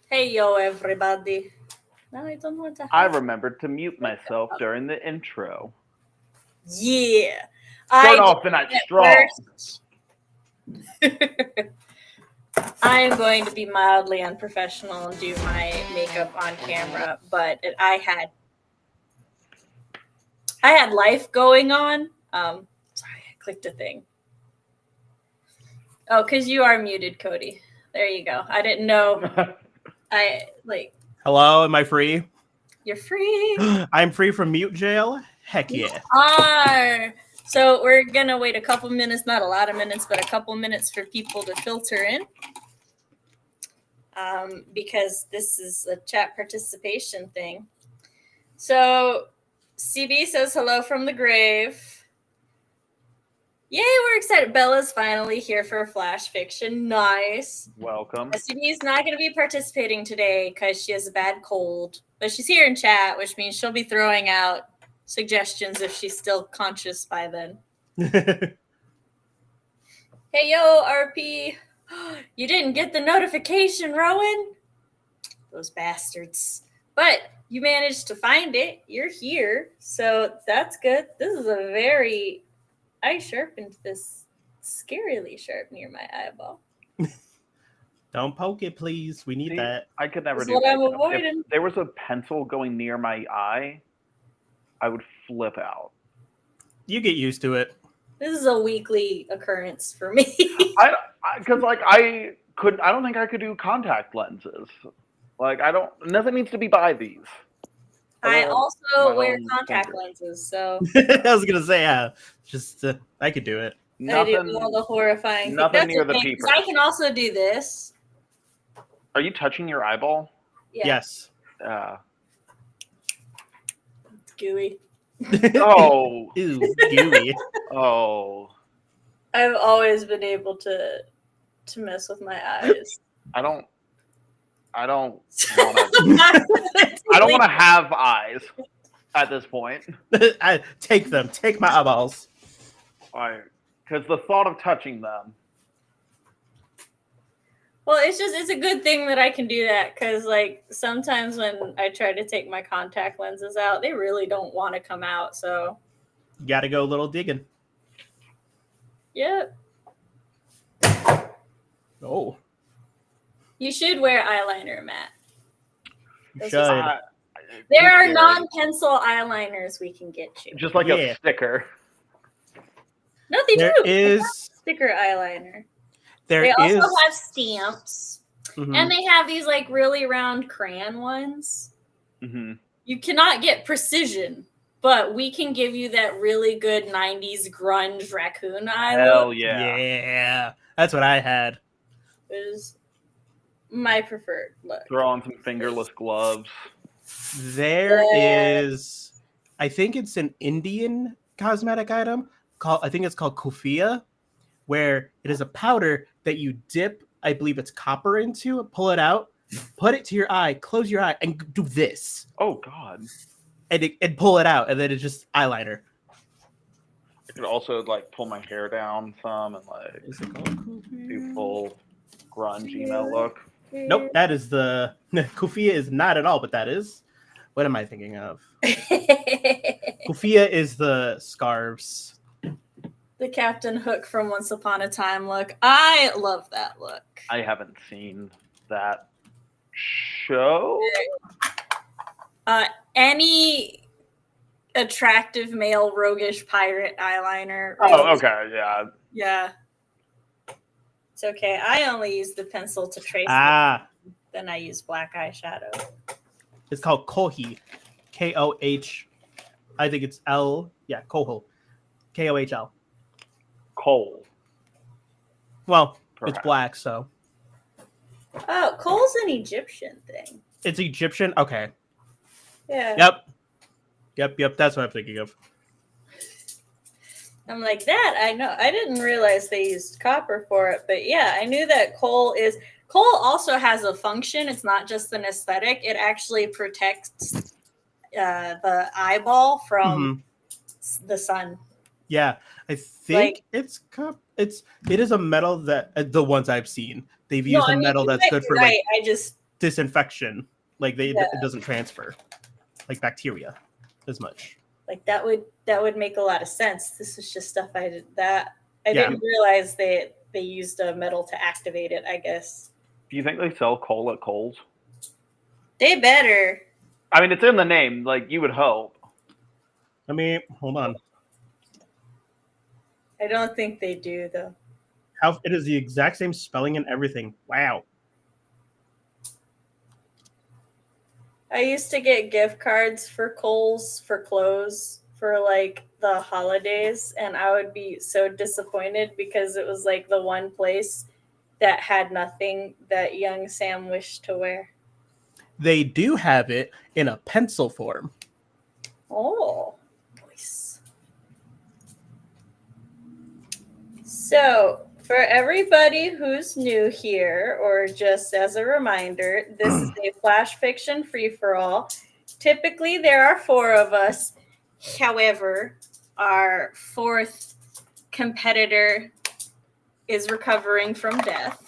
Hey, yo, everybody. No, I don't want to. I remembered to mute myself during the intro. Yeah. Start off the night strong. I'm going to be mildly unprofessional and do my makeup on camera, but I had life going on. Sorry, I clicked a thing. Oh, because you are muted, Cody. There you go. I didn't know. Hello, am I free? You're free. I'm free from mute jail? Heck yeah. You are. So we're going to wait a couple minutes, not a lot of minutes, but a couple minutes for people to filter in. Because this is a chat participation thing. So CB says hello from the grave. Yay, we're excited. Bella's finally here for a flash fiction. Nice. Welcome. CB is not going to be participating today because she has a bad cold. But she's here in chat, which means she'll be throwing out suggestions if she's still conscious by then. Hey, yo, RP. You didn't get the notification, Rowan? Those bastards. But you managed to find it. You're here. So that's good. This is a very... I sharpened this scarily sharp near my eyeball. Don't poke it, please. We need that. I could never That's do what that. I'm avoiding. If there was a pencil going near my eye, I would flip out. You get used to it. This is a weekly occurrence for me. Because I don't think I could do contact lenses. Nothing needs to be by these. I also wear contact lenses, so I was gonna say, I could do it. Nothing, I do all the horrifying things. Nothing near the peepers. I can also do this. Are you touching your eyeball? Yeah. Yes. It's gooey. Oh. Ew, gooey. Oh. I've always been able to mess with my eyes. I don't want to have eyes at this point. Take them. Take my eyeballs. Because the thought of touching them. Well, it's a good thing that I can do that because, sometimes when I try to take my contact lenses out, they really don't want to come out. So you got to go a little digging. Yep. Oh. You should wear eyeliner, Matt. There are non-pencil eyeliners we can get you. Just like a sticker. No, they do. Is sticker eyeliner. They also have stamps. Mm-hmm. And they have these really round crayon ones. Mm-hmm. You cannot get precision, but we can give you that really good 90s grunge raccoon eye Hell look. yeah. Yeah. That's what I had. It is my preferred look. Throw on some fingerless gloves. There is, I think it's an Indian cosmetic item I think it's called kufia, where it is a powder that you dip, I believe it's copper into, pull it out, put it to your eye, close your eye, and do this. Oh God. And pull it out, and then it's just eyeliner. I could also pull my hair down some and is it called do full grunge emo look. Nope, that is the kufia is not at all, but that is. What am I thinking of? Kufia is the scarves. The Captain Hook from Once Upon a Time look. I love that look. I haven't seen that. show? Any attractive male roguish pirate eyeliner. Oh, okay, yeah. Yeah. It's okay. I only use the pencil to trace then I use black eyeshadow. It's called Kohi. K-O-H. I think it's L. Yeah, Koho. K-O-H-L. Cole. Well, Perhaps. it's black, so. Oh, Cole's an Egyptian thing. It's Egyptian? Okay. Yeah. Yep. That's what I'm thinking of. I'm like, that I know. I didn't realize they used copper for it, but yeah, I knew that Cole also has a function. It's not just an aesthetic. It actually protects the eyeball from the sun. Yeah, I think it is a metal that the ones I've seen, they've used a metal that's good for like disinfection. Like it doesn't transfer like bacteria as much. Like that would make a lot of sense. This is just stuff I didn't realize they used a metal to activate it, I guess. Do you think they sell coal at Kohl's? They better. I mean, it's in the name, like you would hope. I mean, hold on. I don't think they do though. It is the exact same spelling and everything. Wow. I used to get gift cards for Kohl's for clothes for like the holidays, and I would be so disappointed because it was like the one place that had nothing that young Sam wished to wear. They do have it in a pencil form. Oh, nice. So, for everybody who's new here, or just as a reminder, this is a flash fiction free-for-all. Typically, there are 4 of us. However, our 4th competitor is recovering from death.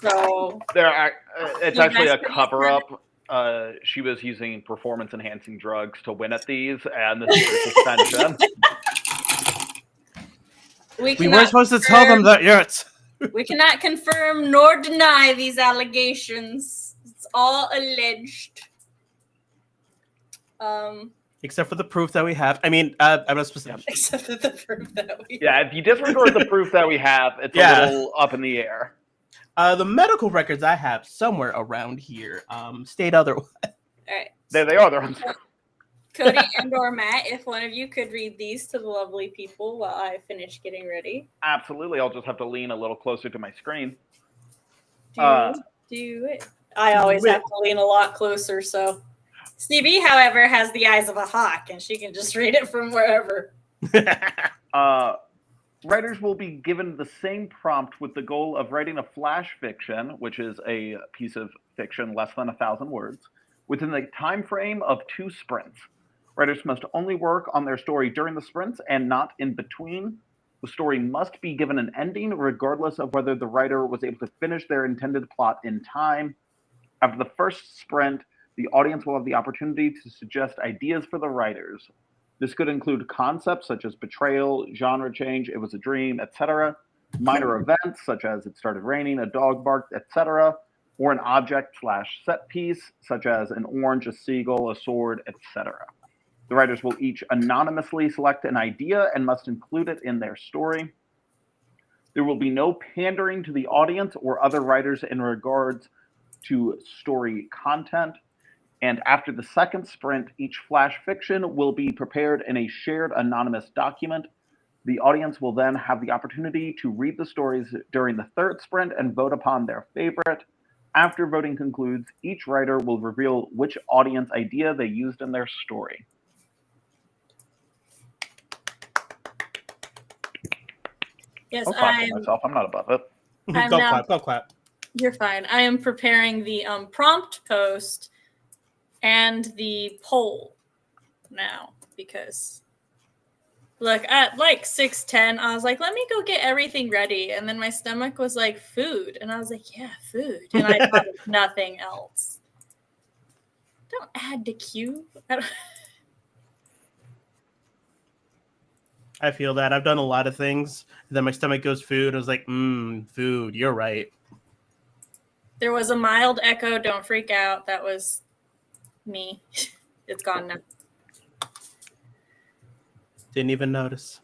So it's actually a cover-up. She was using performance-enhancing drugs to win at these, and this is her suspension. We weren't supposed to tell them that yet. We cannot confirm nor deny these allegations. It's all alleged. Except for the proof that we have. I mean, I'm not specific. Except for the proof that we have. Yeah, if you disregard the proof that we have, it's a little up in the air. The medical records I have somewhere around here state otherwise. All right. There they are. They're on screen. Cody and or Matt, if one of you could read these to the lovely people while I finish getting ready. Absolutely. I'll just have to lean a little closer to my screen. Do it. I always have to lean a lot closer, so. Stevie, however, has the eyes of a hawk, and she can just read it from wherever. Writers will be given the same prompt with the goal of writing a flash fiction, which is a piece of fiction less than 1,000 words, within the time frame of 2 sprints. Writers must only work on their story during the sprints and not in between. The story must be given an ending, regardless of whether the writer was able to finish their intended plot in time. After the first sprint, the audience will have the opportunity to suggest ideas for the writers. This could include concepts such as betrayal, genre change, it was a dream, etc., minor events such as it started raining, a dog barked, etc., or an object/set piece such as an orange, a seagull, a sword, etc. The writers will each anonymously select an idea and must include it in their story. There will be no pandering to the audience or other writers in regards to story content. And after the second sprint, each flash fiction will be prepared in a shared anonymous document. The audience will then have the opportunity to read the stories during the third sprint and vote upon their favorite. After voting concludes, each writer will reveal which audience idea they used in their story. Yes, I'll clap for myself. I'm not above it. Go clap. You're fine. I am preparing the prompt post and the poll now because look, at like 6:10, I was like, let me go get everything ready. And then my stomach was like, food. And I was like, yeah, food. And I thought of nothing else. Don't add to queue. I feel that. I've done a lot of things. And then my stomach goes food. I was like, food. You're right. There was a mild echo. Don't freak out. That was me. It's gone now. Didn't even notice.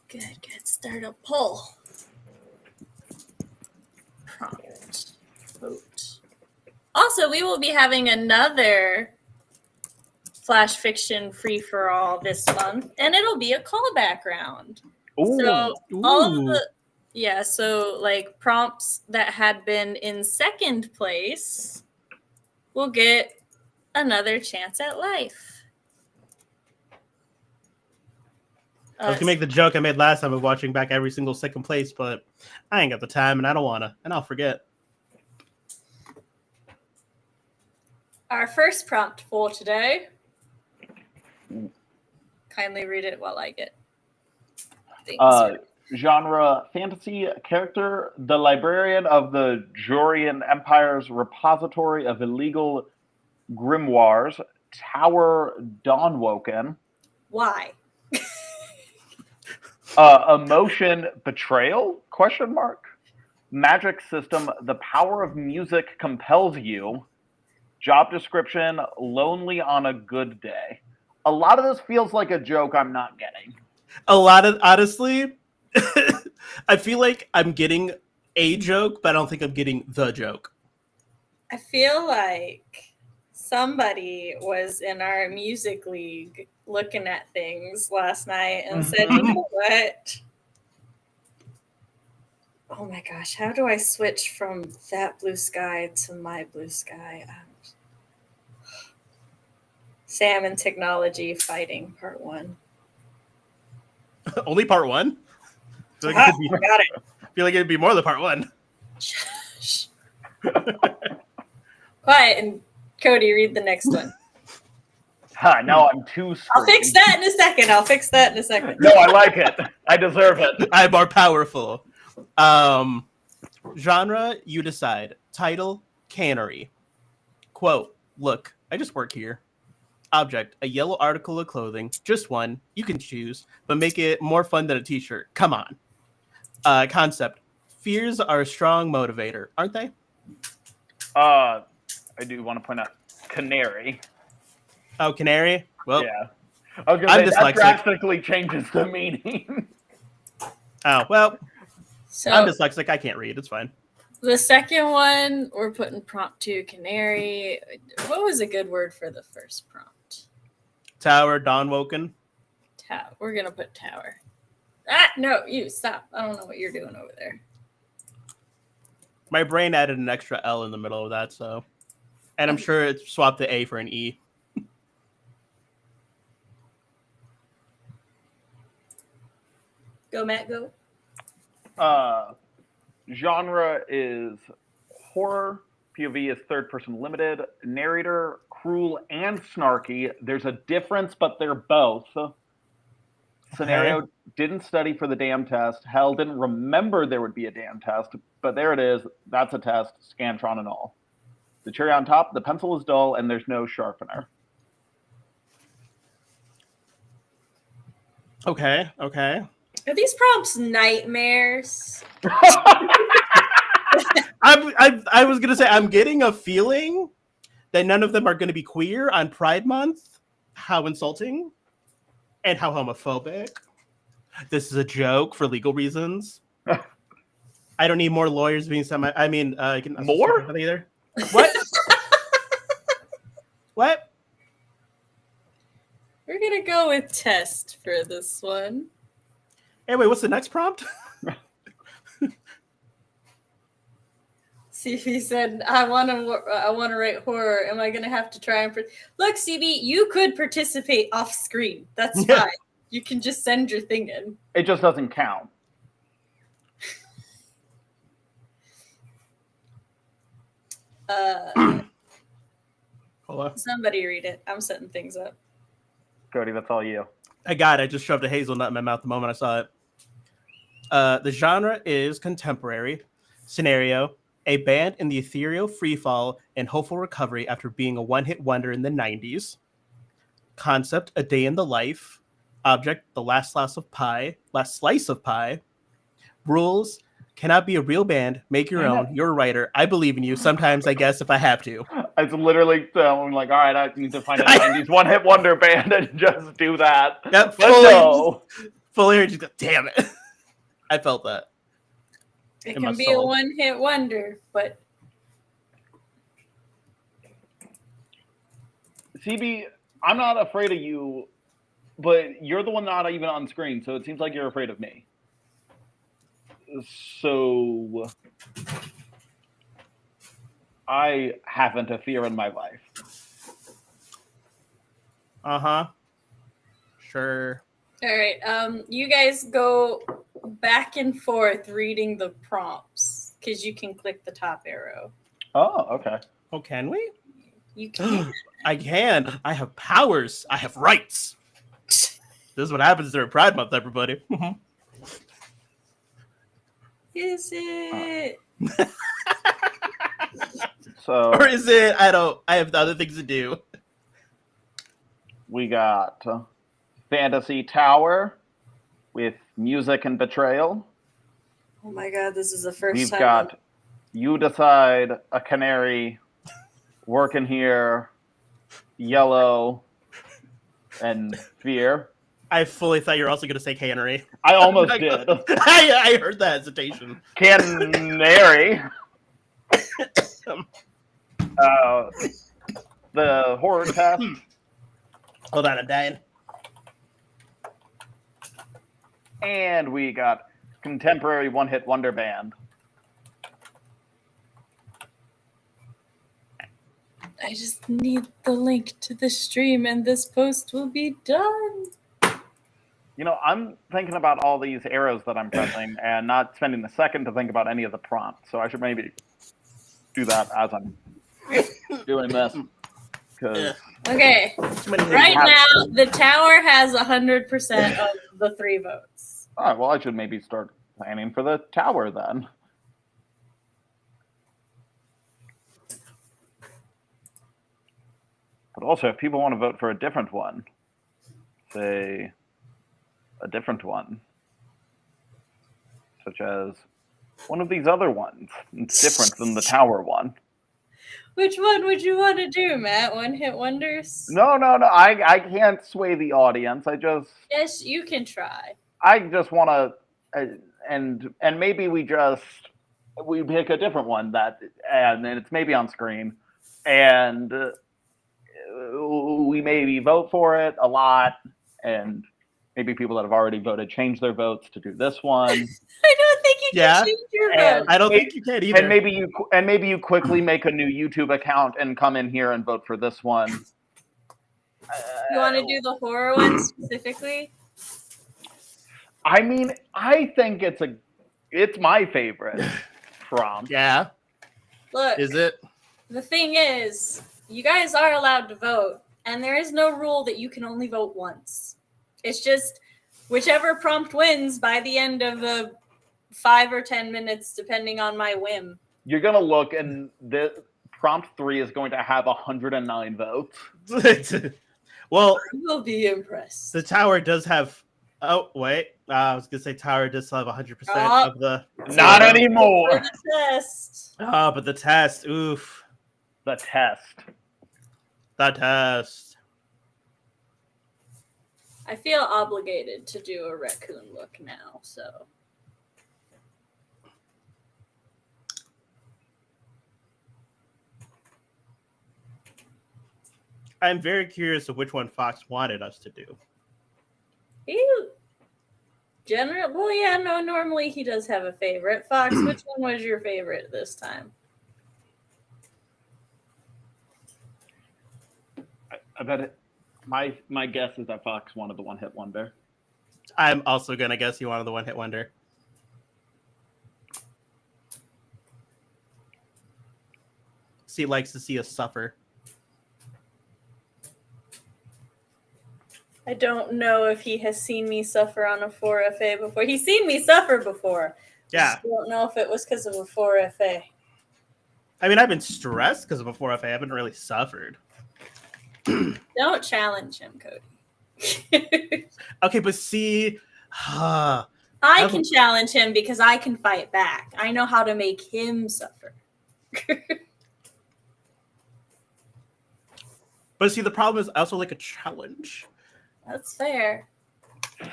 Good. Start a poll. Prompt. Vote. Also, we will be having another flash fiction free-for-all this month, and it'll be a callback round. Ooh. So all of the so like prompts that had been in second place will get another chance at life. I was gonna make the joke I made last time of watching back every single second place, but I ain't got the time and I don't wanna, and I'll forget. Our first prompt for today. Kindly read it while I get things. Genre fantasy, character the librarian of the Jorian Empire's repository of illegal grimoires, Tower Dawnwoken. Why? Emotion betrayal? Question mark. Magic system, the power of music compels you. Job description, lonely on a good day. A lot of this feels like a joke I'm not getting. A lot of, honestly, I feel like I'm getting a joke, but I don't think I'm getting the joke. I feel like somebody was in our music league looking at things last night and said, you know what? Oh my gosh, how do I switch from that blue sky to my blue sky? Sam and technology fighting part 1. Only part 1? I feel like got it. I feel like it'd be more than part 1. Quiet, and Cody, read the next one. Now I'm too screwed. I'll fix that in a second. No, I like it. I deserve it. I'm more powerful. Genre, you decide. Title, cannery. Quote, look, I just work here. Object, a yellow article of clothing. Just one. You can choose, but make it more fun than a t-shirt. Come on. Concept, fears are a strong motivator, aren't they? I do want to point out canary. Oh, canary? Well, yeah. I was going to say, that drastically changes the meaning. Oh, well, so I'm dyslexic. I can't read. It's fine. The second one, we're putting prompt 2, canary. What was a good word for the first prompt? Tower, Dawnwoken. We're going to put tower. Ah, no, you stop. I don't know what you're doing over there. My brain added an extra L in the middle of that, so. And I'm sure it swapped the A for an E. Go, Matt, go. Genre is horror. POV is third person limited. Narrator, cruel and snarky. There's a difference, but they're both. Scenario, didn't study for the damn test. Hell, didn't remember there would be a damn test. But there it is. That's a test. Scantron and all. The cherry on top, the pencil is dull and there's no sharpener. Okay. Are these prompts nightmares? I was gonna say I'm getting a feeling that none of them are gonna be queer on Pride Month. How insulting and how homophobic. This is a joke for legal reasons. I don't need more lawyers being more? Either. What? What? We're gonna go with test for this one. Hey, wait, what's the next prompt? CB said, I want to write horror. Am I going to have to try and... Look, CB, you could participate off screen. That's fine. You can just send your thing in. It just doesn't count. Hello? Somebody read it. I'm setting things up. Cody, that's all you. I got it. I just shoved a hazelnut in my mouth the moment I saw it. The genre is contemporary. Scenario, a band in the ethereal freefall and hopeful recovery after being a one-hit wonder in the 90s. Concept, a day in the life. Object, the last slice of pie. Rules, cannot be a real band. Make your own. You're a writer. I believe in you. Sometimes, I guess, if I have to. It's literally I'm like, all right, I need to find a 90s one-hit wonder band and just do that. Yep, But no. fully just go, damn it. I felt that. It in my can be soul. a one-hit wonder, but CB, I'm not afraid of you, but you're the one not even on screen, so it seems like you're afraid of me. So I haven't a fear in my life. Sure. all right. You guys go back and forth reading the prompts because you can click the top arrow. Oh, okay. Oh, can we? You can. I can. I have powers. I have rights. This is what happens during Pride Month, everybody. Is it? So Or is it? I have other things to do. we got Fantasy Tower with music and betrayal. Oh my god, this is the first We've time. got You Decide, a canary, working here, yellow, and fear. I fully thought you were also going to say cannery. I almost did. I heard that hesitation. Canary. The horror test. Hold on, I'm dying. And we got contemporary one-hit wonder band. I just need the link to the stream and this post will be done. You know, I'm thinking about all these arrows that I'm pressing and not spending a second to think about any of the prompts. So I should maybe do that as I'm doing this. Because Okay, right now the tower has 100% of the 3 votes. all right, well, I should maybe start planning for the tower then. But also, if people want to vote for a different one, say a different one, such as one of these other ones, it's different than the tower one. Which one would you want to do, Matt? One-hit wonders? No, I can't sway the audience. Yes, you can try. I just want to, and maybe we pick a different one and it's maybe on screen, and we maybe vote for it a lot, and maybe people that have already voted change their votes to do this one. I don't think you can change your vote. I don't think you can either. And maybe you quickly make a new YouTube account and come in here and vote for this one. You want to do the horror one specifically? I mean, I think it's my favorite prompt. Yeah. Look, Is it? the thing is, you guys are allowed to vote, and there is no rule that you can only vote once. It's just whichever prompt wins by the end of the 5 or 10 minutes, depending on my whim. You're gonna look, and the prompt 3 is going to have 109 votes. Well, You'll be impressed. the tower does have. Oh wait, I was gonna say tower does have 100% of the. Not anymore. For the test. Oh, but the test. Oof. The test. The test. I feel obligated to do a raccoon look now, so. I'm very curious of which one Fox wanted us to do. Normally he does have a favorite. Fox, which one was your favorite this time? I bet it. My guess is that Fox wanted the one-hit wonder. I'm also gonna guess you wanted the one-hit wonder. He likes to see us suffer. I don't know if he has seen me suffer on a 4FA before. He's seen me suffer before. Yeah. I don't know if it was because of a 4FA. I mean, I've been stressed because of a 4FA. I haven't really suffered. Don't challenge him, Cody. Okay, but see, I can challenge him because I can fight back. I know how to make him suffer. But see, the problem is I also like a challenge. That's fair.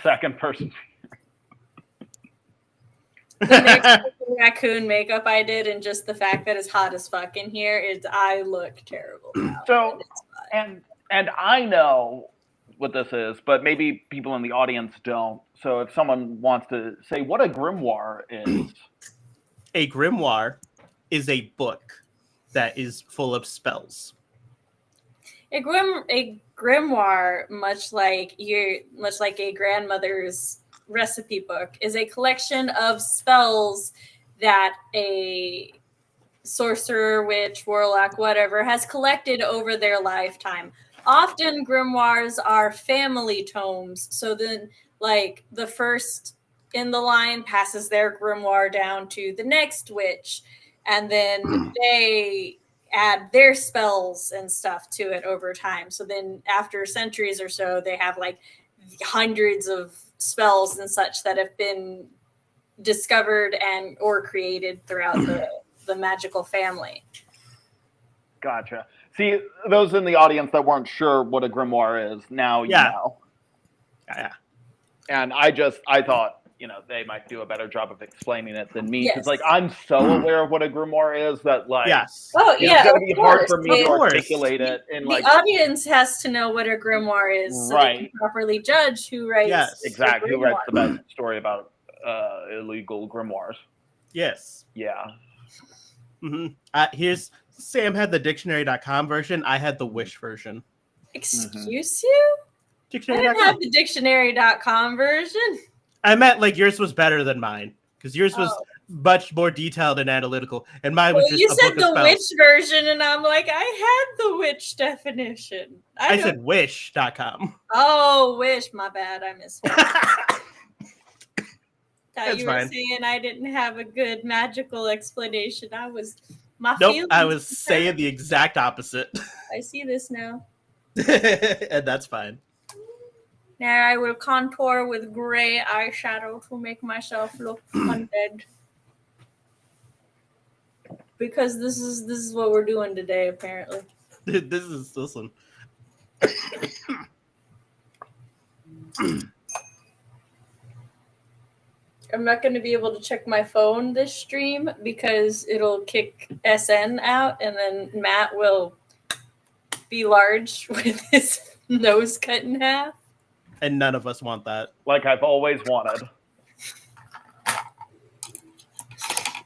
Second person. The raccoon makeup I did, and just the fact that it's hot as fuck in here, is I look terrible now. So, and I know what this is, but maybe people in the audience don't. So if someone wants to say what a grimoire is. A grimoire is a book that is full of spells. A grimoire, much like a grandmother's recipe book, is a collection of spells that a sorcerer, witch, warlock, whatever, has collected over their lifetime. Often grimoires are family tomes, so then like the first in the line passes their grimoire down to the next witch, and then they add their spells and stuff to it over time. So then after centuries or so, they have like hundreds of spells and such that have been discovered and or created throughout the magical family. Gotcha. See, those in the audience that weren't sure what a grimoire is, now you know. Yeah. And I thought, they might do a better job of explaining it than me. Because, Yes. I'm so aware of what a grimoire is that, Yes. Oh, yeah. it's going to be hard for me to course. articulate it. In, the audience has to know what a grimoire is, so they can properly judge who writes. Yes, exactly. Who writes the best story about illegal grimoires? Yes. Yeah. Here's Sam had the dictionary.com version. I had the Wish version. Excuse you? I didn't have the dictionary.com version. I meant like yours was better than mine because yours was much more detailed and analytical, and mine was just you a said book of the spells. witch version, and I'm like, I had the witch definition. I said wish.com. Oh, wish. My bad. I missed it. That's you were fine. saying I didn't have a good magical explanation. Nope, I was saying the exact opposite. I see this now. And that's fine. Now I will contour with gray eyeshadow to make myself look undead. Because this is what we're doing today, apparently. Listen. I'm not going to be able to check my phone this stream because it'll kick SN out, and then Matt will be large with his nose cut in half. And none of us want that. Like I've always wanted.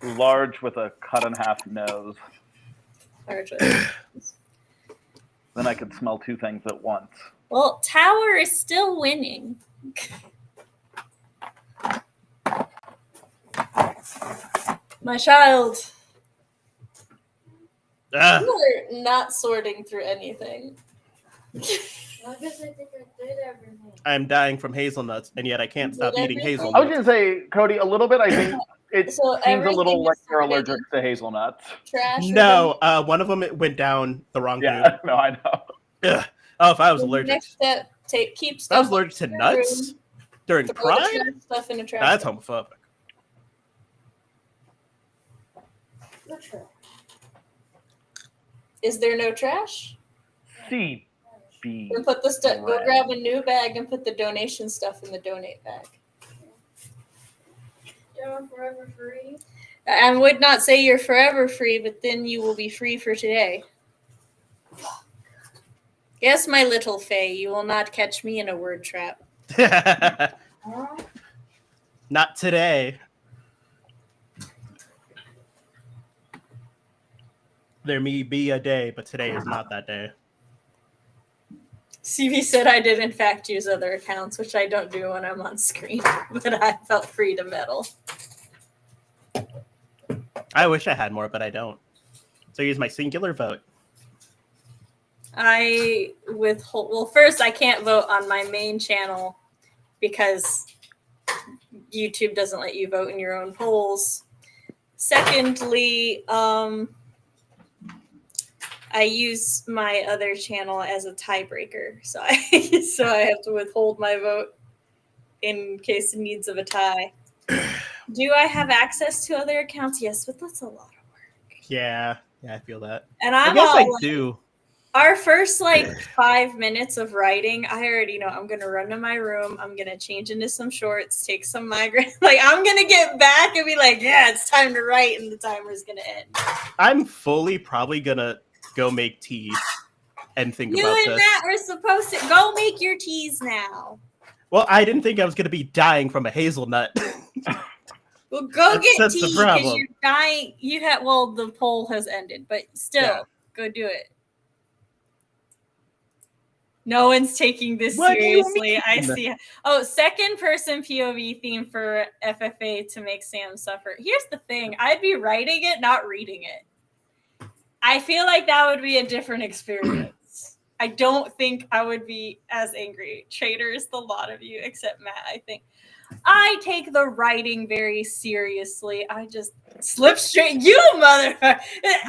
Large with a cut in half nose. Then I could smell two things at once. Well, Tower is still winning. My child. You are not sorting through anything. I guess I think I did everything. I'm dying from hazelnuts, and yet I can't stop eating I was hazelnuts. going to say, Cody, a little bit, I think it seems a little like you're allergic to hazelnuts. Trash. No, one of them went down the wrong tube. No, I know. Ugh. Oh, if I was allergic. Next step, keep If stuff. I was allergic to nuts during Pride? Stuff in a trash. That's homophobic. No trash. Is there no trash? CB. Then put the stuff. Go grab a new bag and put the donation stuff in the donate bag. You're forever free. I would not say you're forever free, but then you will be free for today. Yes, my little Faye, you will not catch me in a word trap. Not today. There may be a day, but today is not that day. CV said I did in fact use other accounts, which I don't do when I'm on screen, but I felt free to meddle. I wish I had more, but I don't. So use my singular vote. I withhold. Well, first, I can't vote on my main channel because YouTube doesn't let you vote in your own polls. Secondly, I use my other channel as a tiebreaker, so I have to withhold my vote in case it needs of a tie. Do I have access to other accounts? Yes, but that's a lot of work. Yeah, I feel that. And I I'm guess all I like, do. our first like 5 minutes of writing, I already know I'm gonna run to my room. I'm gonna change into some shorts, take some migraine. Like I'm gonna get back and be like, yeah, it's time to write, and the timer's gonna end. I'm fully probably gonna go make tea and think You about and this. Matt are supposed to go make your teas now. Well, I didn't think I was gonna be dying from a hazelnut. Well, go That's get the tea because problem. you're dying. You have the poll has ended, but still, Yeah. go do it. No one's taking this What do you seriously. mean? I see. Oh, second person POV theme for FFA to make Sam suffer. Here's the thing. I'd be writing it, not reading it. I feel like that would be a different experience. I don't think I would be as angry. Traitors, the lot of you, except Matt, I think. I take the writing very seriously. I just slipstream. You motherfucker!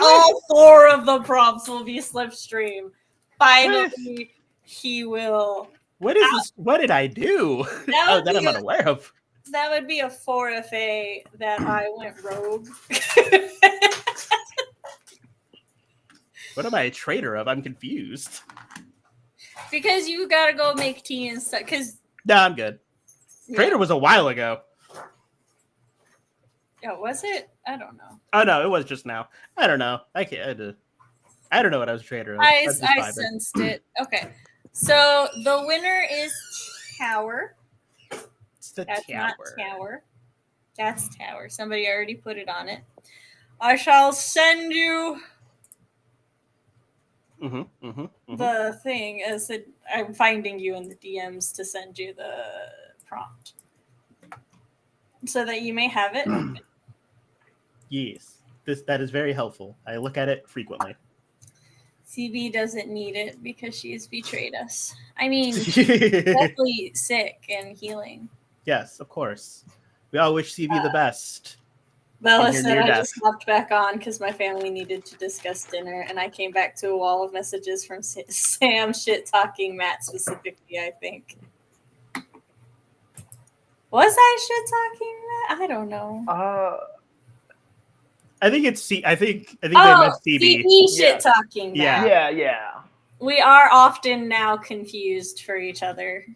All 4 of the prompts will be slipstream. Finally, he will. What is this? What did I do? That That I'm unaware of. That would be a 4FA that I went rogue. What am I a traitor of? I'm confused. Because you gotta go make tea and stuff. Because No, I'm good. Traitor was a while ago. Oh, was it? I don't know. Oh no, it was just now. I don't know. I can't. I don't know what I was a traitor of. I That's just vibing. sensed it. Okay. So the winner is Tower. It's the That's tower. not Tower. That's Tower. Somebody already put it on it. I shall send you the thing as I'm finding you in the DMs to send you the prompt so that you may have it. Yes, that is very helpful. I look at it frequently. CB doesn't need it because she has betrayed us. I mean, definitely sick and healing. Yes, of course. We all wish CB the best. Bella And you're said near I death. just hopped back on because my family needed to discuss dinner, and I came back to a wall of messages from Sam shit-talking Matt specifically, I think. Was I shit-talking Matt? I don't know. I think it's I think they meant CB. CB shit-talking Matt. Yeah. We are often now confused for each other.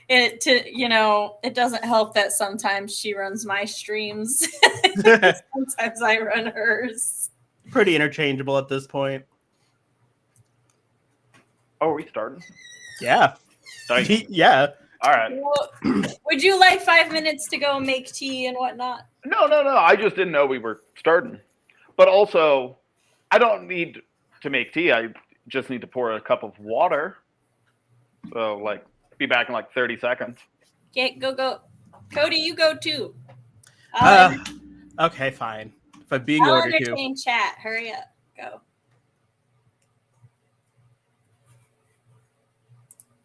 It doesn't help that sometimes she runs my streams. Sometimes I run hers. Pretty interchangeable at this point. Oh, are we starting? Yeah. Nice. Yeah. All right. Well, would you like 5 minutes to go make tea and whatnot? No. I just didn't know we were starting. But also, I don't need to make tea. I just need to pour a cup of water. So, be back in 30 seconds. Okay, go. Cody, you go too. Okay, fine. If I'm being I'll ordered to. entertain chat. Hurry up. Go.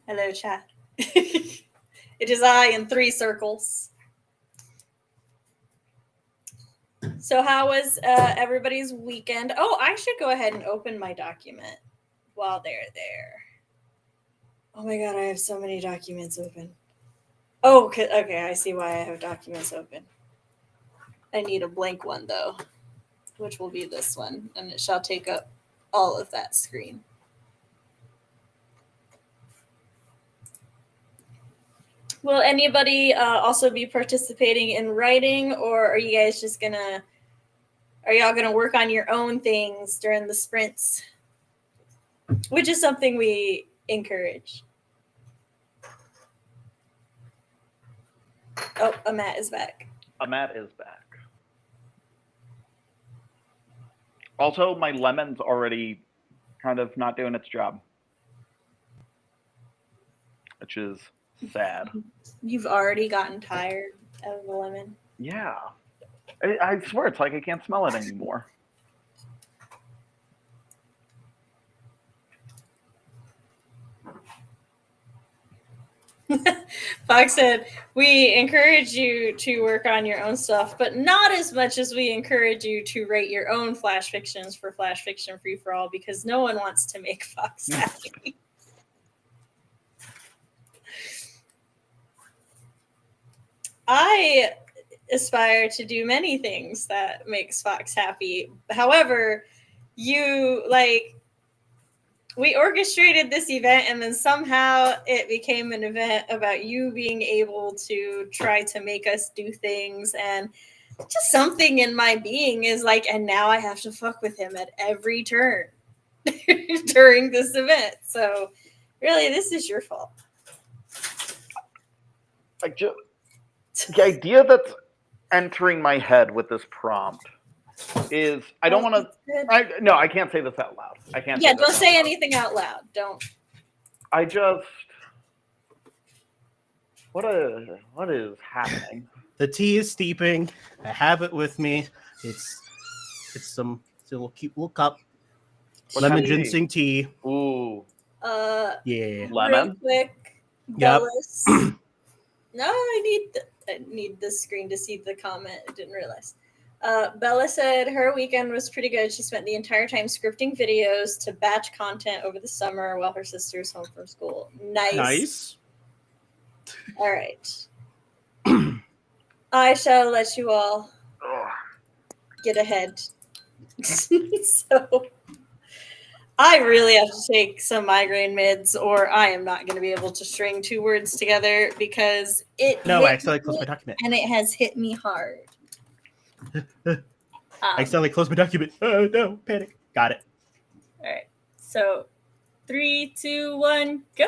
Hello, chat. It is I in 3 circles. So how was everybody's weekend? Oh, I should go ahead and open my document while they're there. Oh my god, I have so many documents open. Oh, okay, I see why I have documents open. I need a blank one, though, which will be this one, and it shall take up all of that screen. Will anybody also be participating in writing, or are you guys just are y'all gonna work on your own things during the sprints? Which is something we encourage. Oh, Amat is back. Amat is back. Also, my lemon's already kind of not doing its job, which is sad. You've already gotten tired of the lemon? Yeah. I swear, it's like I can't smell it anymore. Fox said, we encourage you to work on your own stuff, but not as much as we encourage you to write your own flash fictions for Flash Fiction Free for All, because no one wants to make Fox happy. aspire to do many things that makes Fox happy. However, you like we orchestrated this event and then somehow it became an event about you being able to try to make us do things, and just something in my being is like, and now I have to fuck with him at every turn during this event. So really, this is your fault. Like, the idea that's entering my head with this prompt is I don't want to. No, I can't say this out loud. I can't. Yeah, don't say anything out loud. Don't. I just. What is happening? The tea is steeping. I have it with me. It's some little cute little cup. What Lemon tea? ginseng tea. Ooh. Yeah. Lemon. Real quick, Yep. Bellis. No, I need the screen to see the comment. I didn't realize. Bella said her weekend was pretty good. She spent the entire time scripting videos to batch content over the summer while her sister's home from school. Nice. All right. I shall let you all get ahead. So I really have to take some migraine meds, or I am not going to be able to string two words together because it. No, I accidentally closed my document. And it has hit me hard. I accidentally closed my document. Oh no, panic. Got it. All right. So 3, 2, 1, go.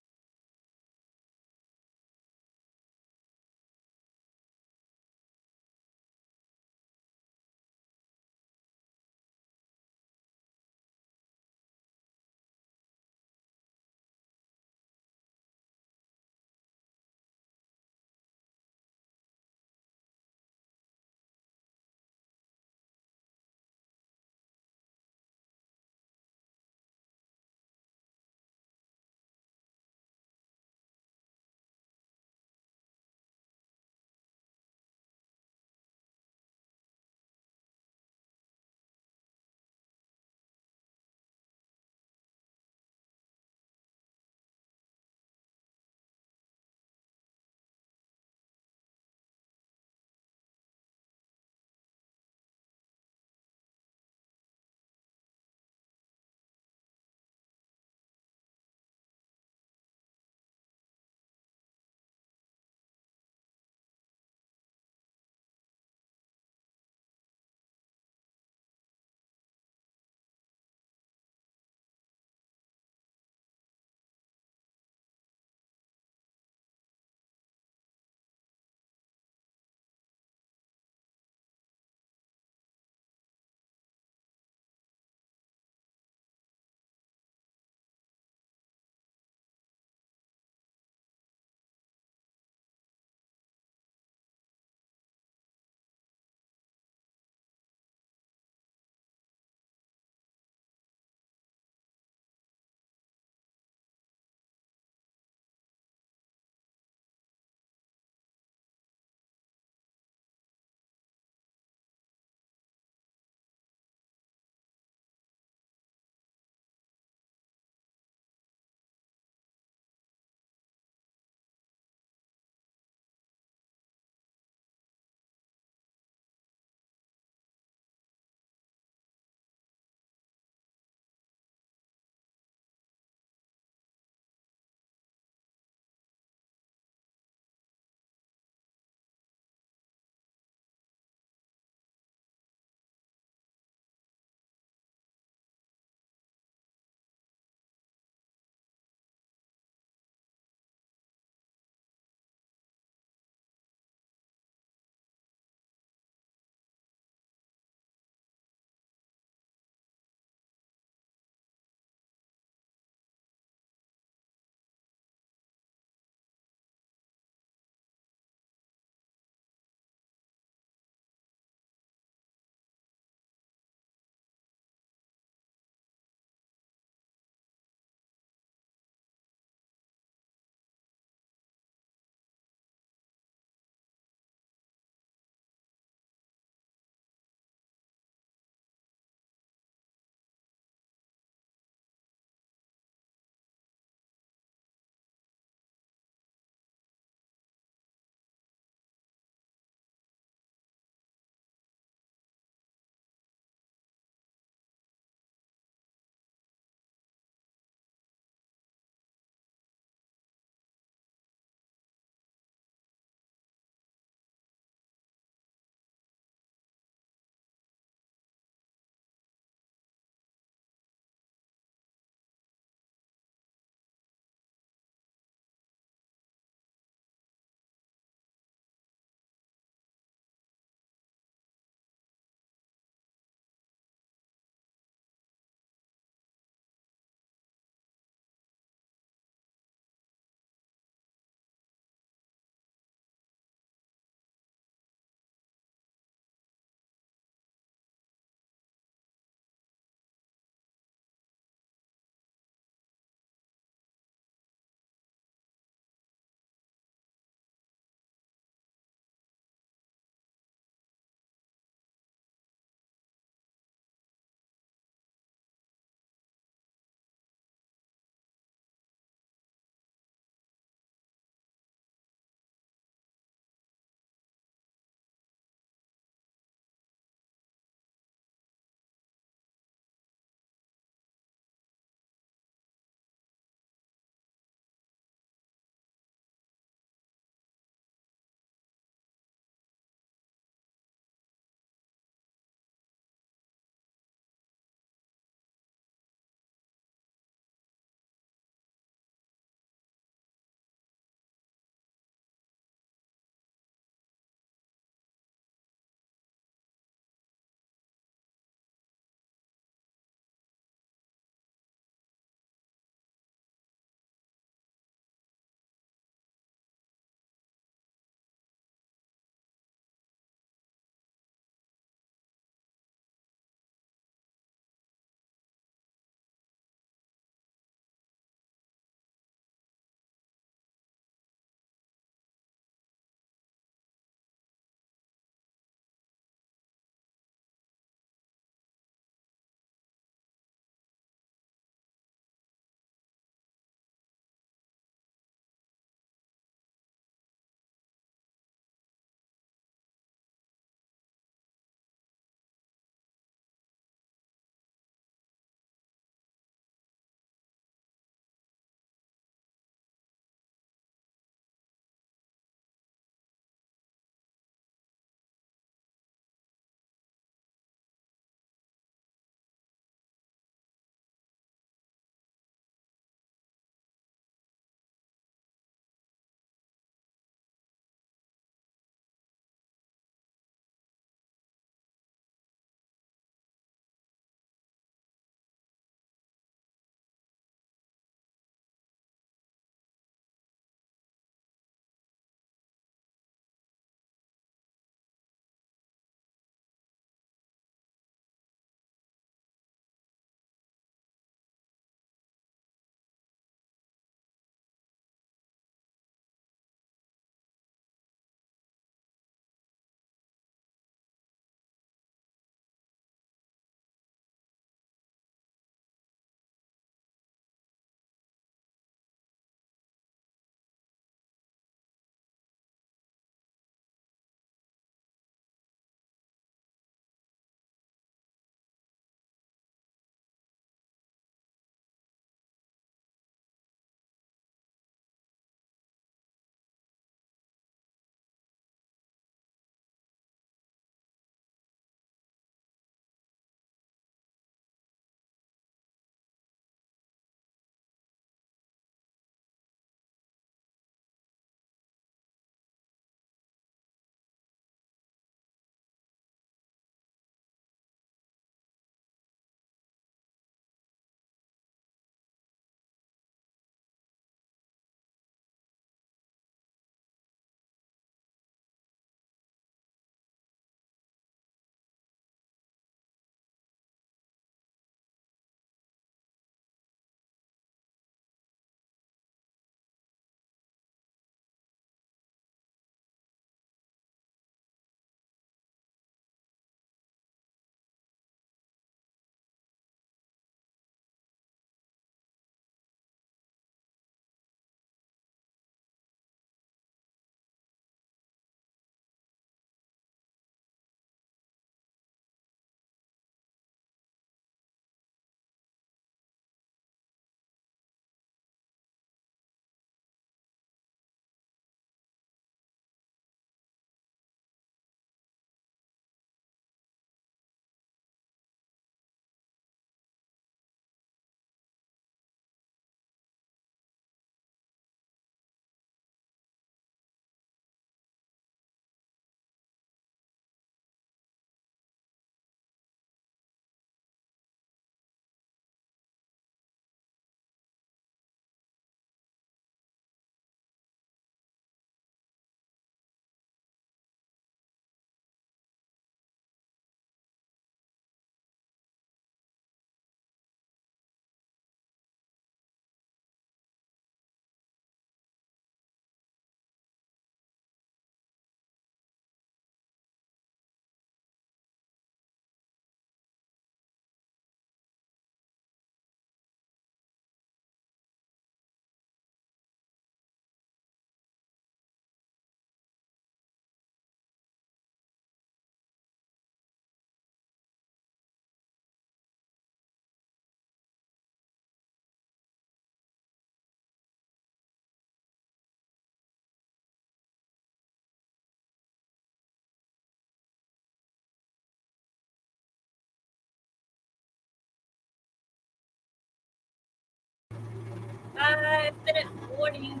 5-minute warning.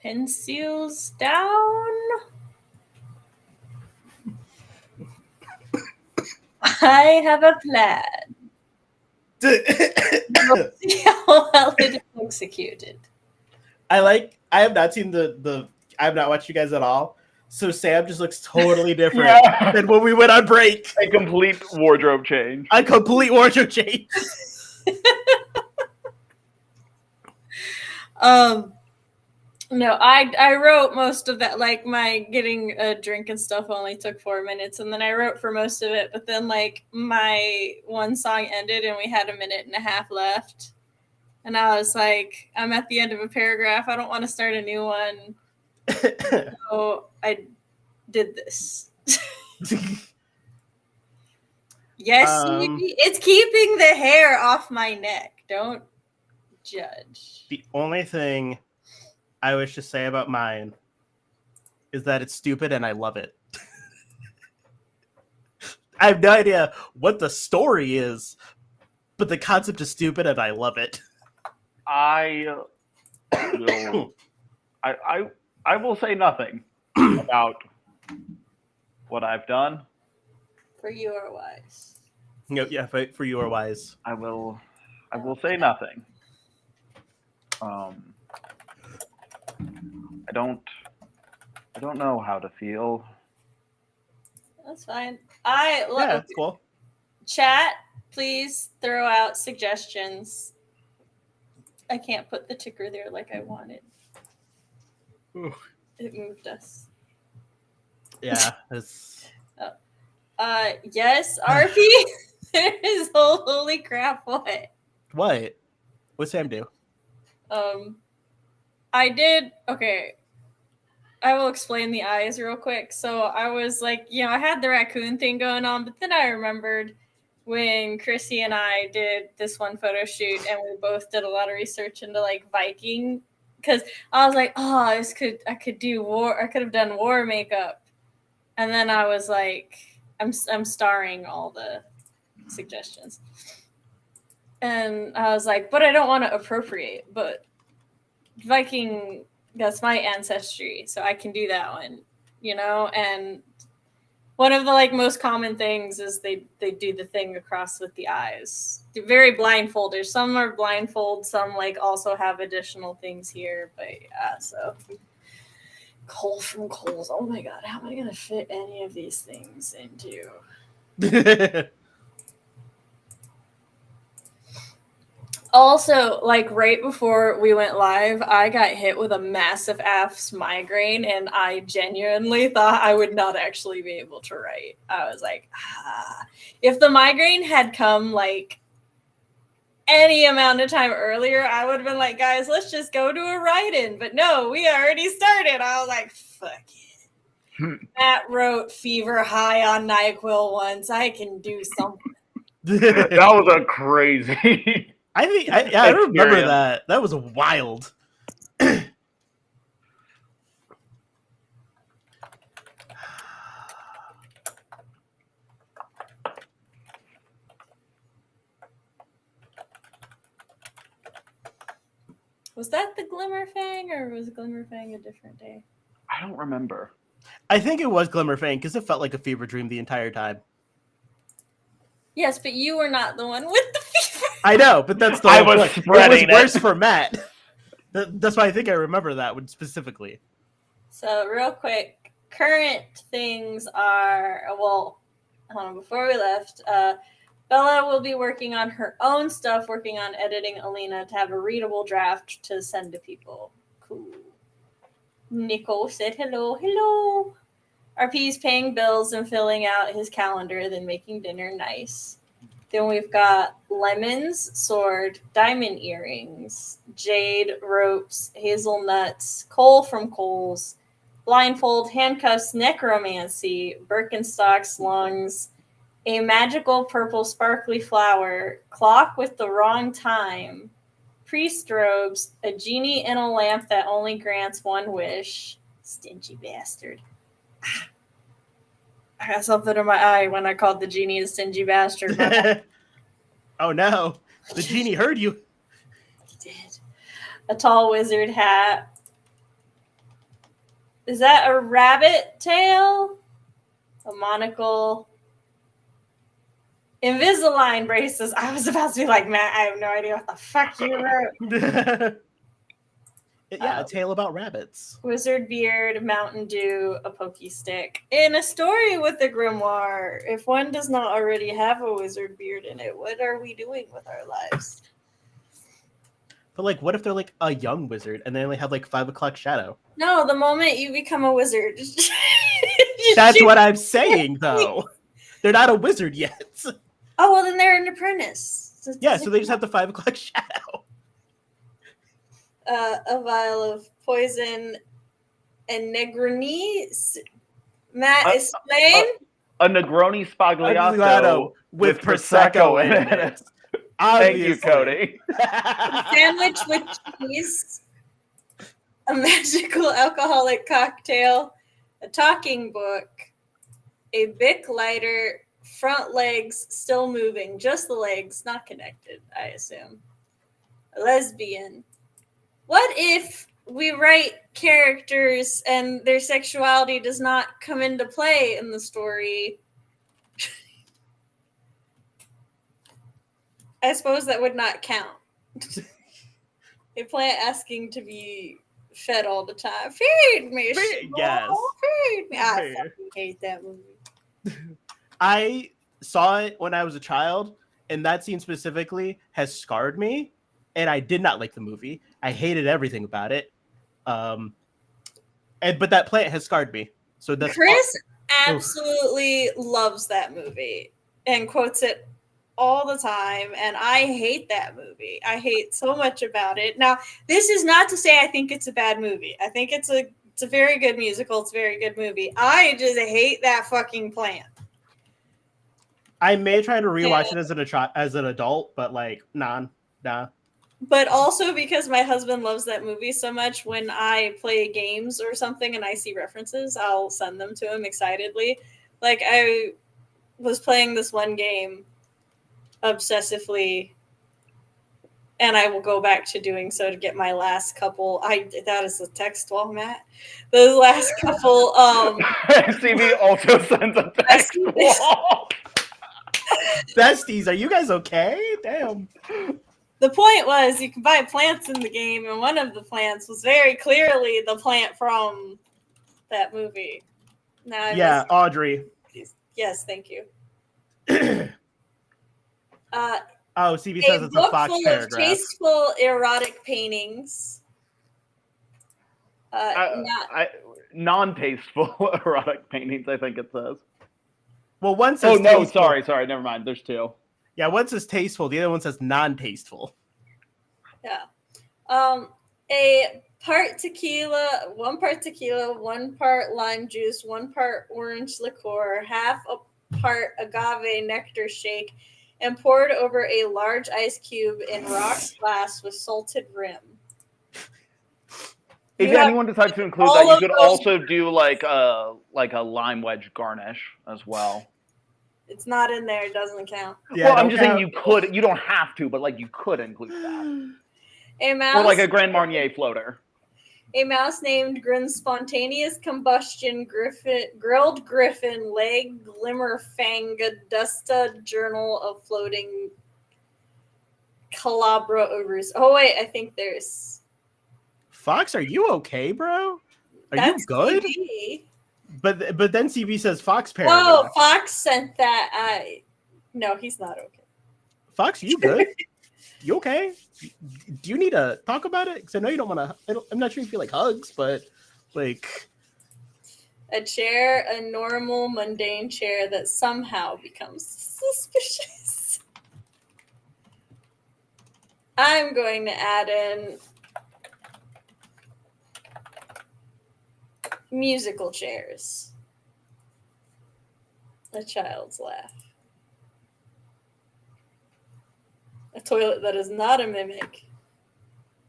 Pencils down. I have a plan. We'll see how well it is executed. I have not seen I have not watched you guys at all. So Sam just looks totally different than when we went on break. A complete wardrobe change. A complete wardrobe change. No, I wrote most of that. Like my getting a drink and stuff only took 4 minutes, and then I wrote for most of it. But then like my one song ended, and we had 1.5 minutes left, and I was like, I'm at the end of a paragraph. I don't want to start a new one, so I did this. Yes, it's keeping the hair off my neck. Don't judge. The only thing I wish to say about mine is that it's stupid and I love it. I have no idea what the story is, but the concept is stupid and I love it. I will say nothing about what I've done. For you are wise. Yeah, for you are wise. I will say nothing. I don't know how to feel. That's fine. Yeah, that's cool. Chat, please throw out suggestions. I can't put the ticker there like I wanted. Ooh. It moved us. Yeah, it's yes, RP. There is holy crap, what? What? What's Sam do? I did okay. I will explain the eyes real quick. So I was like, I had the raccoon thing going on, but then I remembered when Chrissy and I did this one photo shoot and we both did a lot of research into like Viking, because I was like, I could have done war makeup. And then I was like, I'm starring all the suggestions. And I was like, but I don't want to appropriate, but Viking, that's my ancestry, so I can do that one, and one of the like most common things is they do the thing across with the eyes. They're very blindfolded. Some are blindfold, some like also have additional things here, but yeah, so Cole from Coles. Oh my god, how am I gonna fit any of these things into? Also, like right before we went live, I got hit with a massive ass migraine, and I genuinely thought I would not actually be able to write. I was like, if the migraine had come like any amount of time earlier, I would have been like, guys, let's just go to a write-in. But no, we already started. I was like, fuck it. Matt wrote fever high on NyQuil once. I can do something. That was a crazy. I think I remember that. That was wild. Was that the Glimmerfang, or was Glimmerfang a different day? I don't remember. I think it was Glimmerfang because it felt like a fever dream the entire time. Yes, but you were not the one with the fever. I know, but that's the I was spreading it. Was worse for Matt. That's why I think I remember that one specifically. So real quick, current things are, hold on, before we left, Bella will be working on her own stuff, working on editing Alina to have a readable draft to send to people. Cool. Nico said hello. Hello. RP's paying bills and filling out his calendar, then making dinner nice. Then we've got lemons, sword, diamond earrings, jade, ropes, hazelnuts, Cole from Coles, blindfold, handcuffs, necromancy, Birkenstocks, lungs, a magical purple sparkly flower, clock with the wrong time, priest robes, a genie in a lamp that only grants one wish. Stingy bastard. I got something in my eye when I called the genie a stingy bastard. Oh no, the genie heard you. He did. A tall wizard hat. Is that a rabbit tail? A monocle. Invisalign braces. I was about to be like, Matt, I have no idea what the fuck you wrote. A tale about rabbits. Wizard beard, Mountain Dew, a pokey stick. In a story with the grimoire, if one does not already have a wizard beard in it, what are we doing with our lives? But like, what if they're like a young wizard and they only have like 5 o'clock shadow? No, the moment you become a wizard. That's what I'm saying, though. They're not a wizard yet. Oh, well, then they're an apprentice. Yeah, so they just have the 5 o'clock shadow. A vial of poison and Negroni. Matt, explain. A Negroni Spagliato with Prosecco in it. Thank you, Cody. A sandwich with cheese. A magical alcoholic cocktail. A talking book. A Bic lighter. Front legs still moving. Just the legs, not connected, I assume. A lesbian. What if we write characters and their sexuality does not come into play in the story? I suppose that would not count. A plant asking to be fed all the time. Feed me, Yes. feed me. I fucking hate that movie. I saw it when I was a child, and that scene specifically has scarred me. And I did not like the movie. I hated everything about it. But that plant has scarred me. So that's Chris absolutely loves that movie and quotes it all the time, and I hate that movie. I hate so much about it. Now, this is not to say I think it's a bad movie. I think it's a very good musical. It's a very good movie. I just hate that fucking plant. I may try to rewatch it as an adult, but like, nah. But also because my husband loves that movie so much, when I play games or something and I see references, I'll send them to him excitedly. Like, I was playing this one game obsessively, and I will go back to doing so to get my last couple. That is a text wall, Matt. Those last couple. CB also sends a text wall. Besties, are you guys okay? Damn. The point was you can buy plants in the game, and one of the plants was very clearly the plant from that movie. Now, Audrey. Yes, thank you. CB says it's a Fox full paragraph. Of tasteful erotic paintings. Non-tasteful erotic paintings, I think it says. Well, one says tasteful. Sorry, never mind. There's 2. Yeah, one says tasteful, the other one says non-tasteful. Yeah. A part tequila, 1 part lime juice, 1 part orange liqueur, half a part agave nectar shake, and poured over a large ice cube in rocks glass with salted rim. If anyone decides to include that, you could also do like a lime wedge garnish as well. It's not in there. It doesn't count. Yeah, well, I'm just saying you could. You don't have to, but like you could include that. A mouse. Or like a Grand Marnier floater. A mouse named Spontaneous Combustion Grilled Griffin Leg Glimmer Fang Dusta Journal of Floating Calabra Urus. Oh wait, I think there's Fox. Are you okay, bro? Are That's you good? TV. But then CB says Fox paragraph. Oh, Fox sent that. No, he's not okay. Fox, you good? You okay? Do you need to talk about it? Because I know you don't want to. I'm not sure if you like hugs, but like a chair, a normal, mundane chair that somehow becomes suspicious. I'm going to add in musical chairs. A child's laugh. A toilet that is not a mimic.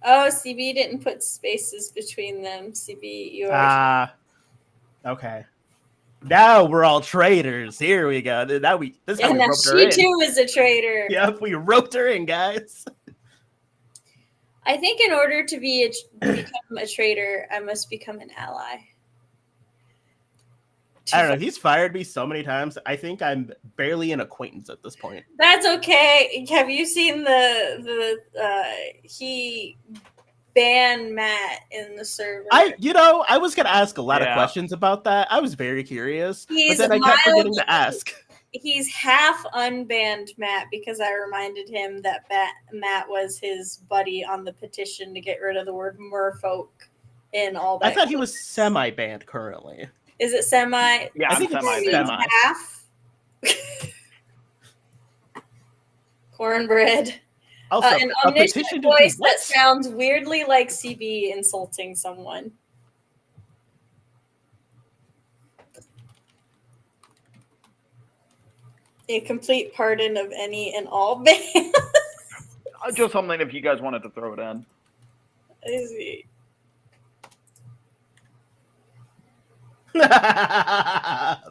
Oh, CB didn't put spaces between them. CB, you are. Okay. Now we're all traitors. Here we go. This how we roped her in. She too is a traitor. Yep, we roped her in, guys. I think in order to become a traitor, I must become an ally. I don't know. He's fired me so many times. I think I'm barely an acquaintance at this point. That's okay. Have you seen he banned Matt in the server? I was gonna ask a lot of Yeah. questions about that. I was very curious, He's but then I kept forgetting mildly- to ask. He's half unbanned Matt because I reminded him that Matt was his buddy on the petition to get rid of the word merfolk in all that. I thought he was semi-banned currently. Is it semi? Yeah, I I'm think it's semi-banned. semi. Half. Cornbread. Also, An a omniscient petition to do voice that what? sounds weirdly like CB insulting someone. A complete pardon of any and all bans. Just something if you guys wanted to throw it in. I see.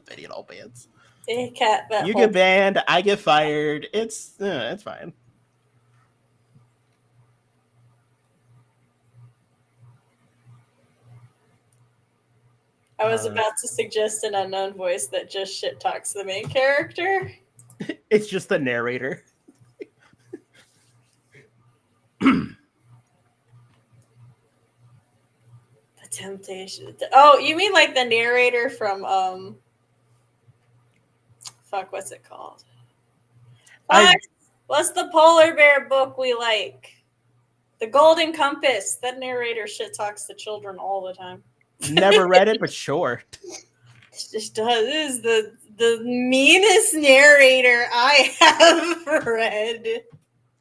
Video all bans. A cat that You holds- get banned, I get fired. It's fine. I was about to suggest an unknown voice that just shit talks the main character. It's just the narrator. The temptation. Oh, you mean like the narrator from fuck, what's it called? What's the polar bear book we like? The Golden Compass. That narrator shit talks to children all the time. Never read it, but sure. It just does. This is the meanest narrator I have read.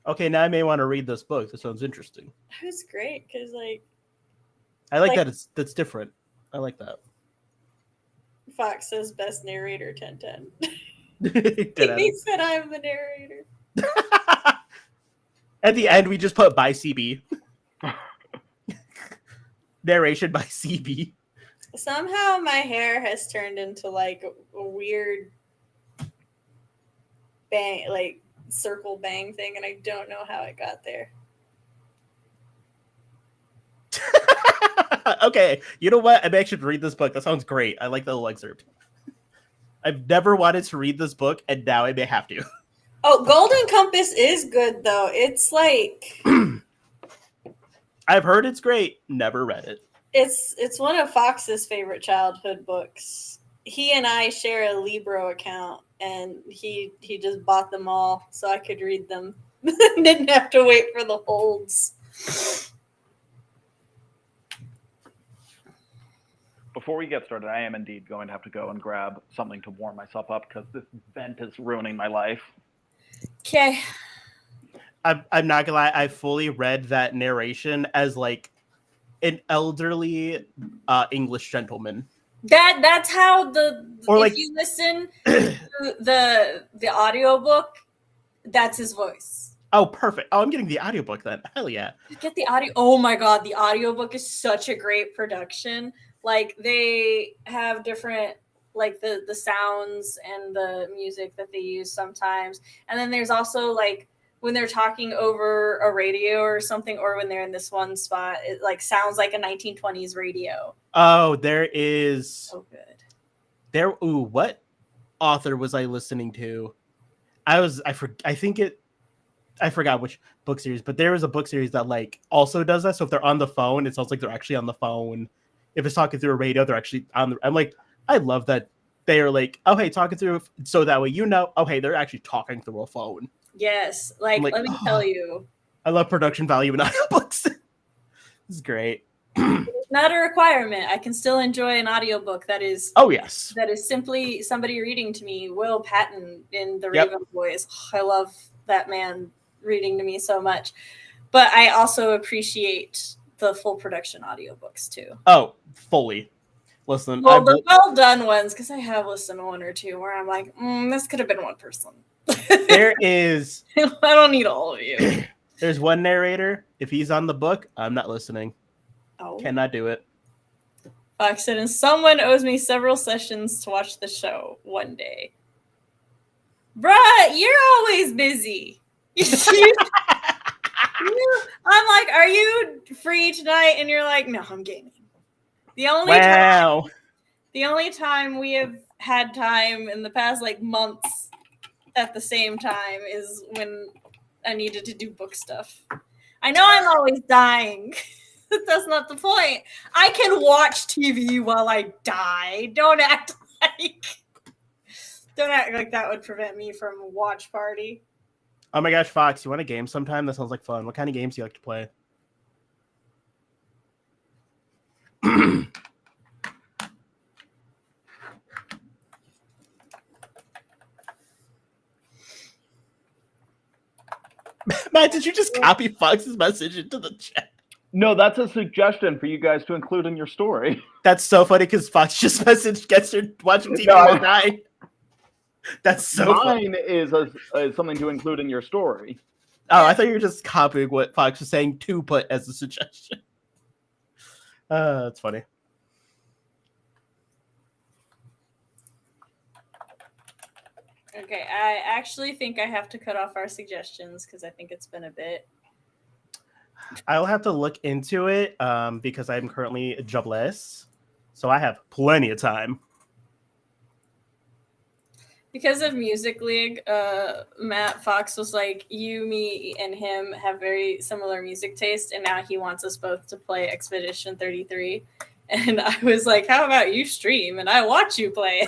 Okay, now I may want to read this book. This sounds interesting. That was great because I like Like- that that's different. I like that. Fox says best narrator 1010. Did He said I'm the narrator. At the end, we just put by CB. Narration by CB. Somehow my hair has turned into like a weird bang, like circle bang thing, and I don't know how it got there. Okay, you know what? I may actually read this book. That sounds great. I like the little excerpt. I've never wanted to read this book, and now I may have to. Oh, Golden Compass is good though. It's like I've heard it's great. Never read it. it's one of Fox's favorite childhood books. He and I share a Libro account, and he just bought them all so I could read them. Didn't have to wait for the holds. Before we get started, I am indeed going to have to go and grab something to warm myself up because this vent is ruining my life. Okay. I'm not gonna lie. I fully read that narration as like an elderly English gentleman. That's how Or if like- you listen to the audiobook, that's his voice. Oh, perfect. Oh, I'm getting the audiobook then. Hell yeah. Get the audio. Oh my god, the audiobook is such a great production. Like they have different like the sounds and the music that they use sometimes. And then there's also like when they're talking over a radio or something, or when they're in this one spot, it like sounds like a 1920s radio. Oh, there is So good. there. Ooh, what author was I listening to? I forgot which book series, but there was a book series that like also does that. So if they're on the phone, it sounds like they're actually on the phone. If it's talking through a radio, they're actually on the. I'm like, I love that they are like, oh hey, talking through, so that way oh hey, they're actually talking through a phone. Yes, like I'm like, let me tell you, I love production value in audiobooks. This is great. it's not a requirement. I can still enjoy an audiobook that is Oh yes, simply somebody reading to me. Will Patton in the Yep. Raven voice. I love that man reading to me so much. But I also appreciate the full production audiobooks too. oh fully. Listen, Well, I've- the well done ones, because I have listened to one or two where I'm like, this could have been one person. there is I don't need all of you. there's one narrator. If he's on the book, I'm not listening. Oh. Cannot do it. Fox said, and someone owes me several sessions to watch the show one day. Bruh, you're always busy. I'm like, are you free tonight? And you're like, no, I'm gaming. The only time, Wow. The only time we have had time in the past like months at the same time is when I needed to do book stuff. I know I'm always dying. That's not the point. I can watch TV while I die. Don't act like that would prevent me from a watch party. Oh my gosh, Fox, you want a game sometime? That sounds like fun. What kind of games do you like to play? Matt, did you just copy Fox's message into the chat? No, that's a suggestion for you guys to include in your story. That's so funny because Fox just messaged, "Guess you're watching TV No. while dying." That's so funny. Mine is something to include in your story. Oh, I thought you were just copying what Fox was saying to put as a suggestion. That's funny. Okay, I actually think I have to cut off our suggestions because I think it's been a bit. I'll have to look into it because I'm currently jobless, so I have plenty of time. Because of Music League, Matt Fox was like, you, me, and him have very similar music taste, and now he wants us both to play Expedition 33. And I was like, how about you stream and I watch you play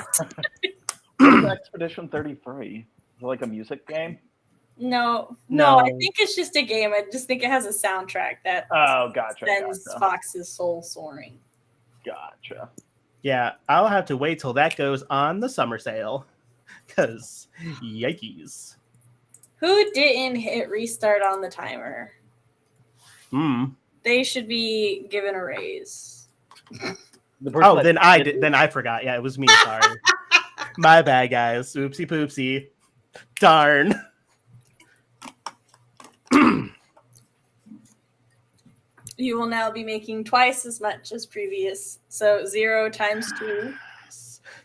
it? Expedition 33. Is it like a music game? No, No. I think it's just a game. I just think it has a soundtrack that sends Fox's soul soaring. Gotcha. Yeah, I'll have to wait till that goes on the summer sale. Because, yikes. Who didn't hit restart on the timer? They should be given a raise. Oh, then I did. Then I forgot. Yeah, it was me. Sorry. My bad, guys. Oopsie poopsie. Darn. You will now be making twice as much as previous. So 0 times 2.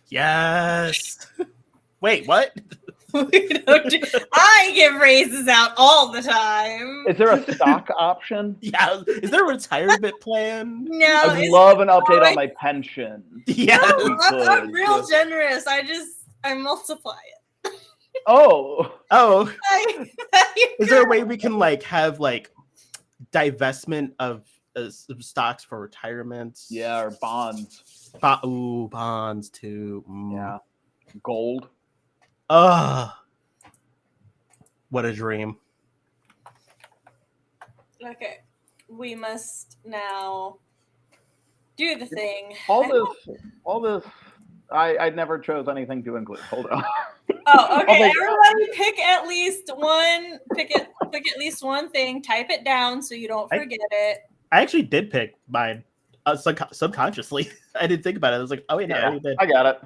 Yes. Wait, what? I give raises out all the time. Is there a stock option? Yeah. Is there a retirement plan? No. I'd love an update on my pension. Yeah. No, I'm real generous. I multiply it. Oh. Is there a way we can have divestment of stocks for retirement? Yeah, or bonds. Bonds too. Yeah. Gold. What a dream. Okay. We must now do the thing. All this. I never chose anything to include. Hold on. Oh, okay. Everybody pick at least one. Pick at least one thing. Type it down so you don't forget it. I actually did pick mine subconsciously. I didn't think about it. I was like, oh wait, no, I did. I got it.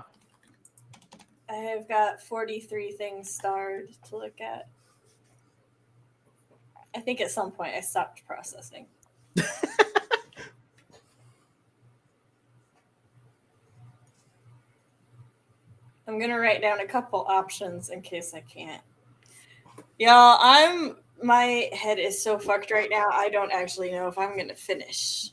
I have got 43 things starred to look at. I think at some point I stopped processing. I'm going to write down a couple options in case I can't. Y'all, my head is so fucked right now. I don't actually know if I'm going to finish.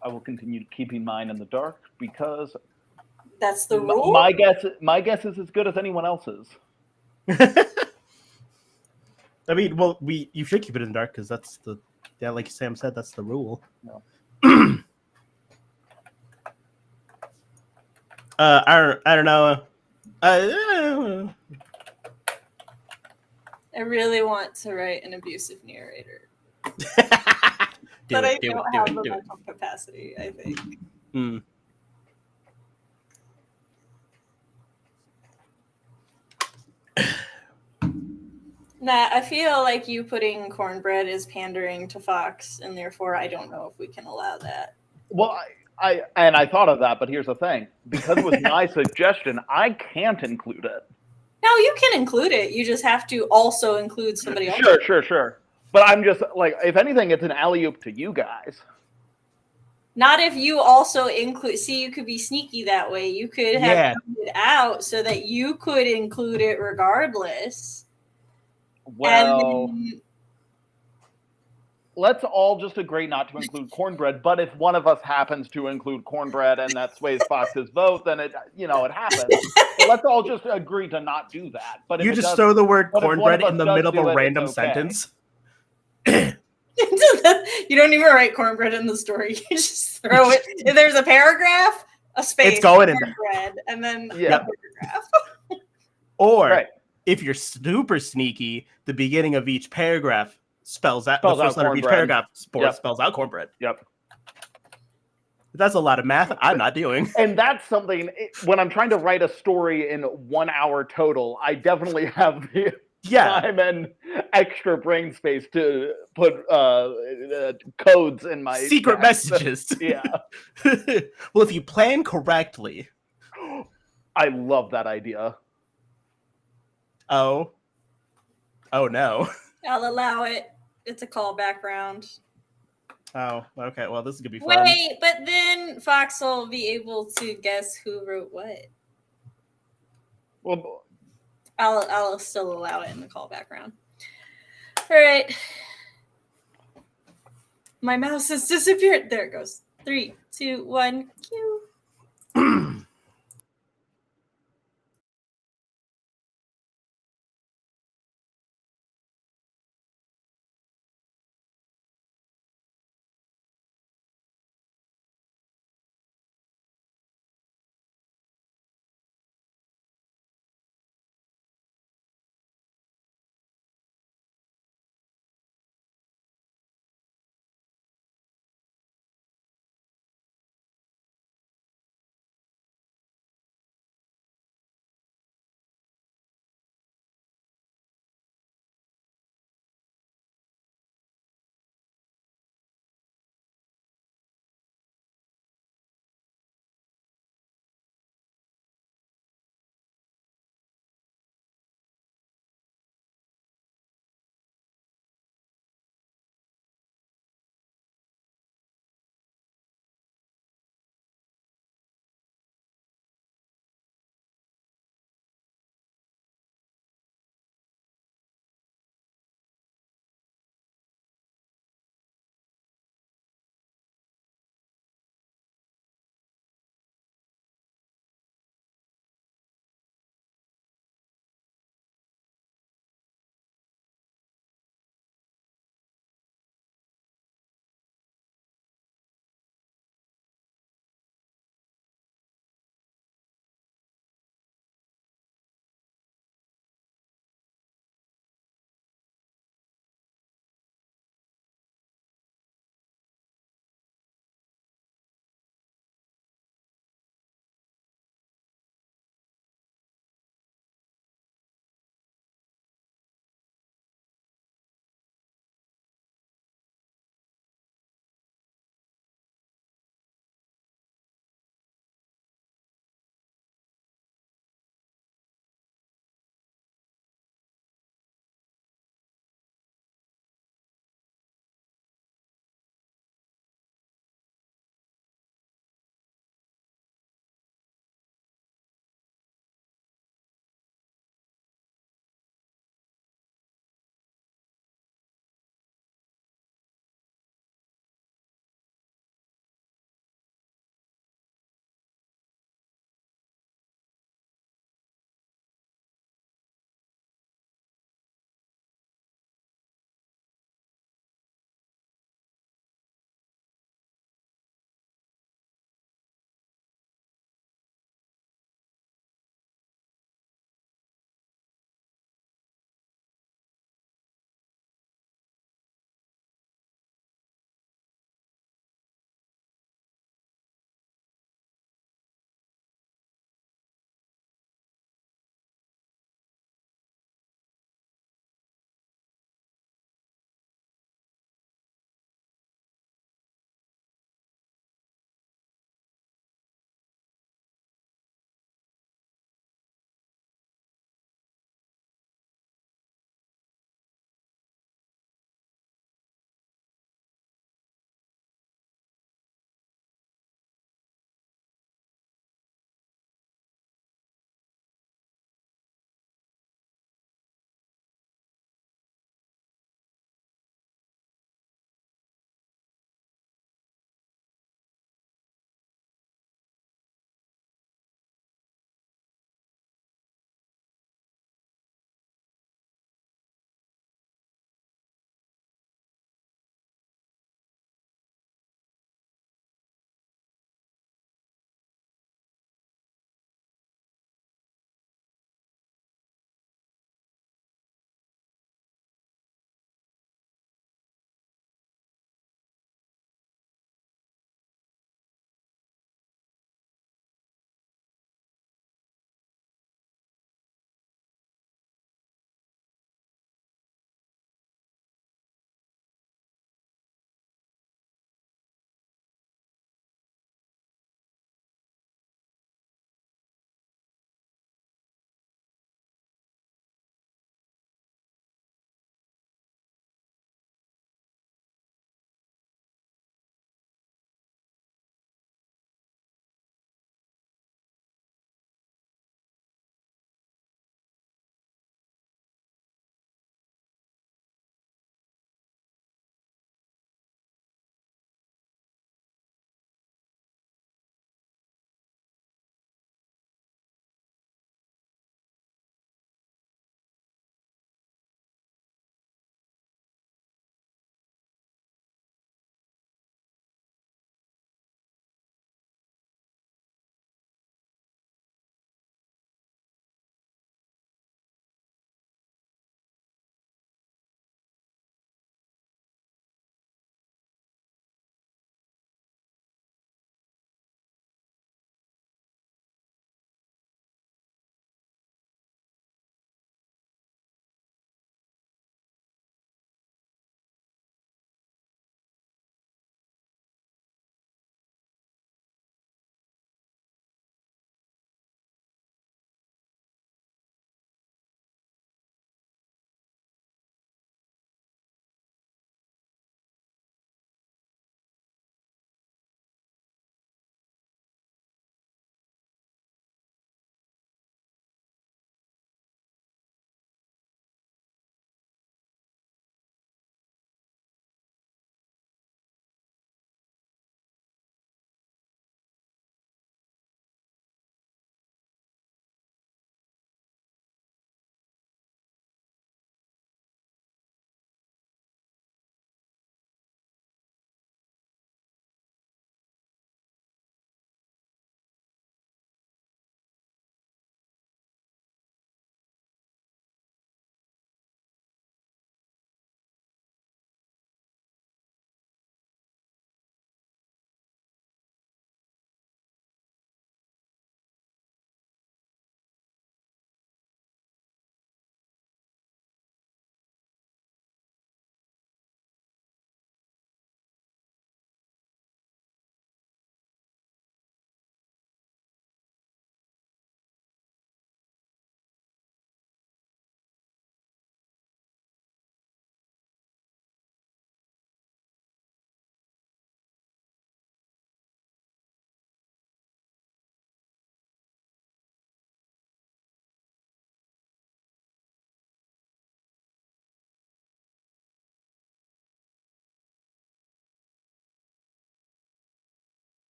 I will continue keeping mine in the dark because that's the rule. My guess is as good as anyone else's. I mean, well, you should keep it in the dark because that's like Sam said, that's the rule. No. I don't know. I really want to write an abusive narrator. But I don't have the mental capacity, I think. Nah, I feel like you putting cornbread is pandering to Fox, and therefore I don't know if we can allow that. Well, I thought of that, but here's the thing. Because it was my suggestion, I can't include it. No, you can include it. You just have to also include somebody else. Sure. But I'm just like, if anything, it's an alley-oop to you guys. Not if you also include. See, you could be sneaky that way. You could have it out so that you could include it regardless. Well, let's all just agree not to include cornbread. But if one of us happens to include cornbread and that sways Fox's vote, then it happens. But let's all just agree to not do that. But if You it just does, throw the word but if one cornbread of us in the does middle of do a it, random it's okay. sentence. You don't even write cornbread in the story. You just throw it. If there's a paragraph, a space, It's going in there. cornbread, and then Yeah. a paragraph. Or Right. if you're super sneaky, the beginning of each paragraph spells out Spells the first out letter of each cornbread. paragraph Yep. spells out cornbread. Yep. That's a lot of math I'm not doing. And that's something, when I'm trying to write a story in 1 hour total, I definitely have the time and extra brain space to put codes in my secret text. messages. Yeah. Well, if you plan correctly. I love that idea. Oh no. I'll allow it. It's a callback round. Oh, okay. Well, this is gonna be fun. Wait, but then Fox will be able to guess who wrote what. Well, I'll still allow it in the callback round. All right. My mouse has disappeared. There it goes. 3, 2, 1, cue.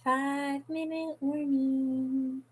5-minute warning.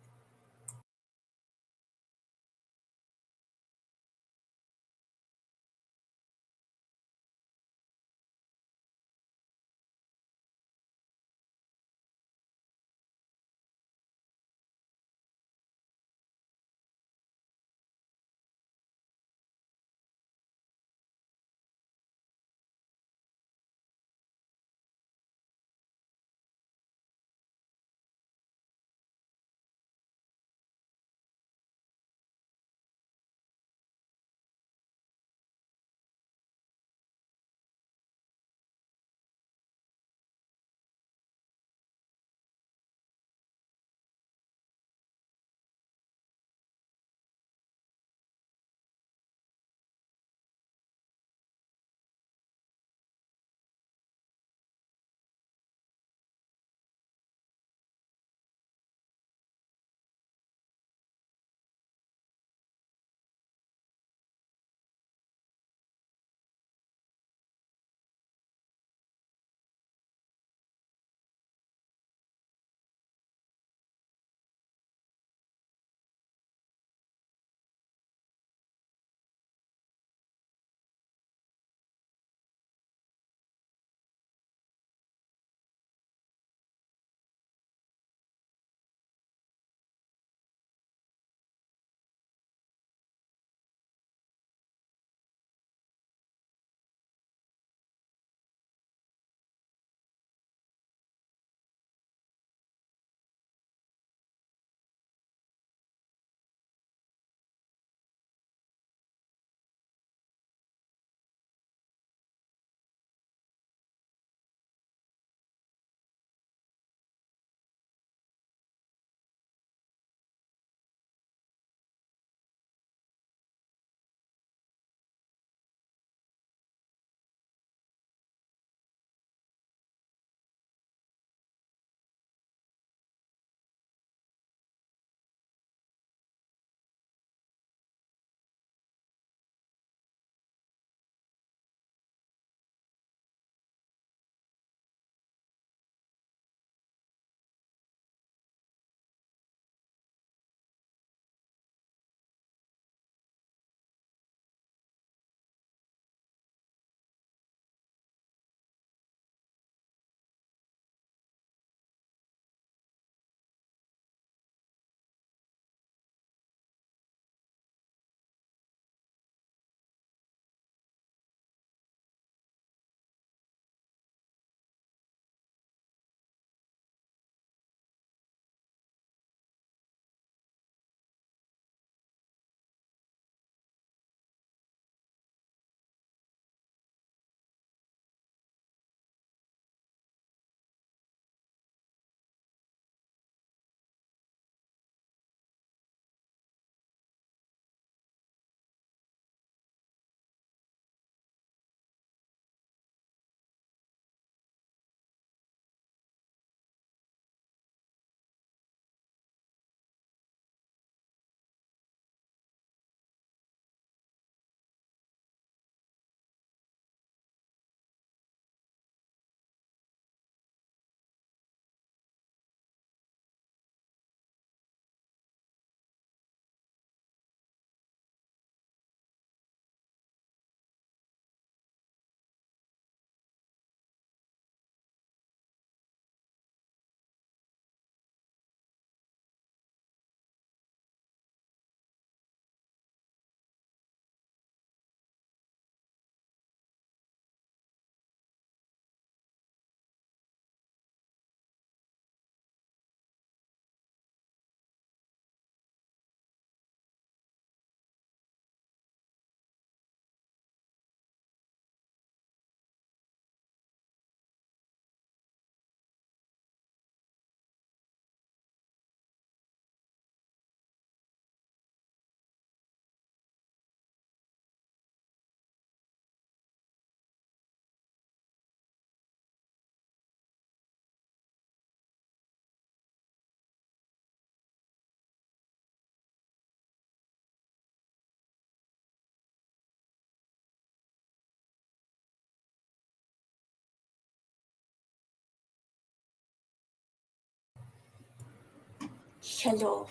Hello.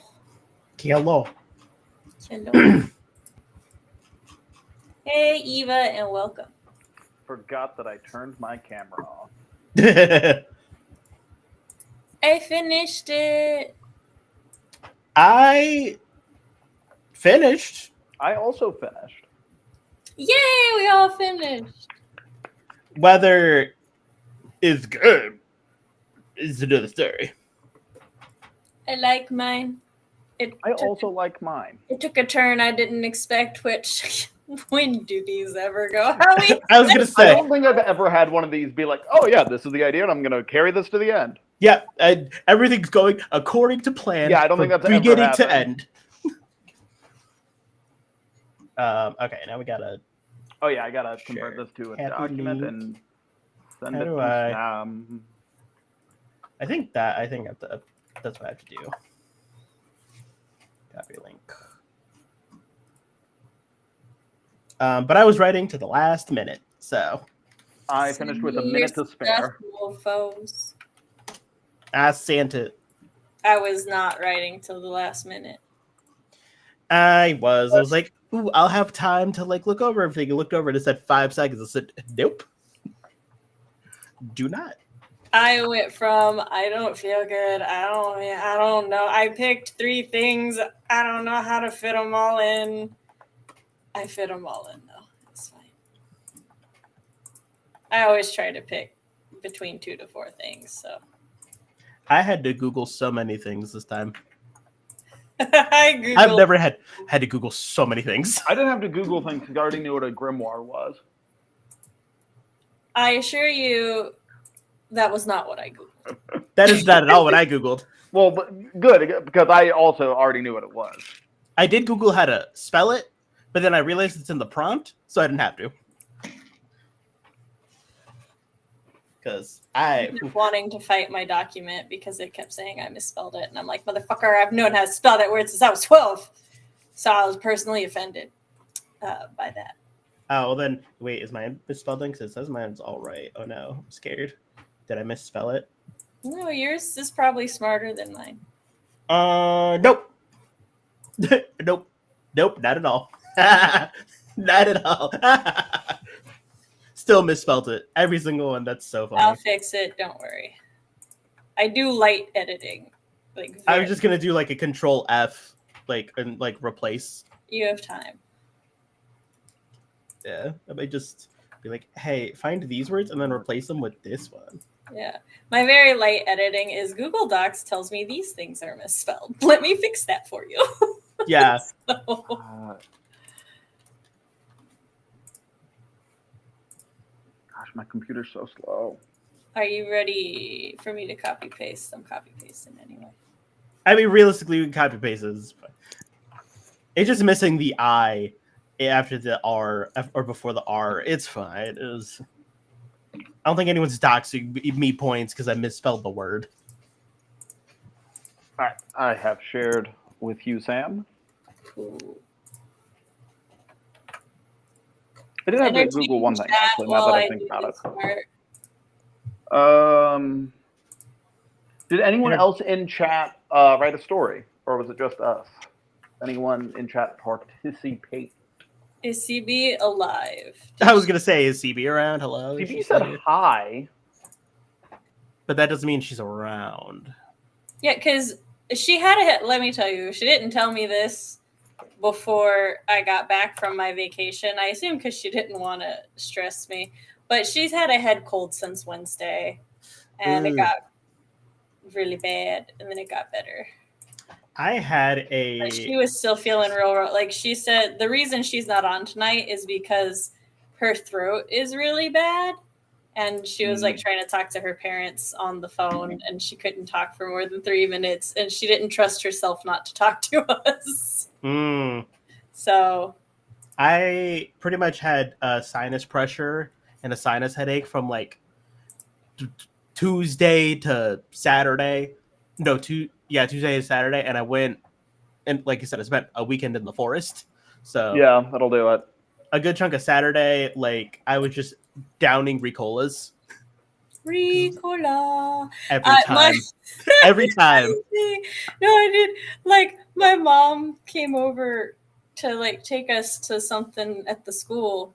Hello. Hello. Hey, Eva, and welcome. Forgot that I turned my camera off. I finished it. I finished. I also finished. Yay, we all finished. Whether it's good is another story. I like mine. I also like mine. It took a turn I didn't expect, which when do these ever go? How we I was gonna I say, don't think I've ever had one of these be like, oh yeah, this is the idea, and I'm going to carry this to the end. yeah, everything's going according to plan. Yeah, I don't from think that's ever beginning to happened. end. Okay, now we gotta. Oh yeah, I gotta Sure. convert this to a Happy document link. and send How it do to I- Sam. I think that's what I have to do. Copy link. But I was writing to the last minute, so I finished with a minute to spare. Foes. ask Santa. I was not writing till the last minute. I was like, ooh, I'll have time to like look over everything. I looked over and it said 5 seconds. I said, nope. Do not. I went from I don't feel good. I don't know. I picked 3 things. I don't know how to fit them all in. I fit them all in though. It's fine. I always try to pick between 2 to 4 things. So I had to Google so many things this time. I Googled. I've never had to Google so many things. I didn't have to Google things because I already knew what a grimoire was. I assure you, that was not what I Googled. That is not at all what I Googled. Well, but good, because I also already knew what it was. I did Google how to spell it, but then I realized it's in the prompt, so I didn't have to. Because I kept wanting to fight my document because it kept saying I misspelled it. And I'm like, motherfucker, I've known how to spell that word since I was 12. So I was personally offended by that. Oh, well then, wait, is mine misspelled then? Because it says mine's all right. Oh no, I'm scared. Did I misspell it? No, yours is probably smarter than mine. Nope. Nope. Nope, not at all. Not at all. Still misspelled it. Every single one. That's so funny. I'll fix it. Don't worry. I do light editing. I was just gonna do like a Control F, and replace. You have time. Yeah, I might just be like, hey, find these words and then replace them with this one. Yeah. My very light editing is Google Docs tells me these things are misspelled. Let me fix that for you. Yeah. So, Gosh, my computer's so slow. are you ready for me to copy paste? I'm copy pasting anyway. I mean, realistically, we can copy paste this. It's just missing the I after the R or before the R. It's fine. I don't think anyone's doxing me points because I misspelled the word. All right, I have shared with you, Sam. Cool. I did have to Entertain Google one thing, chat actually, now while that I I think do about this it. part. Did anyone else in chat write a story, or was it just us? Anyone in chat participate? Is CB alive? I was gonna say, is CB around? Hello. CB She's said here. hi. But that doesn't mean she's around. Yeah, because she had let me tell you, she didn't tell me this before I got back from my vacation. I assume because she didn't want to stress me. But she's had a head cold since Wednesday, and it got really bad, and then it got better. I had But she was still feeling real. Like she said, the reason she's not on tonight is because her throat is really bad. And she was like trying to talk to her parents on the phone, and she couldn't talk for more than 3 minutes. And she didn't trust herself not to talk to us. So I pretty much had sinus pressure and a sinus headache from like Tuesday to Saturday. No, Tuesday to Saturday, and I went and like I said, I spent a weekend in the forest. So Yeah, that'll do it. a good chunk of Saturday, like I was just downing Ricolas. Ricola. Every time. Every time. No, I did. Like, my mom came over to, like, take us to something at the school.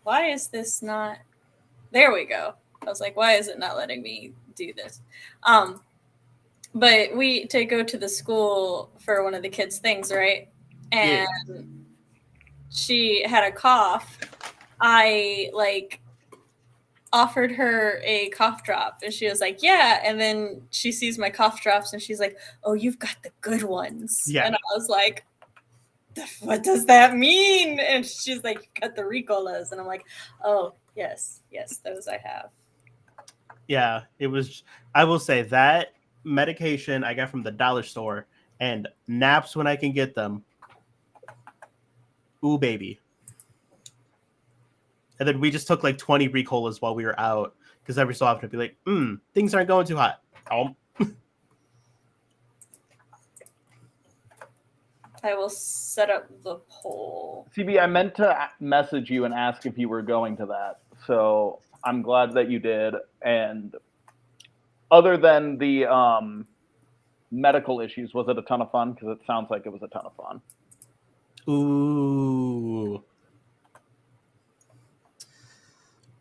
Why is this not... There we go. I was like, why is it not letting me do this? But we to go to the school for one of the kids' things, right? And she had a cough. I, like, offered her a cough drop, and she was like, yeah. And then she sees my cough drops, and she's like, oh, you've got the good ones. Yeah. And I was like, what does that mean? And she's like, you've got the Ricolas. And I'm like, oh, yes, those I have. Yeah, it was. I will say that medication I got from the dollar store and naps when I can get them. Ooh, baby. And then we just took like 20 Ricolas while we were out because every so often it'd be like, things aren't going too hot. I will set up the poll. CB, I meant to message you and ask if you were going to that. So I'm glad that you did. And other than the medical issues, was it a ton of fun? Because it sounds like it was a ton of fun. Ooh.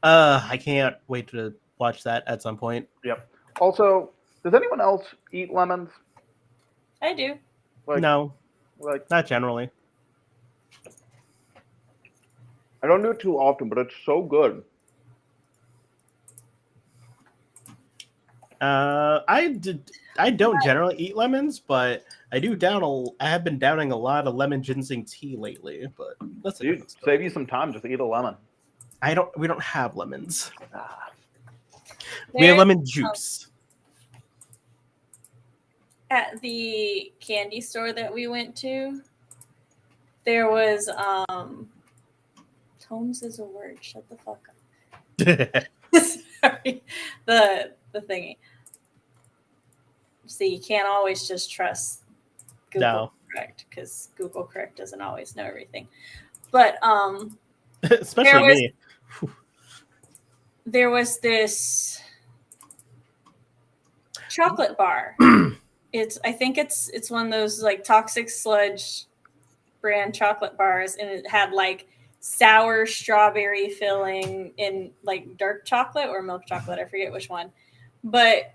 I can't wait to watch that at some point. Yep. Also, does anyone else eat lemons? I do. No, Like, not generally. I don't do it too often, but it's so good. I don't generally eat lemons, but I do I have been downing a lot of lemon ginseng tea lately, but that's Dude, save you some time. Just eat a lemon. we don't have lemons. We have lemon juice. At the candy store that we went to, there was Tomes is a word. Shut the fuck up. Sorry. The thingy. See, you can't always just trust Google Correct, because Google Correct doesn't always know everything. But Especially me. There was this chocolate bar. I think it's one of those like Toxic Sludge brand chocolate bars, and it had like sour strawberry filling in like dark chocolate or milk chocolate. I forget which one, but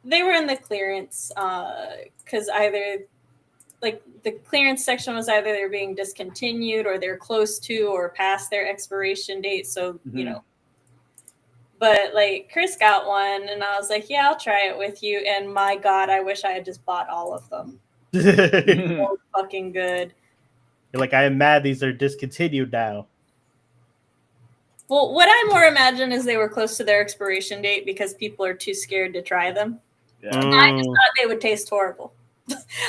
they were in the clearance because either like the clearance section was either they're being discontinued or they're close to or past their expiration date. So, you know, but like Chris got one and I was like, yeah, I'll try it with you. And my God, I wish I had just bought all of them. So fucking good. You're like, I am mad these are discontinued now. Well, what I more imagine is they were close to their expiration date because people are too scared to try them. Yeah. I just thought they would taste horrible.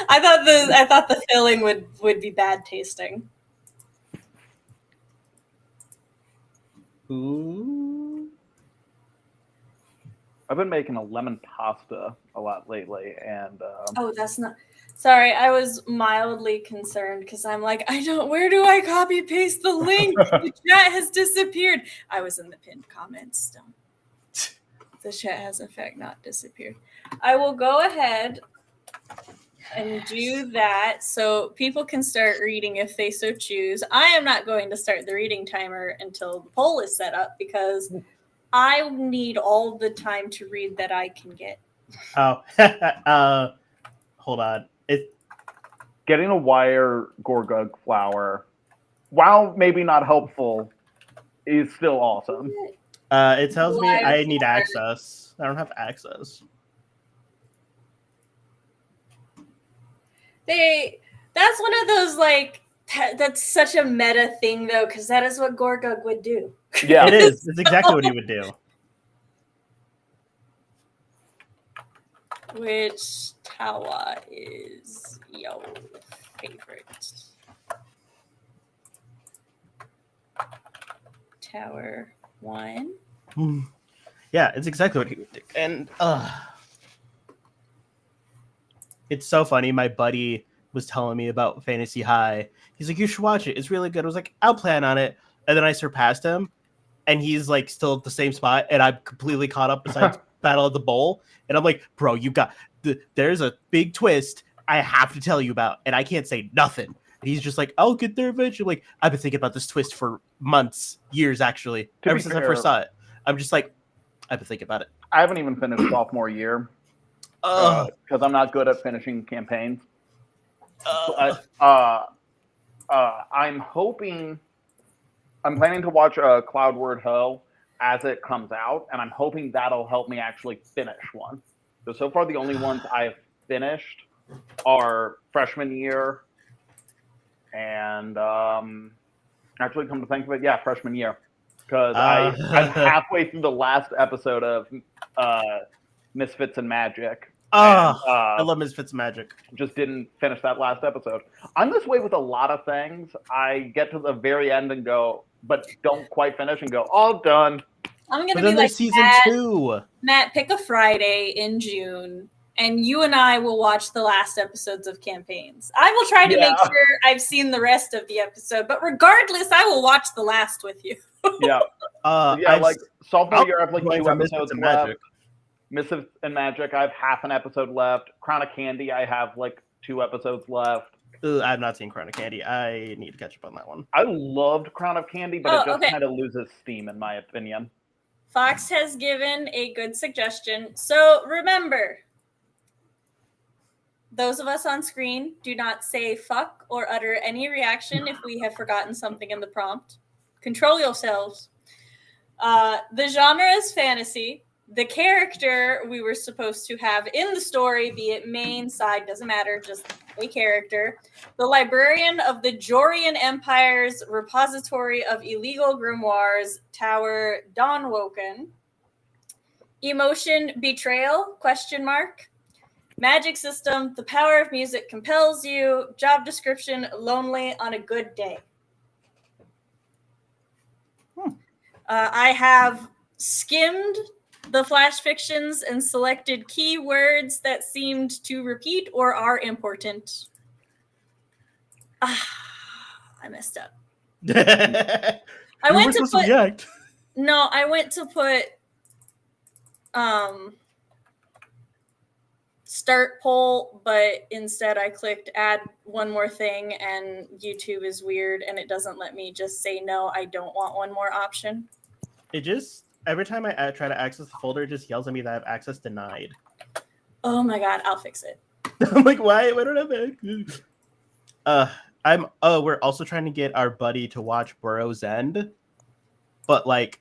I thought the filling would be bad tasting. Ooh. I've been making a lemon pasta a lot lately, and Oh, that's not. Sorry, I was mildly concerned because I'm like, where do I copy paste the link? The chat has disappeared. I was in the pinned comments. The chat has in fact not disappeared. I will go ahead and do that so people can start reading if they so choose. I am not going to start the reading timer until the poll is set up because I need all the time to read that I can get. Oh, hold on. getting a wire Gorgug flower, while maybe not helpful, is still awesome. It tells me I need access. I don't have access. That's one of those like that's such a meta thing though, because that is what Gorgug would do. Yeah, it is. It's exactly what he would do. Which tower is your favorite? Tower 1. Yeah, it's exactly what he would do. And it's so funny. My buddy was telling me about Fantasy High. He's like, you should watch it. It's really good. I was like, I'll plan on it. And then I surpassed him. and he's like still at the same spot, and I'm completely caught up besides Battle of the Bowl, and I'm like, bro, there's a big twist I have to tell you about, and I can't say nothing. And he's just like, I'll get there eventually. Like, I've been thinking about this twist for months, years actually, ever since I first saw it. I'm just like, I've been thinking about it. I haven't even finished sophomore year because I'm not good at finishing campaigns. I'm planning to watch Cloudward Ho as it comes out, and I'm hoping that'll help me actually finish one. So far, the only ones I've finished are freshman year and actually, come to think of it, yeah, freshman year. Because I'm halfway through the last episode of Misfits and Magic. I love Misfits and Magic. Just didn't finish that last episode. I'm this way with a lot of things. I get to the very end and go, but don't quite finish and go, all done. I'm going to be like, season 2. Matt, pick a Friday in June, and you and I will watch the last episodes of campaigns. I will try to make sure I've seen the rest of the episode, but regardless, I will watch the last with you. Yeah. Like sophomore year, I have like 2 episodes left. Misfits and Magic, I have half an episode left. Crown of Candy, I have like 2 episodes left. I've not seen Crown of Candy. I need to catch up on that one. I loved Crown of Candy, but it just kind of loses steam, in my opinion. Fox has given a good suggestion. So remember, those of us on screen do not say fuck or utter any reaction if we have forgotten something in the prompt. Control yourselves. The genre is fantasy. The character we were supposed to have in the story, be it main, side, doesn't matter, just a character. The librarian of the Jorian Empire's repository of illegal grimoires, Tower Dawnwoken. Emotion, betrayal, ? Magic system, the power of music compels you. Job description, lonely on a good day. I have skimmed the flash fictions and selected keywords that seemed to repeat or are important. I messed up. I went to put start poll, but instead I clicked add one more thing, and YouTube is weird and it doesn't let me just say no, I don't want one more option. It just, every time I try to access the folder, it just yells at me that I have access denied. Oh my god, I'll fix it. I'm like, why don't I have it? We're also trying to get our buddy to watch Burrow's End, but like,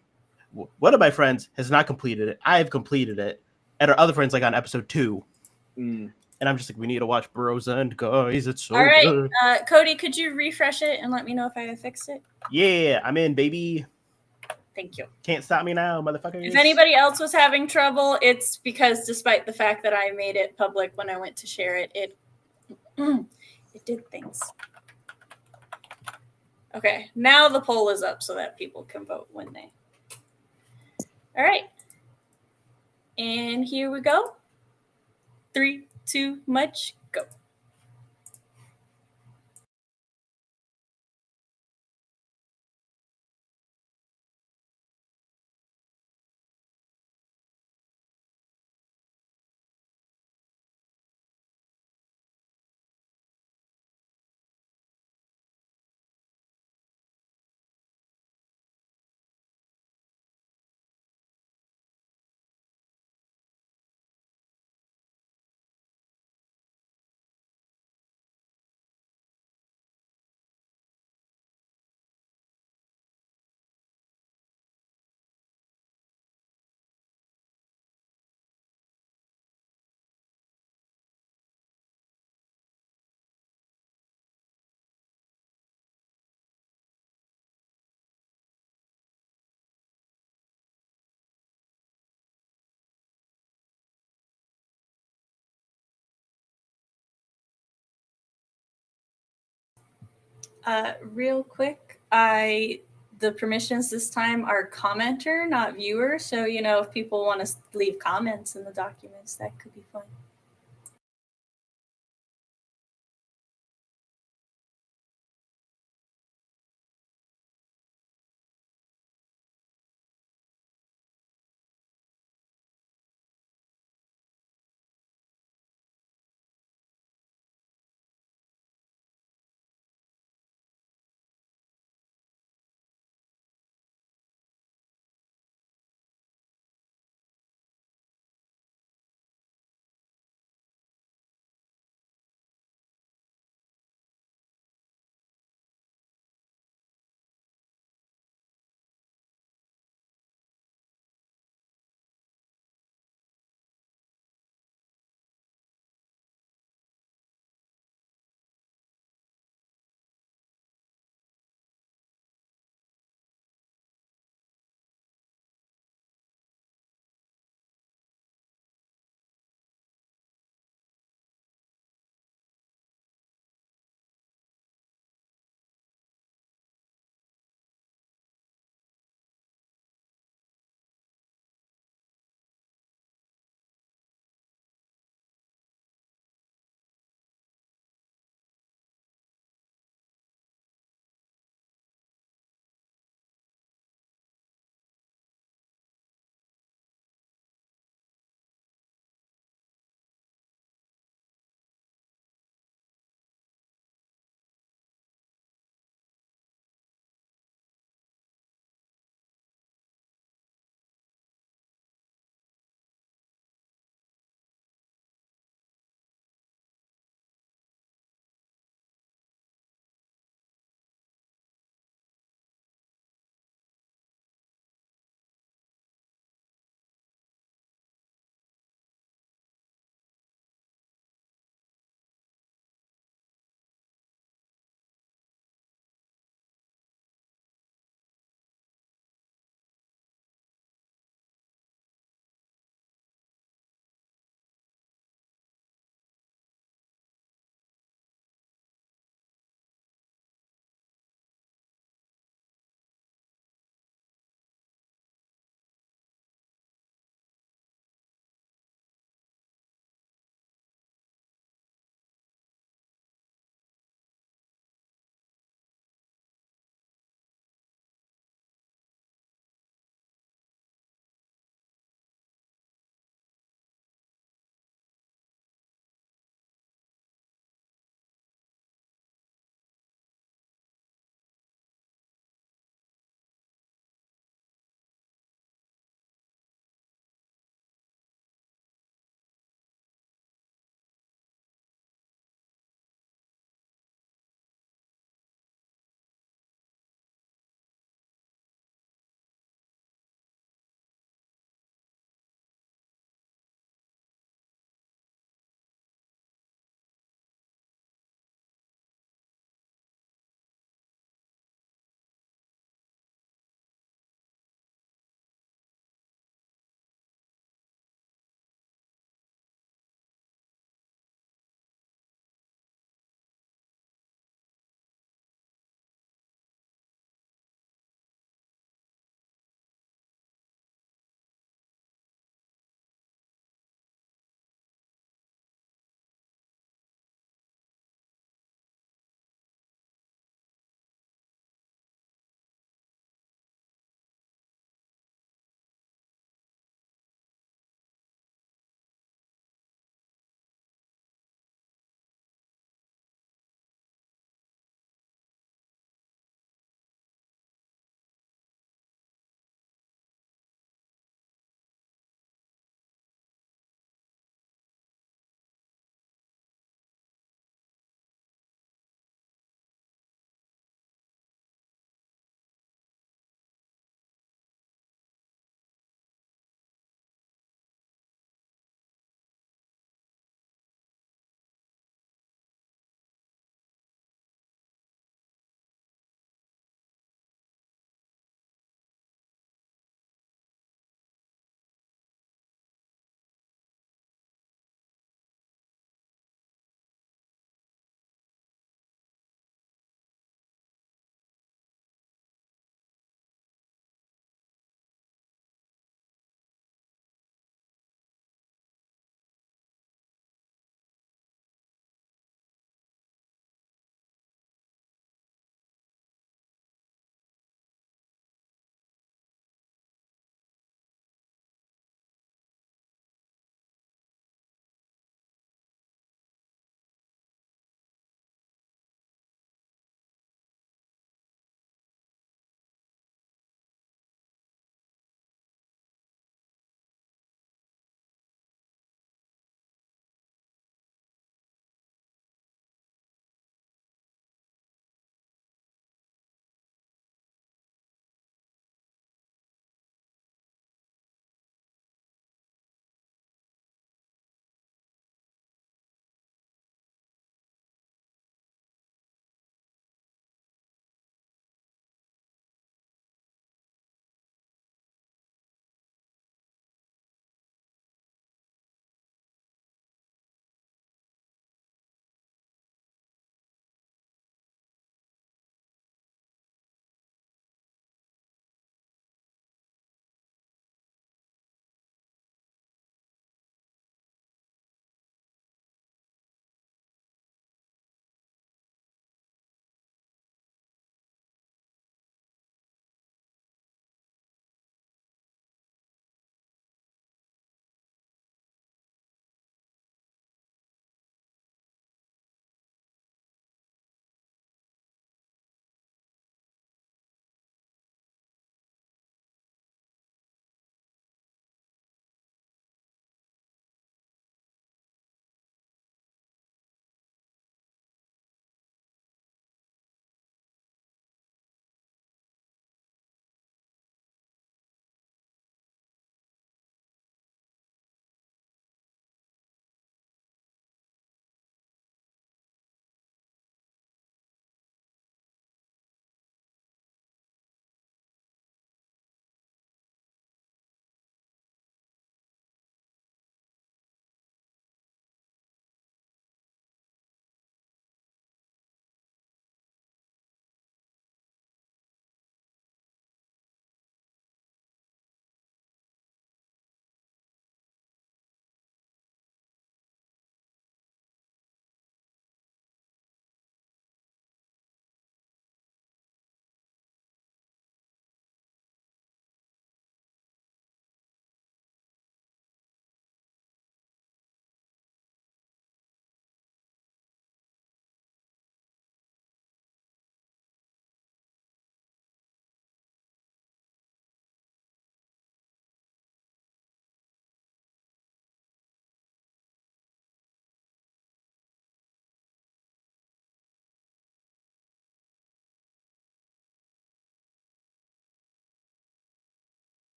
one of my friends has not completed it. I have completed it, and our other friend's like on episode 2. And I'm just like, we need to watch Burrow's End, guys. It's so good. Cody, could you refresh it and let me know if I have fixed it? Yeah, I'm in, baby. Thank you. Can't stop me now, motherfuckers. If anybody else was having trouble, it's because despite the fact that I made it public when I went to share it, it did things. Okay, now the poll is up so that people can vote when they. All right. And here we go. 3, 2, much, go. Real quick, the permissions this time are commenter, not viewer. So, if people want to leave comments in the documents, that could be fun.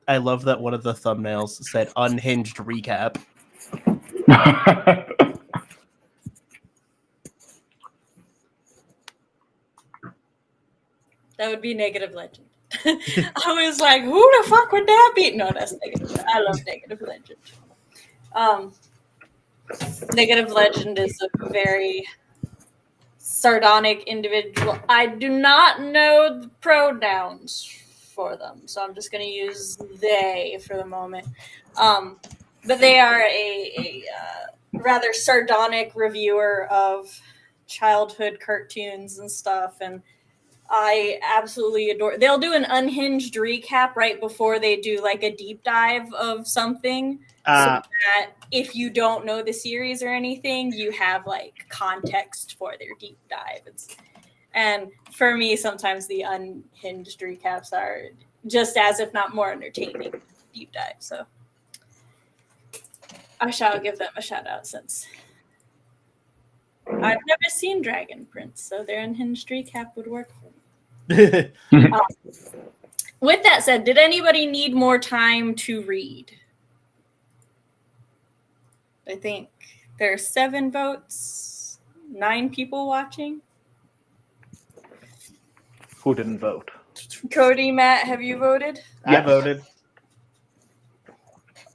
I love that one of the thumbnails said unhinged recap. That would be Negative Legend. I was like, who the fuck would that be? No, that's Negative. I love Negative Legend. Negative Legend is a very sardonic individual. I do not know the pronouns for them, so I'm just going to use they for the moment. But they are a rather sardonic reviewer of childhood cartoons and stuff, and I absolutely adore. They'll do an unhinged recap right before they do like a deep dive of something, so that if you don't know the series or anything, you have like context for their deep dive. And for me, sometimes the unhinged recaps are just as, if not more, entertaining deep dive. So I shall give them a shout out since I've never seen Dragon Prince, so their unhinged recap would work for me. With that said, did anybody need more time to read? I think there are 7 votes, 9 people watching. Who didn't vote? Cody, Matt, have you voted? I voted.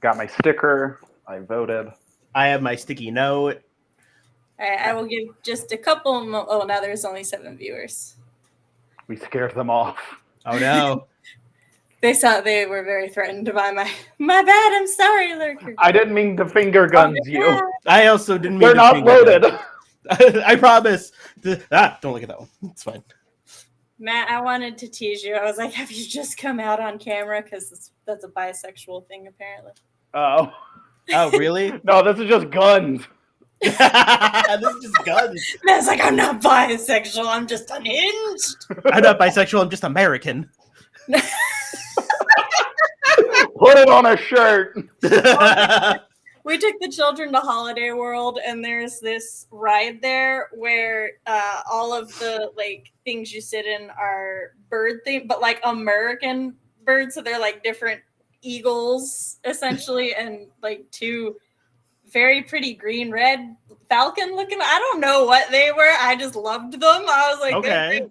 Got my sticker. I voted. I have my sticky note. I will give just a couple more. Oh, now there's only 7 viewers. We scared them off. Oh no. They were very threatened by my bad. I'm sorry, Lurker. I didn't mean to finger guns you. I also didn't mean They're to not finger loaded. gun. I promise. Don't look at that one. It's fine. Matt, I wanted to tease you. I was like, have you just come out on camera? Because that's a bisexual thing, apparently. Oh. Oh, really? No, this is just guns. This is just guns. Matt's like, I'm not bisexual. I'm just unhinged. I'm not bisexual. I'm just American. Put it on a shirt. We took the children to Holiday World, and there's this ride there where all of the like things you sit in are bird themed, but like American birds. So they're like different eagles, essentially, and like 2 very pretty green red falcon looking. I don't know what they were. I just loved them. I was like, okay.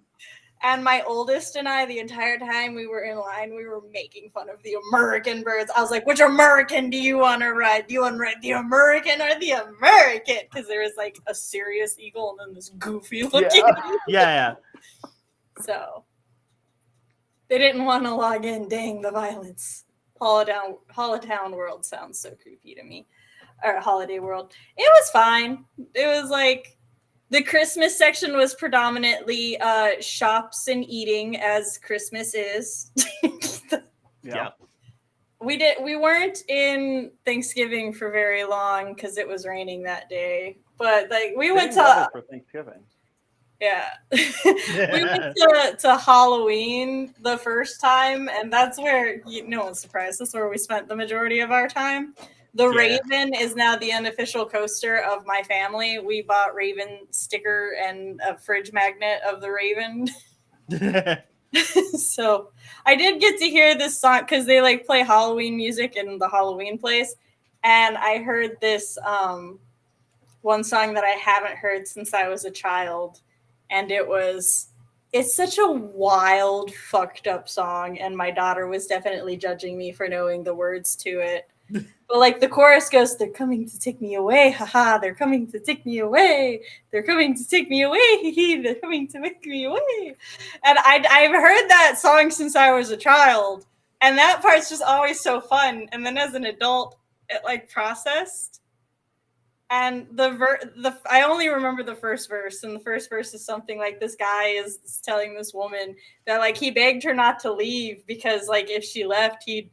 And my oldest and I, the entire time we were in line, we were making fun of the American birds. I was like, which American do you want to ride? Do you want to ride the American or the American? Because there was like a serious eagle and then this goofy looking. Yeah. So they didn't want to log in. Dang, the violence. Holotown World sounds so creepy to me. Or Holiday World. It was fine. It was like the Christmas section was predominantly shops and eating, as Christmas is. Yeah. We weren't in Thanksgiving for very long because it was raining that day. But like we went to for Thanksgiving. Yeah. We went to Halloween the first time, and that's where no one's surprised. That's where we spent the majority of our time. The Raven is now the unofficial coaster of my family. We bought Raven sticker and a fridge magnet of the Raven. So I did get to hear this song because they like play Halloween music in the Halloween place. And I heard this one song that I haven't heard since I was a child. And it's such a wild, fucked up song. And my daughter was definitely judging me for knowing the words to it. But like the chorus goes, they're coming to take me away, haha, they're coming to take me away, they're coming to take me away, hee, they're coming to make me away. And I've heard that song since I was a child, and that part's just always so fun. And then as an adult, it like processed. And I only remember the first verse, and the first verse is something like this guy is telling this woman that like he begged her not to leave because like if she left, he'd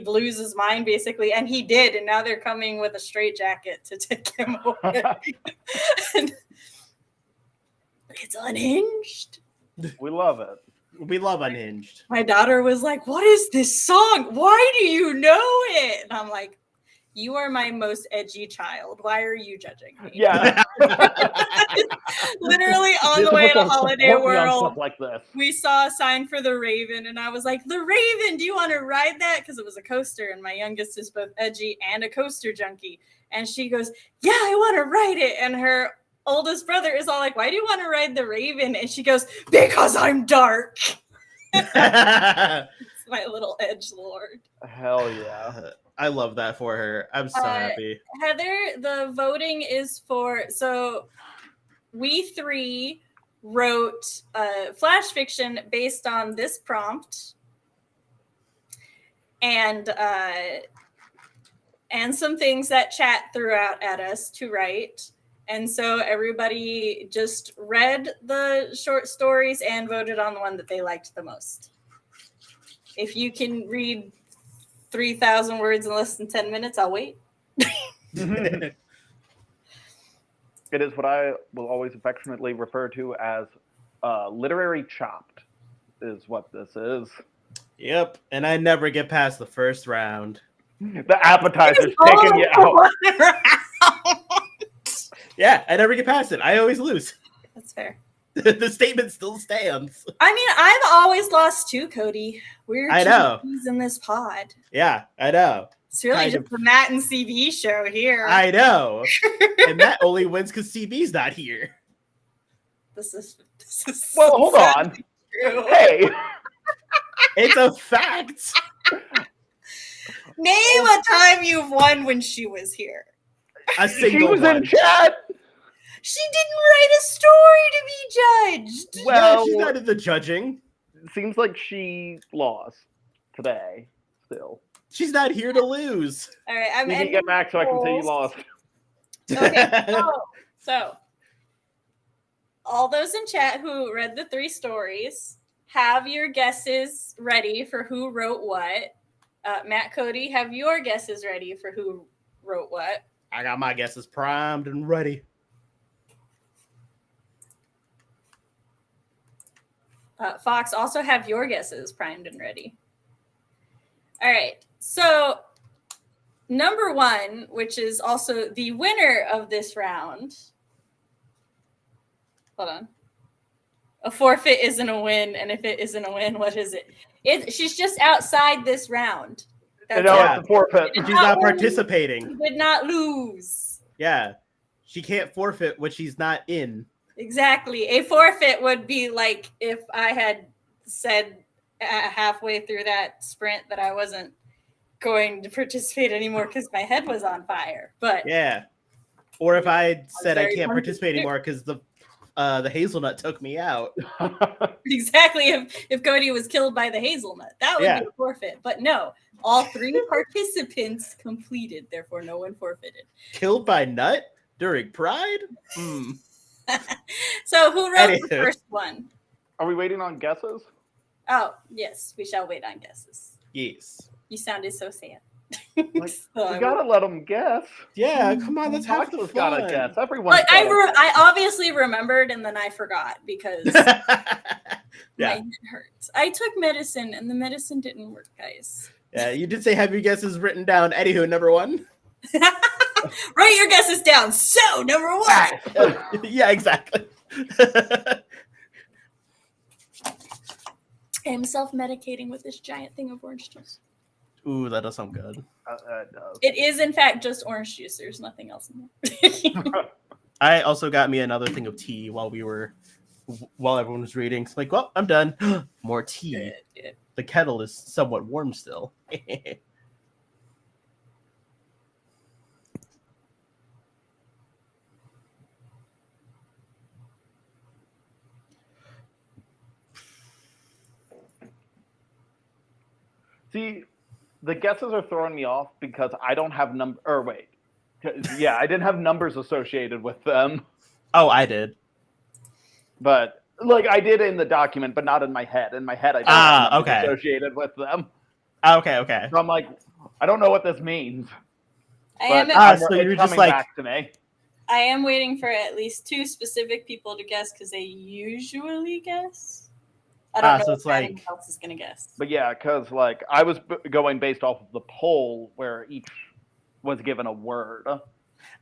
lose his mind basically, and he did, and now they're coming with a straitjacket to take him away. It's unhinged. We love it. We love Unhinged. My daughter was like, what is this song? Why do you know it? And I'm like, You are my most edgy child. Why are you judging me? Yeah. Literally on You're the way supposed to to Holiday support me on World, stuff like this. we saw a sign for the Raven, and I was like, the Raven, do you want to ride that? Because it was a coaster, and my youngest is both edgy and a coaster junkie. And she goes, yeah, I want to ride it. And her oldest brother is all like, why do you want to ride the Raven? And she goes, because I'm dark. It's my little edge lord. Hell yeah. I love that for her. I'm so happy. Heather, the voting is for, so we three wrote flash fiction based on this prompt and some things that chat threw out at us to write. And so everybody just read the short stories and voted on the one that they liked the most. If you can read 3,000 words in less than 10 minutes, I'll wait. It is what I will always affectionately refer to as literary chopped, is what this is. Yep, and I never get past the first round. The appetizer's taking you out. Yeah, I never get past it. I always lose. That's fair. The statement still stands. I mean, I've always lost too, Cody. We're I know. GPs in this pod. Yeah, I know. It's really Kind just of. the Matt and CB show here. I know. And that only wins because CB's not here. This is Well, hold on. true. Hey, It's a fact. Name a time you've won when she was here. A she single was one. in chat. She didn't write a story to be judged. Well, Yeah, she's not in the judging. it seems like she lost today. Still, She's not here to lose. All right, I'm you can ending get back so I can say you polls. lost. Okay, so all those in chat who read the 3 stories, have your guesses ready for who wrote what. Matt, Cody, have your guesses ready for who wrote what. I got my guesses primed and ready. Fox, also have your guesses primed and ready. All right, so number 1, which is also the winner of this round. Hold on. A forfeit isn't a win, and if it isn't a win, what is it? She's just outside this round. I know Yeah. it's a forfeit. She's not participating. She did not lose. Yeah. She can't forfeit what she's not in. Exactly. A forfeit would be like if I had said halfway through that sprint that I wasn't going to participate anymore because my head was on fire. But Yeah. Or if I said I very can't hungry participate too. anymore because the hazelnut took me out. exactly, if Cody was killed by the hazelnut, that would Yeah. be a forfeit. But no, all 3 participants completed, therefore no one forfeited. Killed by nut during Pride? Hmm. So who wrote the Anywho. first one? Are we waiting on guesses? Oh, yes, we shall wait on guesses. Yes. You sounded so sad. Like, So we I gotta let them guess. Yeah, come on, let's have Fox the has gotta fun. guess. Everyone. Like I obviously remembered and then I forgot because my Yeah. head hurts. I took medicine and the medicine didn't work, guys. Yeah, you did say have your guesses written down. Anywho, number 1. Write your guesses down. So number 1. Yeah, exactly. I am self-medicating with this giant thing of orange juice. Ooh, that does sound good. It does. It is in fact just orange juice. There's nothing else in there. I also got me another thing of tea while everyone was reading. It's like, well, I'm done. More tea. Good. The kettle is somewhat warm still. See, the guesses are throwing me off because I don't have yeah, I didn't have numbers associated with them. Oh, I did. But like I did in the document, but not in my head. In my head, I didn't have numbers okay. associated with them. Okay. So I'm like, I don't know what this means. I But am so it's you're just coming like- back to me. I am waiting for at least 2 specific people to guess because they usually guess. I don't know so if it's like- anyone else is gonna guess. But yeah, because like I was going based off of the poll where each was given a word.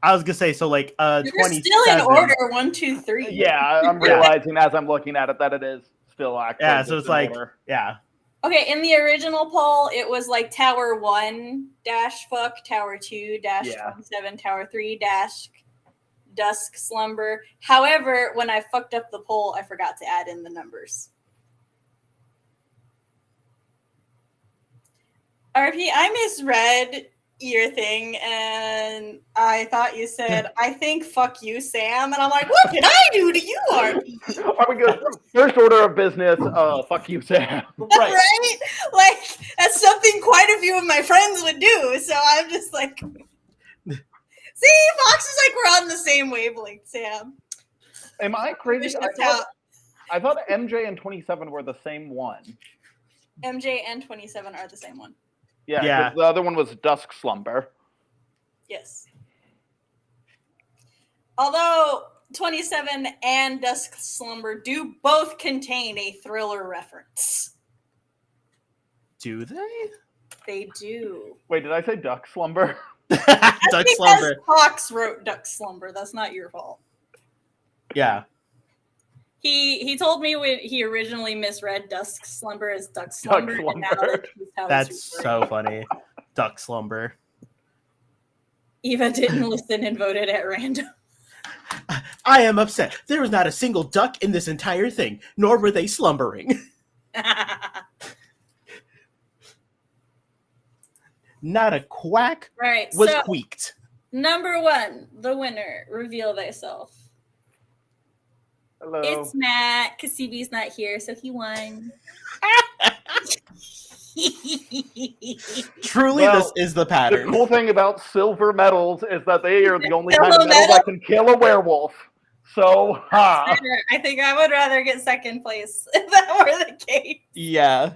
I was gonna say, so like You're 27. still in order 1, 2, 3. Yeah, I'm realizing as I'm looking at it that it is still actually. Yeah, so just it's in like, order. yeah. Okay, in the original poll, it was like Tower 1 - fuck, Tower 2 - 27, Tower 3 - dusk slumber. However, when I fucked up the poll, I forgot to add in the numbers. RP, I misread your thing, and I thought you said, I think fuck you, Sam. And I'm like, what did I do to you, RP? Are we good? First order of business, fuck you, Sam. Right. Right? Like, that's something quite a few of my friends would do. So I'm just like, see, Fox is like, we're on the same wavelength, Sam. Am I crazy? I thought MJ and 27 were the same one. MJ and 27 are the same one. Yeah, Yeah. because the other one was Dusk Slumber. Yes. Although 27 and Dusk Slumber do both contain a thriller reference. Do they? They do. Wait, did I say Duck Slumber? Duck Slumber. Fox wrote Duck Slumber. That's not your fault. Yeah. He told me when he originally misread Dusk Slumber as Duck Slumber. Duck And now Slumber. That's so funny. Duck Slumber. Eva didn't listen and voted at random. I am upset. There was not a single duck in this entire thing, nor were they slumbering. Not a quack Right. was so, queeked. number 1, the winner. Reveal thyself. Hello. It's Matt. Kasibi's not here, so he won. Truly, this is the The pattern. cool thing about silver medals is that they are the only kind Silver of medal medal? that can kill a werewolf. So, ha! I think I would rather get second place if that were the case. Yeah.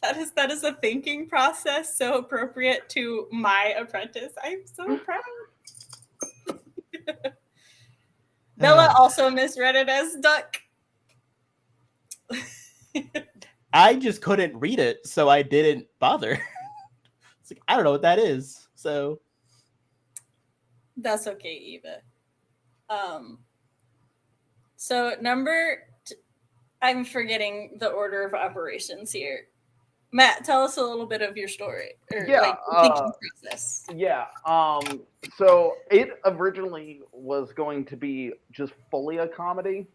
That is a thinking process so appropriate to my apprentice. I'm so proud. Bella also misread it as duck. I just couldn't read it, so I didn't bother. It's like, I don't know what that is. So That's okay, Eva. So I'm forgetting the order of operations here. Matt, tell us a little bit of your story or thinking process. Yeah. So it originally was going to be just fully a comedy,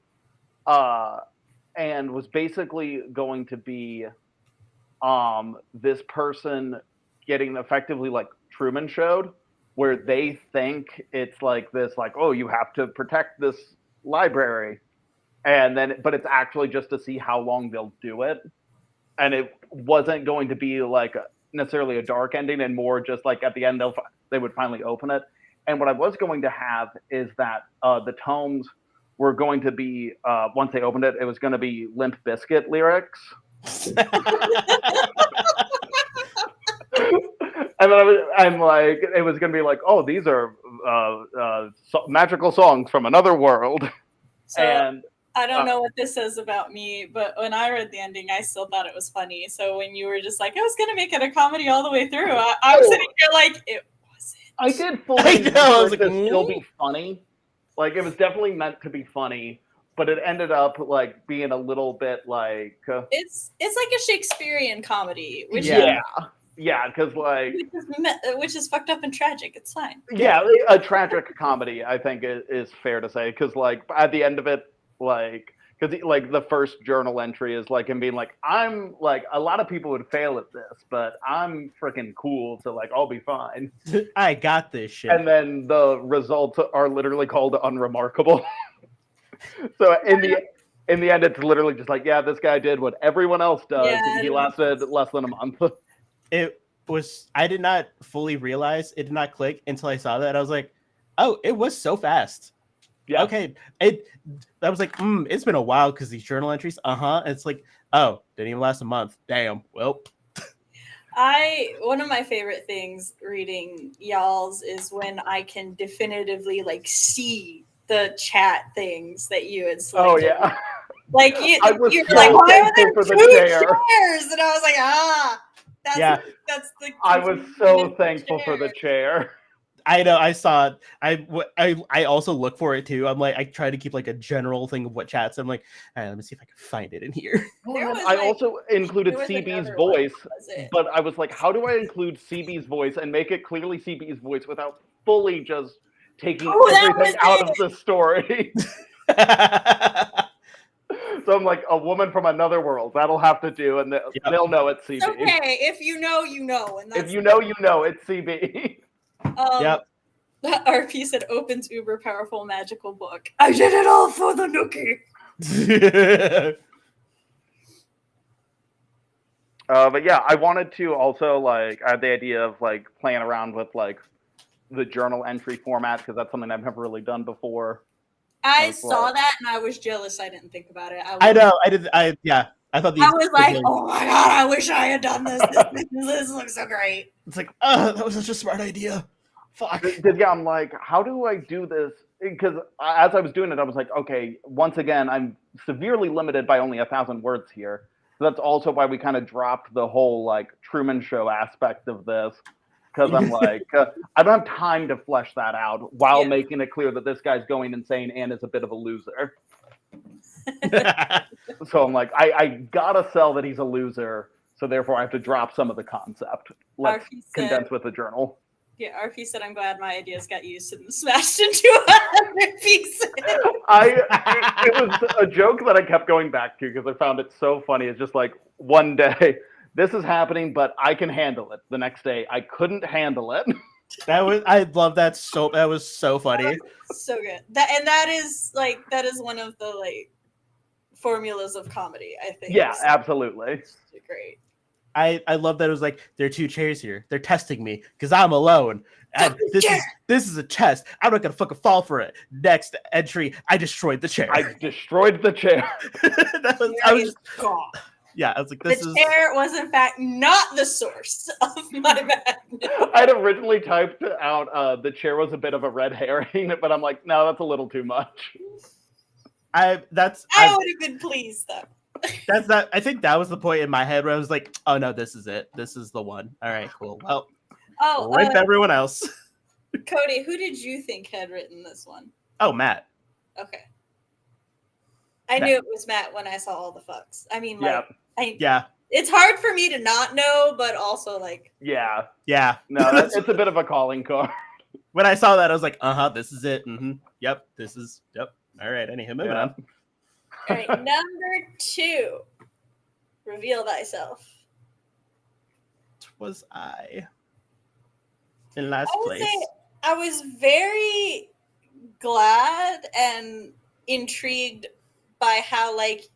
and was basically going to be this person getting effectively like Truman Showed, where they think it's like this, like, oh, you have to protect this library, and then but it's actually just to see how long they'll do it. And it wasn't going to be like necessarily a dark ending, and more just like at the end they would finally open it. And what I was going to have is that the tomes were going to be once they opened it, it was going to be Limp Bizkit lyrics. And then I'm like, it was going to be like, oh, these are magical songs from another world. So, and I don't know what this says about me, but when I read the ending, I still thought it was funny. So when you were just like, I was going to make it a comedy all the way through, I was sitting here like, it wasn't. I did fully I know, I was like, like, to still be funny. Like, it was definitely meant to be funny, but it ended up like being a little bit like It's like a Shakespearean comedy, which because like which is fucked up and tragic. It's fine. Yeah, a tragic comedy, I think is fair to say, because like at the end of it, like because like the first journal entry is like him being like, I'm like, a lot of people would fail at this, but I'm freaking cool, so like I'll be fine. I got this shit. And then the results are literally called unremarkable. So in the end, it's literally just like, yeah, this guy did what everyone else does, and he lasted less than a month. It was, I did not fully realize, it did not click until I saw that. I was like, oh, it was so fast. Yeah. Okay. I was like, it's been a while because these journal entries, It's like, oh, didn't even last a month. Damn. Well. One of my favorite things reading y'all's is when I can definitively like see the chat things that you had selected. Oh yeah. Like you're I was like, why are there for two the chair. chairs? And I was like, That's Yeah. that's the. I was so thankful for the chair. I know. I saw it. I also look for it too. I'm like, I try to keep like a general thing of what chats. I'm like, all right, let me see if I can find it in here. There was, I like- also included there was CB's another one, voice, was it? but I was like, how do I include CB's voice and make it clearly CB's voice without fully just taking Oh, that everything was out of the story? So I'm like, a woman from another world. That'll have to do, and they'll know it's CB. It's okay. If you know, you know. And that's If you know, it's CB. Yep. RP said opens uber powerful magical book. I did it all for the nookie. But yeah, I wanted to also like I had the idea of like playing around with like the journal entry format because that's something I've never really done before. I That's saw what- that and I was jealous. I didn't think about it. I know. I did. I thought I was like, oh my god, I wish I had done this. This looks so great. It's like, that was such a smart idea. Fuck. Yeah, I'm like, how do I do this? Because as I was doing it, I was like, okay, once again, I'm severely limited by only 1,000 words here. So that's also why we kind of dropped the whole like Truman Show aspect of this. Because I'm like, I don't have time to flesh that out while making it clear that this guy's going insane and is a bit of a loser. So I'm like, I gotta sell that he's a loser. So therefore, I have to drop some of the concept. Let's condense with the journal. Yeah, RP said, I'm glad my ideas got used and smashed into 100 pieces. It was a joke that I kept going back to because I found it so funny. It's just like, one day, this is happening, but I can handle it. The next day, I couldn't handle it. I love that so. That was so funny. So good. That is one of the like formulas of comedy, I think. Yeah, So absolutely. great. I love that it was like, there are two chairs here. They're testing me because I'm alone. And this is a test. I'm not gonna fucking fall for it. Next entry, I destroyed the chair. I destroyed the chair. I was like, the chair was in fact not the source of my madness. I'd originally typed out the chair was a bit of a red herring, but I'm like, no, that's a little too much. I would have been pleased though. That's that. I think that was the point in my head where I was like, oh no, this is it. This is the one. All right, cool. Well, rip everyone else. Cody, who did you think had written this one? Oh, Matt. Okay. I knew it was Matt when I saw all the fucks. I mean, like, it's hard for me to not know, but also like, yeah. No, it's a bit of a calling card. When I saw that, I was like, this is it. Mm-hmm. Yep, this is. Yep. All right, anywho, moving on. All right, number 2. Reveal thyself. Was I in last place? I was very glad and intrigued by how like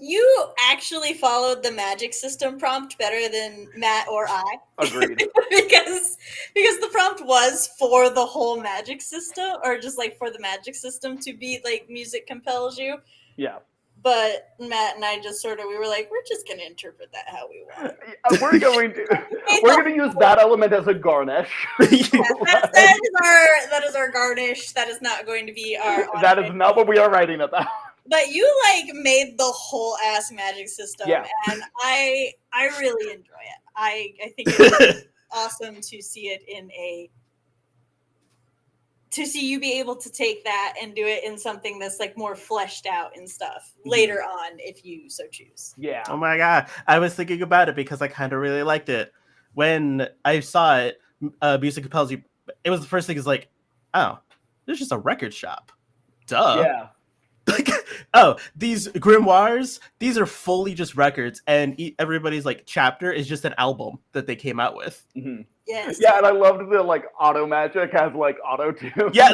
you actually followed the magic system prompt better than Matt or I. Agreed. because the prompt was for the whole magic system, or just like for the magic system to be like music compels you. Yeah. But Matt and I just we were like, we're just gonna interpret that how we want. We're going to use that element as a garnish. that is our garnish. That is not going to be our. That is not what we are writing about. But you like made the whole ass magic system, and I really enjoy it. I think it's awesome to see it to see you be able to take that and do it in something that's like more fleshed out and stuff later on, if you so choose. Yeah. Oh my god, I was thinking about it because I kind of really liked it when I saw it. Music compels you. It was the first thing. Is like, oh, there's just a record shop. Duh. Yeah. Like, oh, these grimoires, these are fully just records, and everybody's like chapter is just an album that they came out with. Mm-hmm. Yes. Yeah, and I loved the like auto magic has like auto tune. Yeah,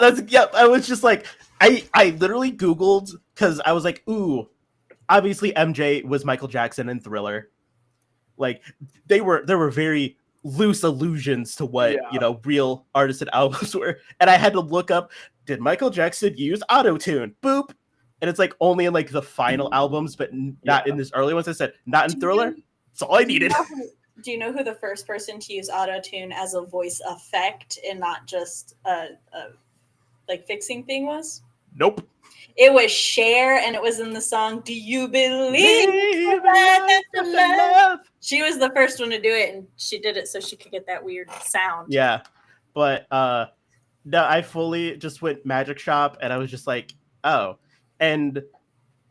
I was just like, I literally Googled because I was like, ooh, obviously MJ was Michael Jackson in Thriller. Like there were very loose allusions to what real artists and albums were, and I had to look up, did Michael Jackson use auto tune? Boop. And it's like only in like the final albums, but not in this early ones. I said, not in Thriller. That's all I needed. Do you know who the first person to use auto-tune as a voice effect and not just a like fixing thing was? Nope. It was Cher, and it was in the song "Do You Believe That Love?" She was the first one to do it, and she did it so she could get that weird sound. Yeah, but no, I fully just went magic shop, and I was just like, oh, and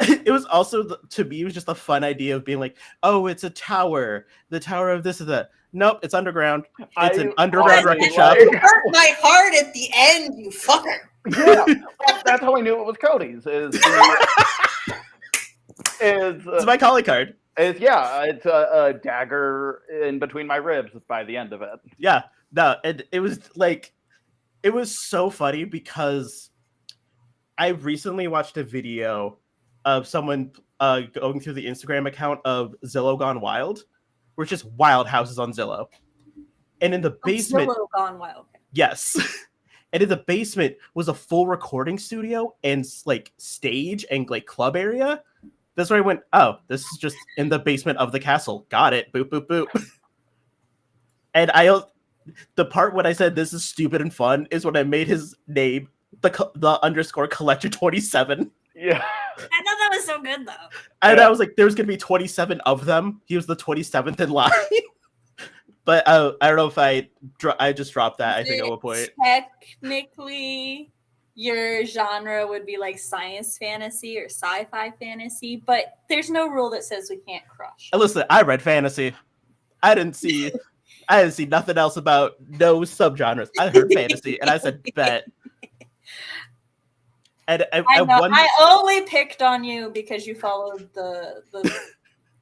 it was also to me, it was just a fun idea of being like, oh, it's a tower, the tower of this and that. Nope, it's underground. It's an underground record shop. You hurt my heart at the end, you fucker. Yeah, well, that's how I knew it was Cody's. It's my calling card. It's a dagger in between my ribs by the end of it. Yeah, no, and it was like, it was so funny because I recently watched a video of someone going through the Instagram account of Zillow Gone Wild, where it's just wild houses on Zillow. And in the basement... Zillow Gone Wild. Yes. And in the basement was a full recording studio and like stage and like club area. That's where I went, oh, this is just in the basement of the castle. Got it. Boop, boop, boop. And the part when I said this is stupid and fun is when I made his name the underscore collector 27. Yeah. I thought that was so good, though. And I was like, there's going to be 27 of them. He was the 27th in line. But I don't know if I just dropped that, I think, at one point. Technically, your genre would be like science fantasy or sci-fi fantasy, but there's no rule that says we can't crush. Listen, I read fantasy. I didn't see nothing else about no subgenres. I heard fantasy, and I said, bet. And I only picked on you because you followed the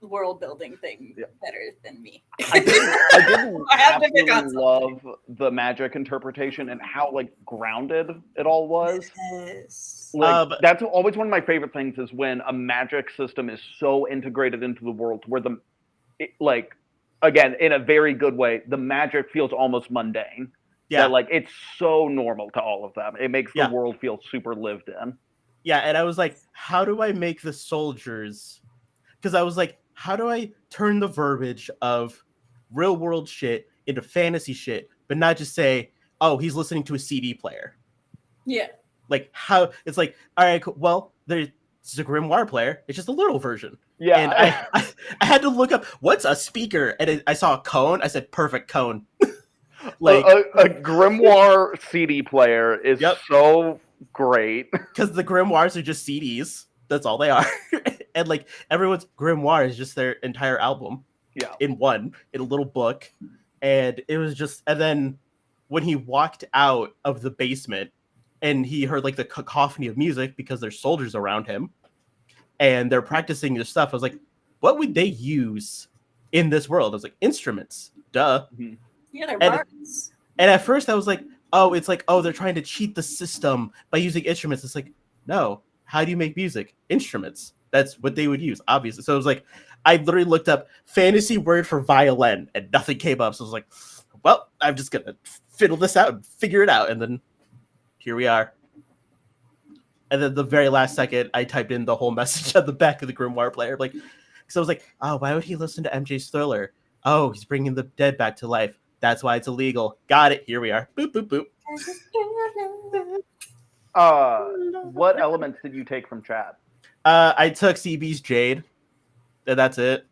world building thing better than me. I didn't absolutely love the magic interpretation and how like grounded it all was. Yes. Like, that's always one of my favorite things is when a magic system is so integrated into the world where again, in a very good way, the magic feels almost mundane. Yeah, like it's so normal to all of them. It makes the world feel super lived in. Yeah, and I was like, how do I make the soldiers? Because I was like, how do I turn the verbiage of real world shit into fantasy shit, but not just say, oh, he's listening to a CD player? Yeah. Like how it's like, all right, cool. Well, there's a grimoire player. It's just a little version. Yeah. And I had to look up what's a speaker, and I saw a cone. I said, perfect cone. Like a grimoire CD player is so great because the grimoires are just CDs. That's all they are. And like everyone's grimoire is just their entire album. Yeah. In a little book. And it was just, and then when he walked out of the basement and he heard like the cacophony of music because there's soldiers around him and they're practicing their stuff, I was like, what would they use in this world? I was like, instruments. Duh. Mm-hmm. Yeah, they're bards. And at first I was like, oh, it's like, oh, they're trying to cheat the system by using instruments. It's like, no. How do you make music? Instruments. That's what they would use, obviously. So it was like, I literally looked up fantasy word for violin and nothing came up. So I was like, well, I'm just going to fiddle this out and figure it out. And then here we are. And then the very last second, I typed in the whole message at the back of the grimoire player. Like, so I was like, oh, why would he listen to MJ's Thriller? Oh, he's bringing the dead back to life. That's why it's illegal. Got it. Here we are. Boop, boop, boop. What elements did you take from Chad? I took CB's Jade. And that's it.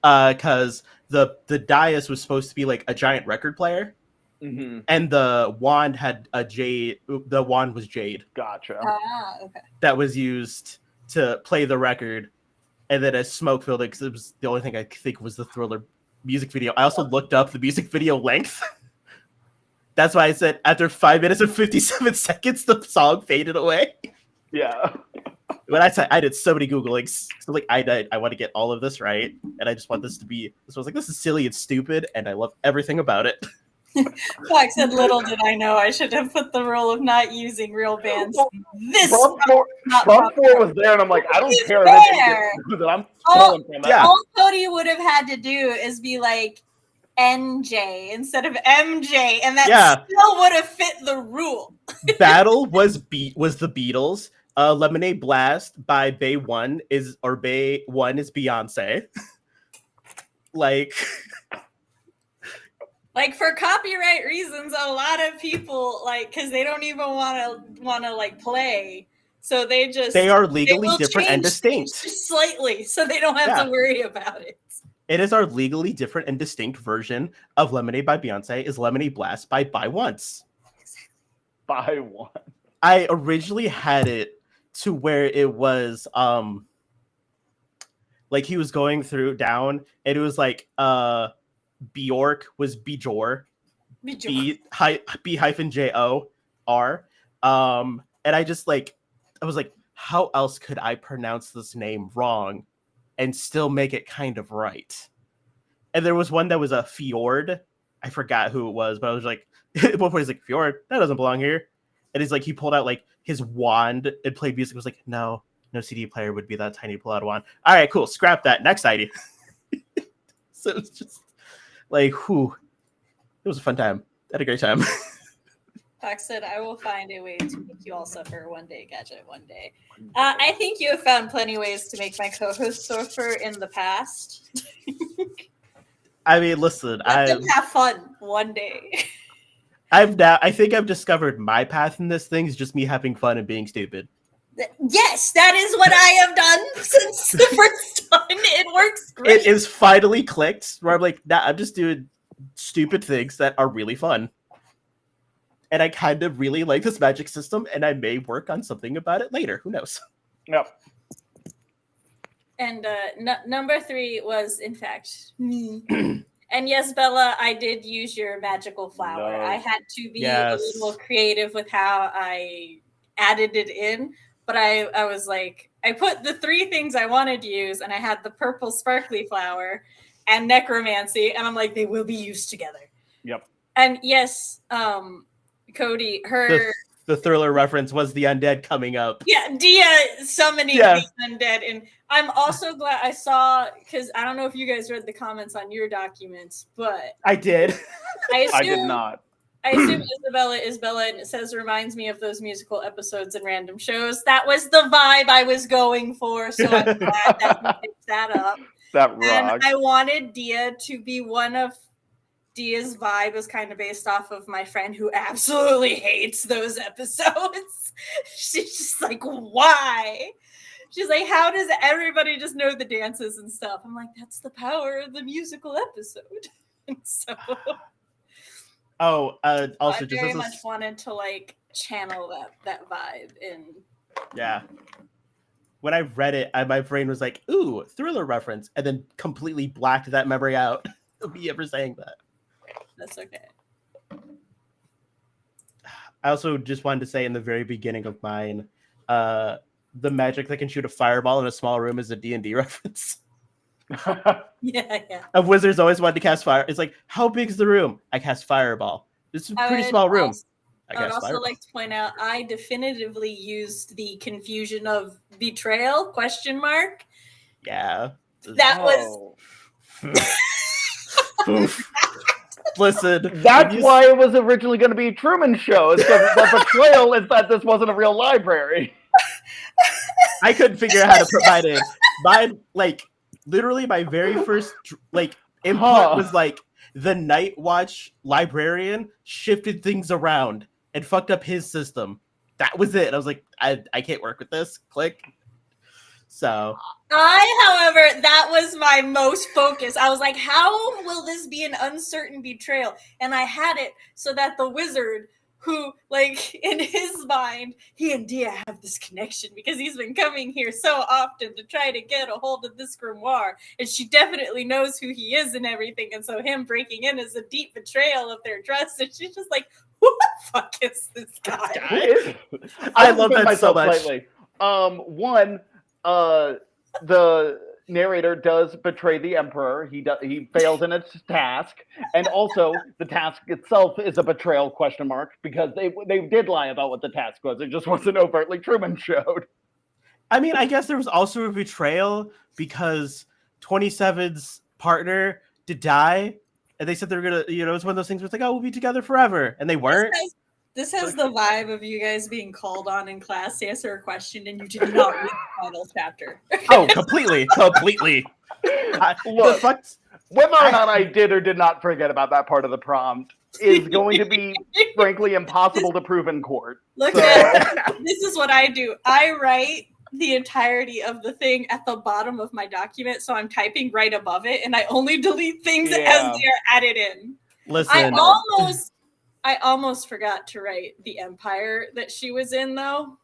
Because the dais was supposed to be like a giant record player. Mm-hmm. And the wand had a jade. The wand was jade. Gotcha. Okay. That was used to play the record. And then a smoke filled it because it was the only thing I think was the Thriller music video. I also looked up the music video length. That's why I said after 5 minutes and 57 seconds, the song faded away. Yeah. But I did so many Googlings. So like I want to get all of this right. And I just want this to be, this was like, this is silly and stupid. And I love everything about it. Like said, little did I know I should have put the rule of not using real bands. This Prompt 4 was there, and I'm like, I don't care that I'm pulling from that. Yeah. All Cody would have had to do is be like NJ instead of MJ, and that still would have fit the rule. Battle was the Beatles. Lemonade Blast by Bay One is Beyonce. Like for copyright reasons, a lot of people because they don't even want to play, so they are legally different and distinct just slightly, so they don't have to worry about it. It is our legally different and distinct version of Lemonade by Beyonce is Lemonade Blast by Once. By one. I originally had it to where it was like he was going through down and it was like Bjork was Bjor. B-J-O-R. And I just like I was like, how else could I pronounce this name wrong and still make it kind of right? And there was one that was a Fjord. I forgot who it was, but I was like, at one point he's like, Fjord, that doesn't belong here. And he's like, he pulled out like his wand and played music. I was like, no CD player would be that tiny pull out wand. All right, cool. Scrap that. Next idea. So it's just like, whew. It was a fun time. I had a great time. Fox said, I will find a way to make you all suffer one day, Gadget, one day. I think you have found plenty of ways to make my co-host suffer in the past. I mean, listen, Let them have fun one day. I think I've discovered my path in this thing is just me having fun and being stupid. Yes, that is what I have done since the first time. It works great. It is finally clicked where I'm like, nah, I'm just doing stupid things that are really fun. And I kind of really like this magic system, and I may work on something about it later. Who knows? Yep. And number 3 was, in fact, me. And yes, Bella, I did use your magical flower. No. I had to be a little creative with how I added it in. But I was like, I put the 3 things I wanted to use, and I had the purple sparkly flower and necromancy, and I'm like, they will be used together. Yep. And yes, Cody, the Thriller reference was the undead coming up. Yeah, Dia summoning the undead. And I'm also glad I saw, because I don't know if you guys read the comments on your documents, but I did. I did not. I assume Isabella is Bella, and it says reminds me of those musical episodes and random shows. That was the vibe I was going for, so I'm glad that you picked that up. That rocks. And I wanted Dia to be one of Dia's vibe was kind of based off of my friend who absolutely hates those episodes. She's just like, why? She's like, how does everybody just know the dances and stuff? I'm like, that's the power of the musical episode. And so also I just very much wanted to like channel that vibe in. Yeah. When I read it, my brain was like, ooh, Thriller reference, and then completely blacked that memory out of me ever saying that. That's okay. I also just wanted to say in the very beginning of mine, the magic that can shoot a fireball in a small room is a D&D reference. Yeah. Of wizards always wanted to cast fire. It's like, how big is the room? I cast fireball. This is a pretty small room. I would also like to point out, I definitively used the confusion of betrayal, question mark. Yeah. That was... Listen. That's why it was originally going to be a Truman Show. It's the betrayal is that this wasn't a real library. I couldn't figure out how to put mine in. Mine, like, literally my very first, like, input was, like, the Night Watch librarian shifted things around and fucked up his system. That was it. I was like, I can't work with this. Click. So however, that was my most focus. I was like, how will this be an uncertain betrayal? And I had it so that the wizard who, like, in his mind, he and Dia have this connection because he's been coming here so often to try to get a hold of this grimoire. And she definitely knows who he is and everything. And so him breaking in is a deep betrayal of their trust. And she's just like, who the fuck is this guy? I love that so much. Slightly. The narrator does betray the emperor. He fails in its task, and also the task itself is a betrayal question mark because they did lie about what the task was. It just wasn't overtly Truman showed. I mean, I guess there was also a betrayal because 27's partner did die, and they said they were gonna, it's one of those things where it's like, oh, we'll be together forever, and they weren't. This has the vibe of you guys being called on in class to answer a question and you did not read the final chapter. Oh, completely. Look, whether or not I did or did not forget about that part of the prompt is going to be, frankly, impossible to prove in court. Look, this is what I do. I write the entirety of the thing at the bottom of my document, so I'm typing right above it, and I only delete things as Yeah. they're added in. Listen, I almost forgot to write the Empire that she was in, though.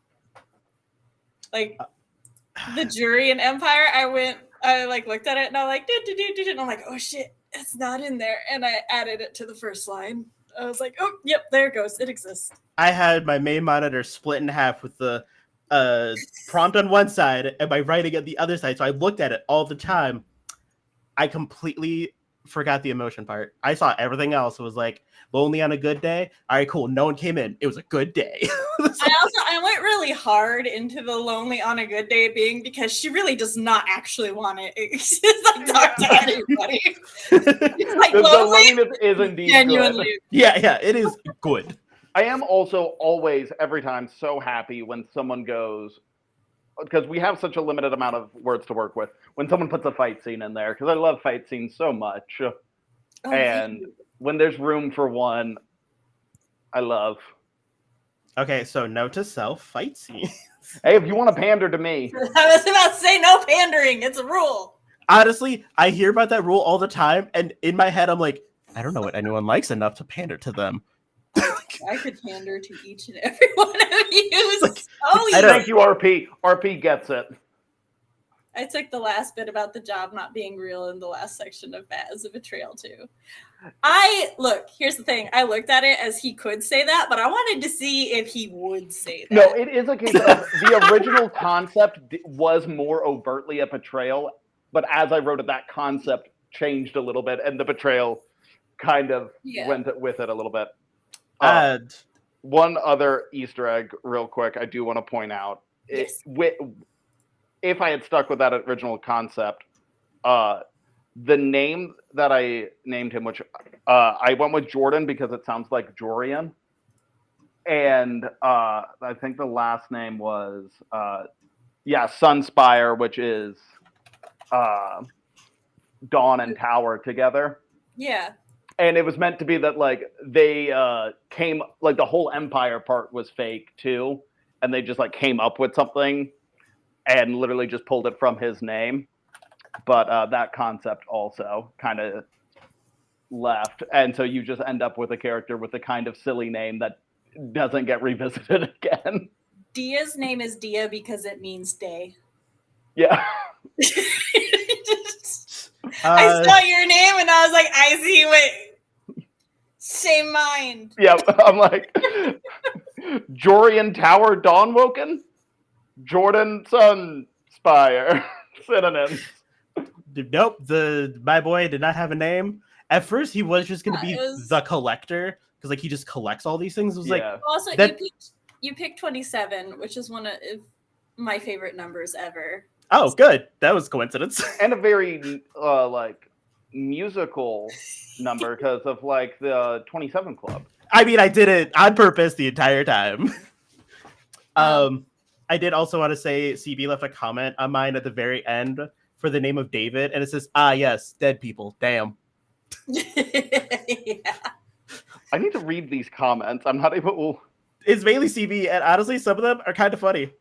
Like the jury in Empire, I looked at it and I'm like, and I'm like, oh shit, it's not in there, and I added it to the first line. I was like, oh, yep, there it goes. It exists. I had my main monitor split in half with the prompt on one side and my writing at the other side. So I looked at it all the time. I completely forgot the emotion part. I saw everything else. It was like, lonely on a good day. All right, cool. No one came in. It was a good day. I went really hard into the lonely on a good day being because she really does not actually want it. It's just like talk to anybody. Like The lonely, loneliness is indeed genuinely. good. Yeah, it is good. I am also always, every time, so happy when someone goes, because we have such a limited amount of words to work with, when someone puts a fight scene in there, because I love fight scenes so much. Oh, And when there's room for one, I love. Okay, so note to self, fight scene. Hey, if you want to pander to me. I was about to say no pandering. It's a rule. Honestly, I hear about that rule all the time, and in my head, I'm like, I don't know what anyone likes enough to pander to them. I could pander to each and every one of you. Like, So I don't- Thank you, RP. RP gets it. I took the last bit about the job not being real in the last section of that as a betrayal too. Here's the thing. I looked at it as he could say that, but I wanted to see if he would say that. No, it is a case of the original concept was more overtly a betrayal, but as I wrote it, that concept changed a little bit, and the betrayal kind of went with it a little bit. One other Easter egg, real quick, I do want to point out. Yes. If I had stuck with that original concept, the name that I named him, which I went with Jordan because it sounds like Jorian. And I think the last name was, Sunspire, which is Dawn and Tower together. Yeah. And it was meant to be that, like, they came, like, the whole Empire part was fake, too. And they just, like, came up with something and literally just pulled it from his name. But that concept also kind of left. And so you just end up with a character with a kind of silly name that doesn't get revisited again. Dia's name is Dia because it means day. Yeah. I saw your name and I was like, I see what. Same mind. Yeah, I'm like, Jorian Tower Dawnwoken? Jordan Sunspire. Synonyms. Nope, my boy did not have a name. At first, he was just going to be the collector, because like he just collects all these things. It was Also, you picked 27, which is one of my favorite numbers ever. Oh, good. That was coincidence. And a very musical number because of like the 27 Club. I mean, I did it on purpose the entire time. I did also want to say CB left a comment on mine at the very end for the name of David, and it says, yes, dead people. Damn. Yeah. I need to read these comments. I'm not able. It's mainly CB, and honestly, some of them are kind of funny.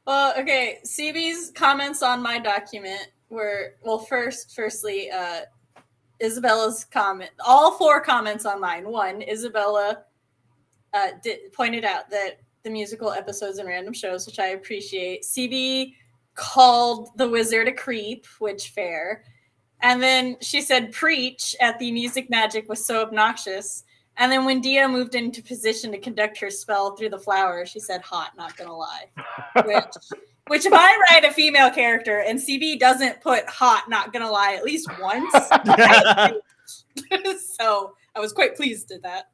Well, okay. CB's comments on my document were, firstly, Isabella's comment. All 4 comments on mine. One, Isabella pointed out that the musical episodes and random shows, which I appreciate. CB called the wizard a creep, which fair. And then she said preach at the music magic was so obnoxious. And then when Dia moved into position to conduct her spell through the flowers, she said hot, not gonna lie. Which if I write a female character and CB doesn't put hot, not gonna lie at least once, so I was quite pleased at that.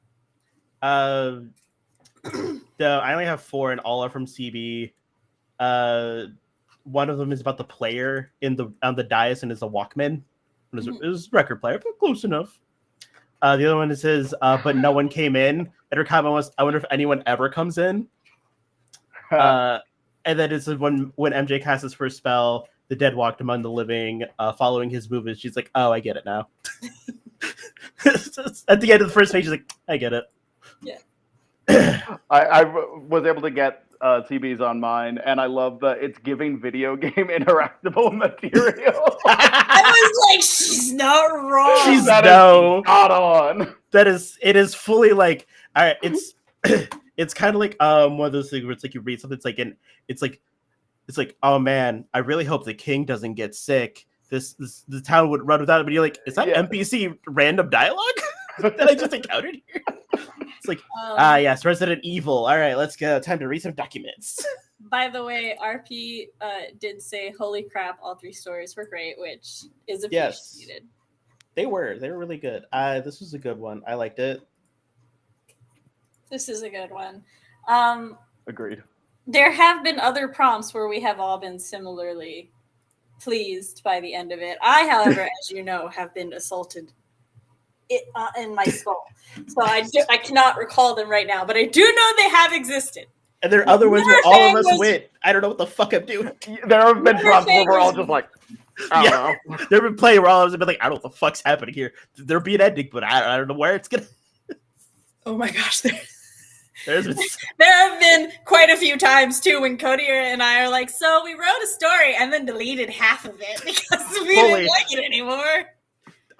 No, I only have 4 and all are from CB. One of them is about the player on the dais and is a Walkman. It was a record player, but close enough. The other one says, but no one came in. And her comment was, I wonder if anyone ever comes in. And then it says, when MJ cast his first spell, the dead walked among the living, following his movements. She's like, oh, I get it now. At the end of the first page, she's like, I get it. Yeah. I was able to get CB's on mine, and I love that it's giving video game interactable material. I was like, she's not wrong. She's That is no. not on. It is fully like, all right, it's it's kind of like one of those things where it's like you read something, it's like, oh man, I really hope the king doesn't get sick. The town would run without it, but you're like, is that NPC random dialogue that I just encountered here? It's like, yes, Resident Evil. All right, let's go. Time to read some documents. By the way, RP did say, holy crap, all 3 stories were great, which is appreciated. Yes, they were really good. This was a good one. I liked it. This is a good one. Agreed. There have been other prompts where we have all been similarly pleased by the end of it. I, however, as you know, have been assaulted in my skull. So I cannot recall them right now, but I do know they have existed. And there are other ones where all of us went. I don't know what the fuck I'm doing. There have been prompts where we're all just like, I don't know. There have been playing where all of us have been like, I don't know what the fuck's happening here. There'll be an ending, but I don't know where it's gonna. Oh my gosh, There have been quite a few times too when Cody and I are like, so we wrote a story and then deleted half of it because we didn't like it anymore.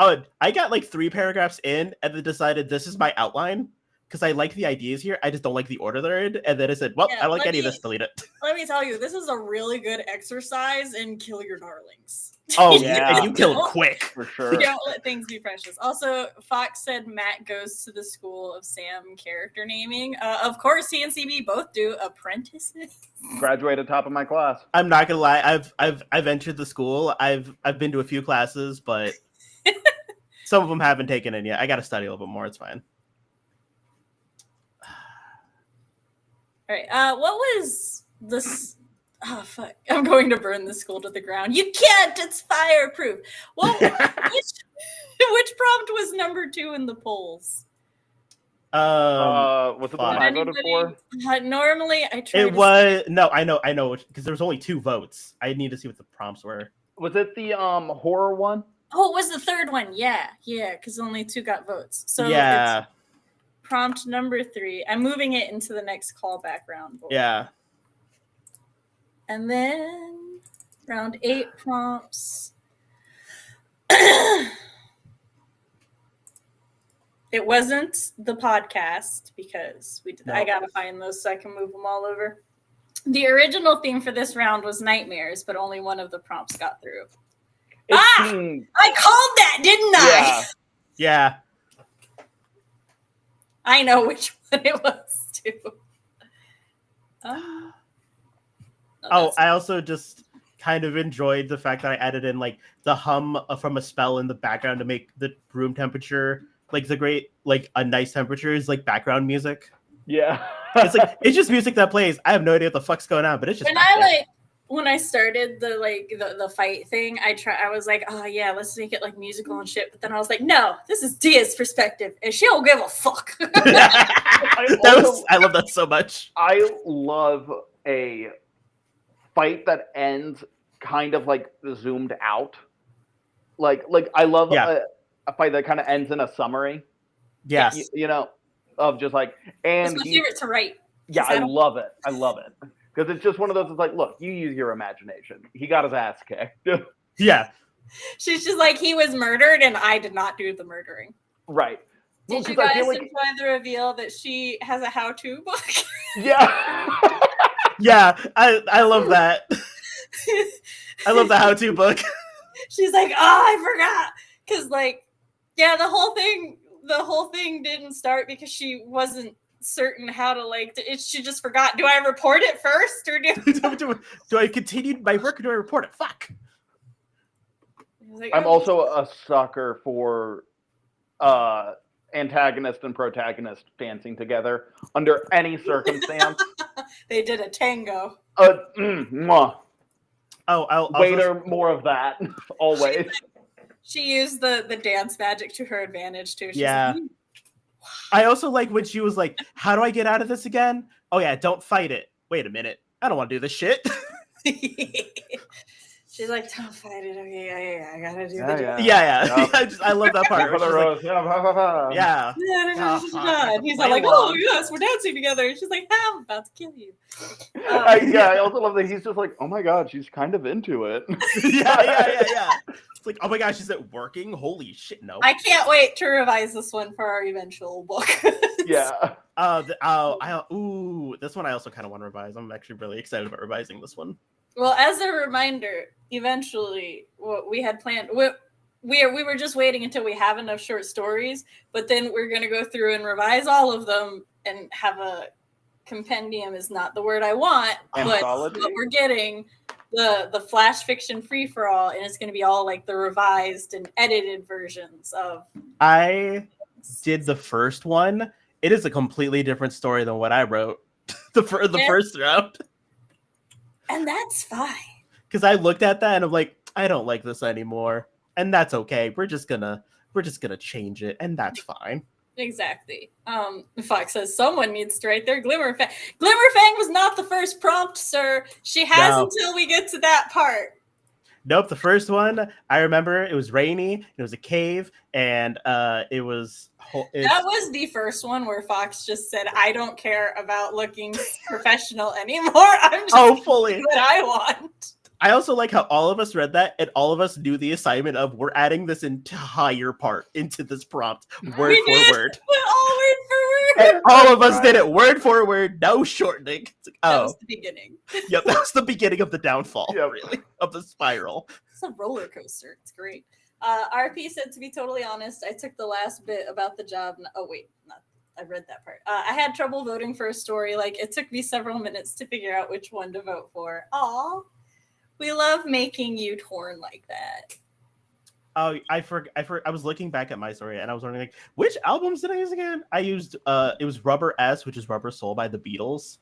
Oh, I got like 3 paragraphs in and then decided this is my outline because I like the ideas here. I just don't like the order they're in. And then I said, well, I don't like any of this, delete it. Let me tell you, this is a really good exercise in kill your darlings. Oh, yeah. And you kill it quick. For sure. Don't let things be precious. Also, Fox said Matt goes to the school of Sam character naming. Of course, he and CB both do apprentices. Graduated top of my class. I'm not gonna lie. I've entered the school. I've been to a few classes, but some of them haven't taken it yet. I got to study a little bit more. It's fine. All right. What was this? Oh, fuck. I'm going to burn the school to the ground. You can't. It's fireproof. Well, which prompt was number 2 in the polls? Was it the one I voted for? Normally, I try. It was no. I know because there was only 2 votes. I need to see what the prompts were. Was it the horror one? Oh, it was the 3rd one. Yeah, because only 2 got votes. So yeah. It's prompt number 3. I'm moving it into the next callback round. Board. Yeah. And then round 8 prompts. It wasn't the podcast because I gotta find those so I can move them all over. The original theme for this round was nightmares, but only one of the prompts got through. I called that, didn't I? Yeah. I know which one it was too. I also just kind of enjoyed the fact that I added in like the hum from a spell in the background to make the room temperature like a nice temperature is like background music. Yeah. it's just music that plays. I have no idea what the fuck's going on, but it's just. When I started the fight thing, I was like, oh yeah, let's make it like musical and shit. But then I was like, no, this is Dia's perspective, and she don't give a fuck. I love that so much. I love a fight that ends kind of like zoomed out. Like I love a fight that kind of ends in a summary. Yes. Of just like, and it's my favorite to write. Yeah, I love it. Because it's just one of those, it's like, look, you use your imagination. He got his ass kicked. Yeah. She's just like, he was murdered and I did not do the murdering. Right. Did you guys enjoy the reveal that she has a how-to book? Yeah. Yeah, I love that. I love the how-to book. She's like, oh, I forgot. Because the whole thing didn't start because she wasn't certain how to she just forgot. Do I report it first or do I continue my work or do I report it? Fuck. I'm also a sucker for antagonist and protagonist dancing together under any circumstance. They did a tango. Waiter, more of that. Always. She used the dance magic to her advantage too. She's yeah. Like, I also like when she was like, how do I get out of this again? Oh yeah, don't fight it. Wait a minute. I don't want to do this shit. She's like, don't fight it. Okay, yeah, I gotta do Yeah, the job. Yeah. Yep. I love that part. For where the she's like, rose. Yeah. Yeah. And he's Play like, along. oh yes, we're dancing together. And she's like, I'm about to kill you. I also love that he's just like, oh my god, she's kind of into it. Yeah. It's like, oh my gosh, is it working? Holy shit, no. I can't wait to revise this one for our eventual book. Yeah. This one I also kind of want to revise. I'm actually really excited about revising this one. Well, as a reminder, eventually, what we had planned, we were just waiting until we have enough short stories, but then we're going to go through and revise all of them and have a compendium is not the word I want, Anthology? but what we're getting, the flash fiction free-for-all, and it's going to be all like the revised and edited versions of. I did the first one. It is a completely different story than what I wrote the first round. And that's fine. Because I looked at that and I'm like, I don't like this anymore. And that's okay. We're just gonna change it, and that's fine. Exactly. Fox says someone needs to write their Glimmerfang. Glimmerfang was not the first prompt, sir. She has until we get to that part. Nope, the first one, I remember it was rainy, it was a cave, and it was... That was the first one where Fox just said, I don't care about looking professional anymore. I'm just fully what I want. I also like how all of us read that, and all of us knew the assignment of we're adding this entire part into this prompt, word for word. All word for word. And all of us did it word for word, no shortening. It's like, that was the beginning. Yep, that was the beginning of the downfall, really, of the spiral. It's a roller coaster. It's great. RP said, to be totally honest, I took the last bit about the job. I read that part. I had trouble voting for a story. Like, it took me several minutes to figure out which one to vote for. Aw. We love making you torn like that. Oh, I was looking back at my story and I was wondering, like, which albums did I use again? I used it was Rubber S, which is Rubber Soul by the Beatles,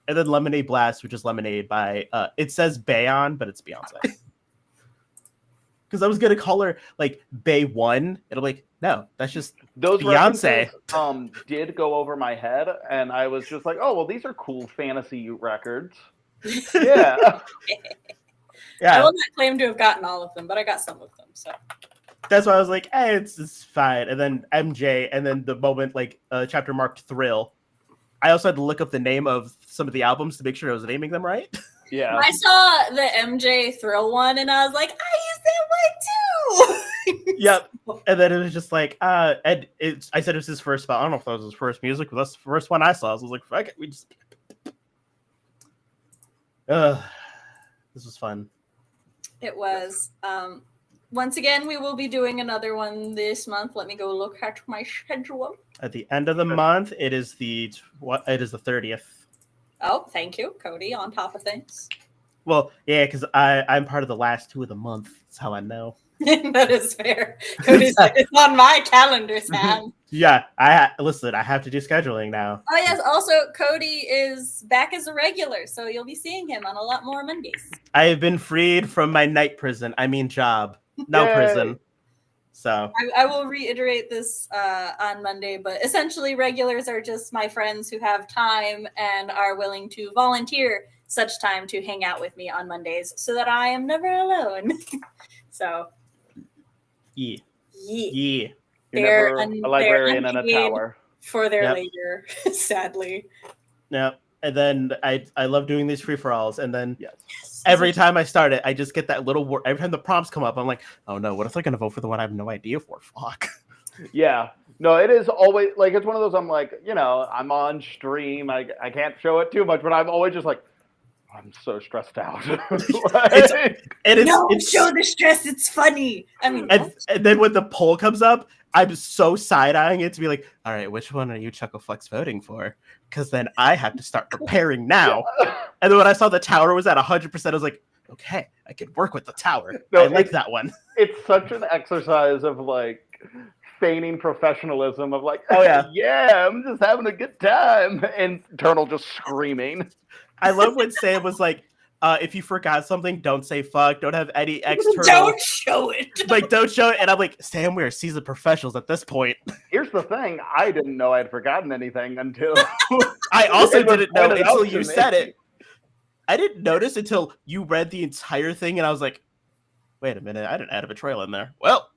and then Lemonade Blast, which is Lemonade by it says Bayon, but it's Beyonce. Because I was gonna call her like Bay One. It'll be like, no, that's just those Beyonce. Did go over my head, and I was just like, oh well, these are cool fantasy records. Yeah. Yeah. I will not claim to have gotten all of them, but I got some of them. So that's why I was like, hey, it's fine. And then MJ, and then the moment like chapter marked Thrill. I also had to look up the name of some of the albums to make sure I was naming them right. Yeah. I saw the MJ Thrill one, and I was like, I used that one too. Yep. And then it was just like, I said it was his first spell. I don't know if that was his first music, but that's the first one I saw. So I was like, fuck it, we just. This was fun. It was. Once again, we will be doing another one this month. Let me go look at my schedule. At the end of the month, it is the 30th. Oh, thank you, Cody, on top of things. Well, yeah, because I'm part of the last 2 of the month. That's how I know. That is fair. Cody's like, it's on my calendar, Sam. Yeah, I have to do scheduling now. Oh, yes. Also, Cody is back as a regular, so you'll be seeing him on a lot more Mondays. I have been freed from my night prison. I mean job. No Yay. prison. So I will reiterate this on Monday, but essentially regulars are just my friends who have time and are willing to volunteer such time to hang out with me on Mondays so that I am never alone. So, yeah. You're never a librarian in a tower. For their labor, sadly. Yep. And then I love doing these free-for-alls, and then every time I start it, I just get that little word. Every time the prompts come up, I'm like, oh no, what if they're going to vote for the one I have no idea for? Fuck. Yeah. No, it is always, like, it's one of those, I'm like, I'm on stream. I can't show it too much, but I'm always just like, I'm so stressed out. It's show the stress. It's funny. I mean, and then when the poll comes up, I'm so side-eyeing it to be like, all right, which one are you Chuckaflex voting for? Because then I have to start preparing now. And then when I saw the tower was at 100%, I was like, okay, I can work with the tower. No, I like that one. It's such an exercise of like feigning professionalism of like, oh yeah, I'm just having a good time. And Turtle just screaming. I love when Sam was like, if you forgot something, don't say fuck. Don't have any external. Don't show it. Like, don't show it. And I'm like, Sam, we're seasoned professionals at this point. Here's the thing. I didn't know I'd forgotten anything until... I also didn't know until you said it. I didn't notice until you read the entire thing, and I was like, Wait a minute, I didn't add a betrayal in there. Well,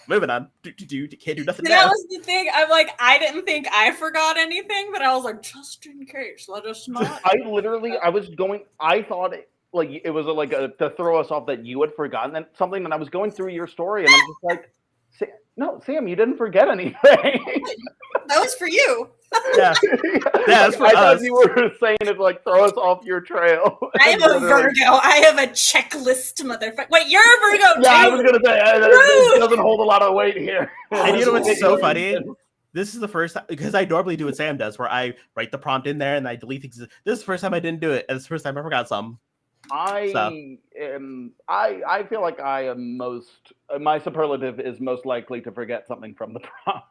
moving on. Can't do nothing That now. was the thing. I'm like, I didn't think I forgot anything, but I was like, just in case, let us not. I thought it was to throw us off that you had forgotten something, and I was going through your story, and I'm just like, no, Sam, you didn't forget anything. That was for you. Yeah, that's for I us. thought you were saying it like throw us off your trail. I am a Virgo. I have a checklist, motherfucker. Wait, you're a Virgo too. Yeah, I was gonna say it doesn't hold a lot of weight here. And you know what's so funny? This is the first time, because I normally do what Sam does, where I write the prompt in there and I delete things. This is the first time I didn't do it, and it's the first time I forgot something. I feel like I am my superlative is most likely to forget something from the prompt.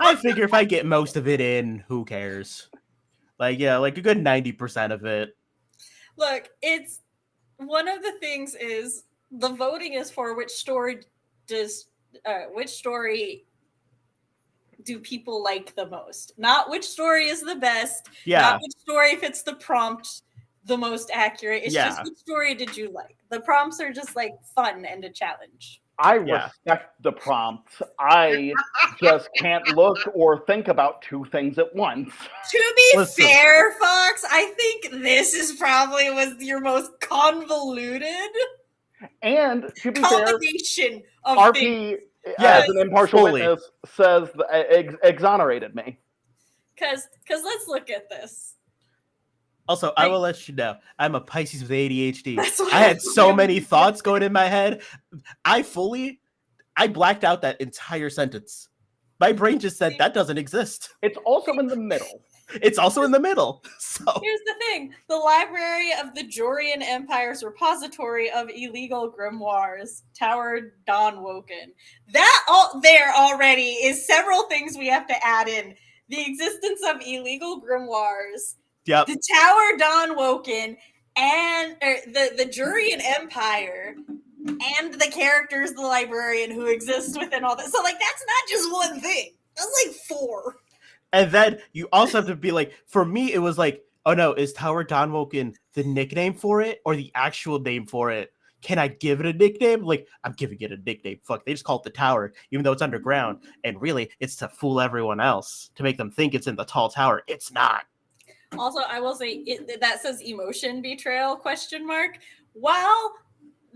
I figure if I get most of it in, who cares? Like a good 90% of it. Look, it's one of the things is the voting is for which story do people like the most, not which story is the best, not which story fits the prompt the most accurate. It's just which story did you like. The prompts are just like fun and a challenge. I respect the prompt. I just can't look or think about two things at once. To be fair, Fox, I think this is probably was your most convoluted and to be combination fair, of RP things. As an impartial witness says exonerated me. Because let's look at this. Also, I will let you know, I'm a Pisces with ADHD. I had so many thoughts going in my head. I blacked out that entire sentence. My brain just said, that doesn't exist. It's also in the middle. It's also in the middle. So here's the thing. The Library of the Jorian Empire's repository of illegal grimoires, Tower Donwoken. That there already is several things we have to add in. The existence of illegal grimoires. Yep. The Tower Donwoken and the Jurian Empire and the characters, the librarian who exists within all that. So like that's not just one thing. That's like 4. And then you also have to be like, for me, it was like, oh no, is Tower Donwoken the nickname for it or the actual name for it? Can I give it a nickname? Like, I'm giving it a nickname. Fuck, they just call it the tower, even though it's underground. And really, it's to fool everyone else, to make them think it's in the tall tower. It's not. Also, I will say that says emotion betrayal ? While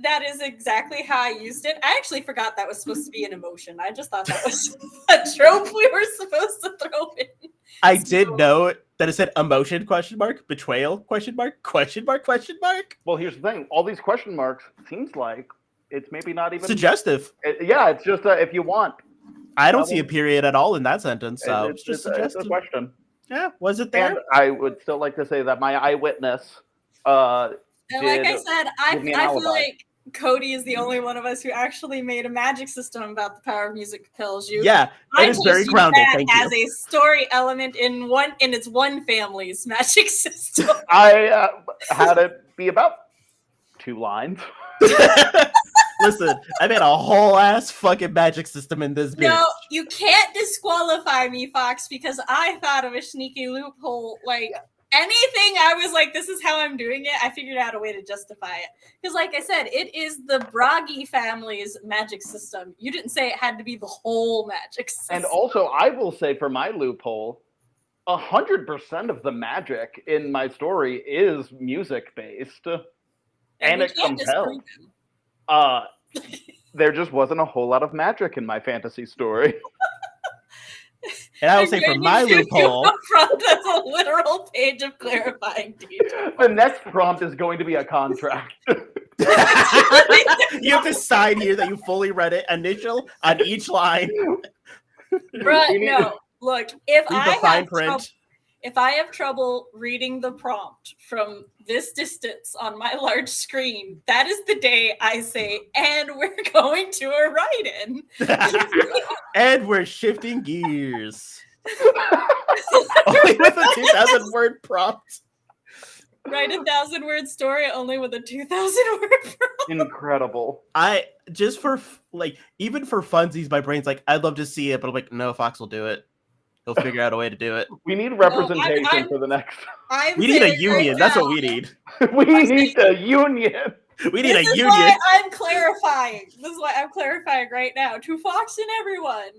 that is exactly how I used it, I actually forgot that was supposed to be an emotion. I just thought that was a trope we were supposed to throw in. I did know that it said emotion ? Betrayal ? ? Well, here's the thing. All these question marks seems like it's maybe not even suggestive. It's just if you want. I don't see a period at all in that sentence, so it's just suggestive. It's a question. Yeah, was it there? And I would still like to say that my eyewitness and like I said, I feel like Cody is the only one of us who actually made a magic system about the power of music propels you. Yeah, it is very grounded. Thank you. As a story element in its one family's magic system. I had it be about 2 lines. Listen, I made a whole ass fucking magic system in this bitch. No, you can't disqualify me, Fox, because I thought of a sneaky loophole. Like anything, I was like, this is how I'm doing it. I figured out a way to justify it. Because like I said, it is the Bragi family's magic system. You didn't say it had to be the whole magic system. And also, I will say for my loophole, 100% of the magic in my story is music-based. And it compels. There just wasn't a whole lot of magic in my fantasy story. And I will say for my loophole, that's a literal page of clarifying detail. The next prompt is going to be a contract. You have to sign here that you fully read it, initial on each line. Bruh, no. Look, if I have trouble reading the prompt from this distance on my large screen, that is the day I say, and we're going to a write-in. And we're shifting gears. Only with a 2,000-word prompt. Write a 1,000-word story only with a 2,000-word prompt. Incredible. Even for funsies, my brain's like, I'd love to see it, but I'm like, no, Fox will do it. He'll figure out a way to do it. We need representation for the next. We need a union. That's what we need. We need a union. We need This a is union. why I'm clarifying. This is why I'm clarifying right now to Fox and everyone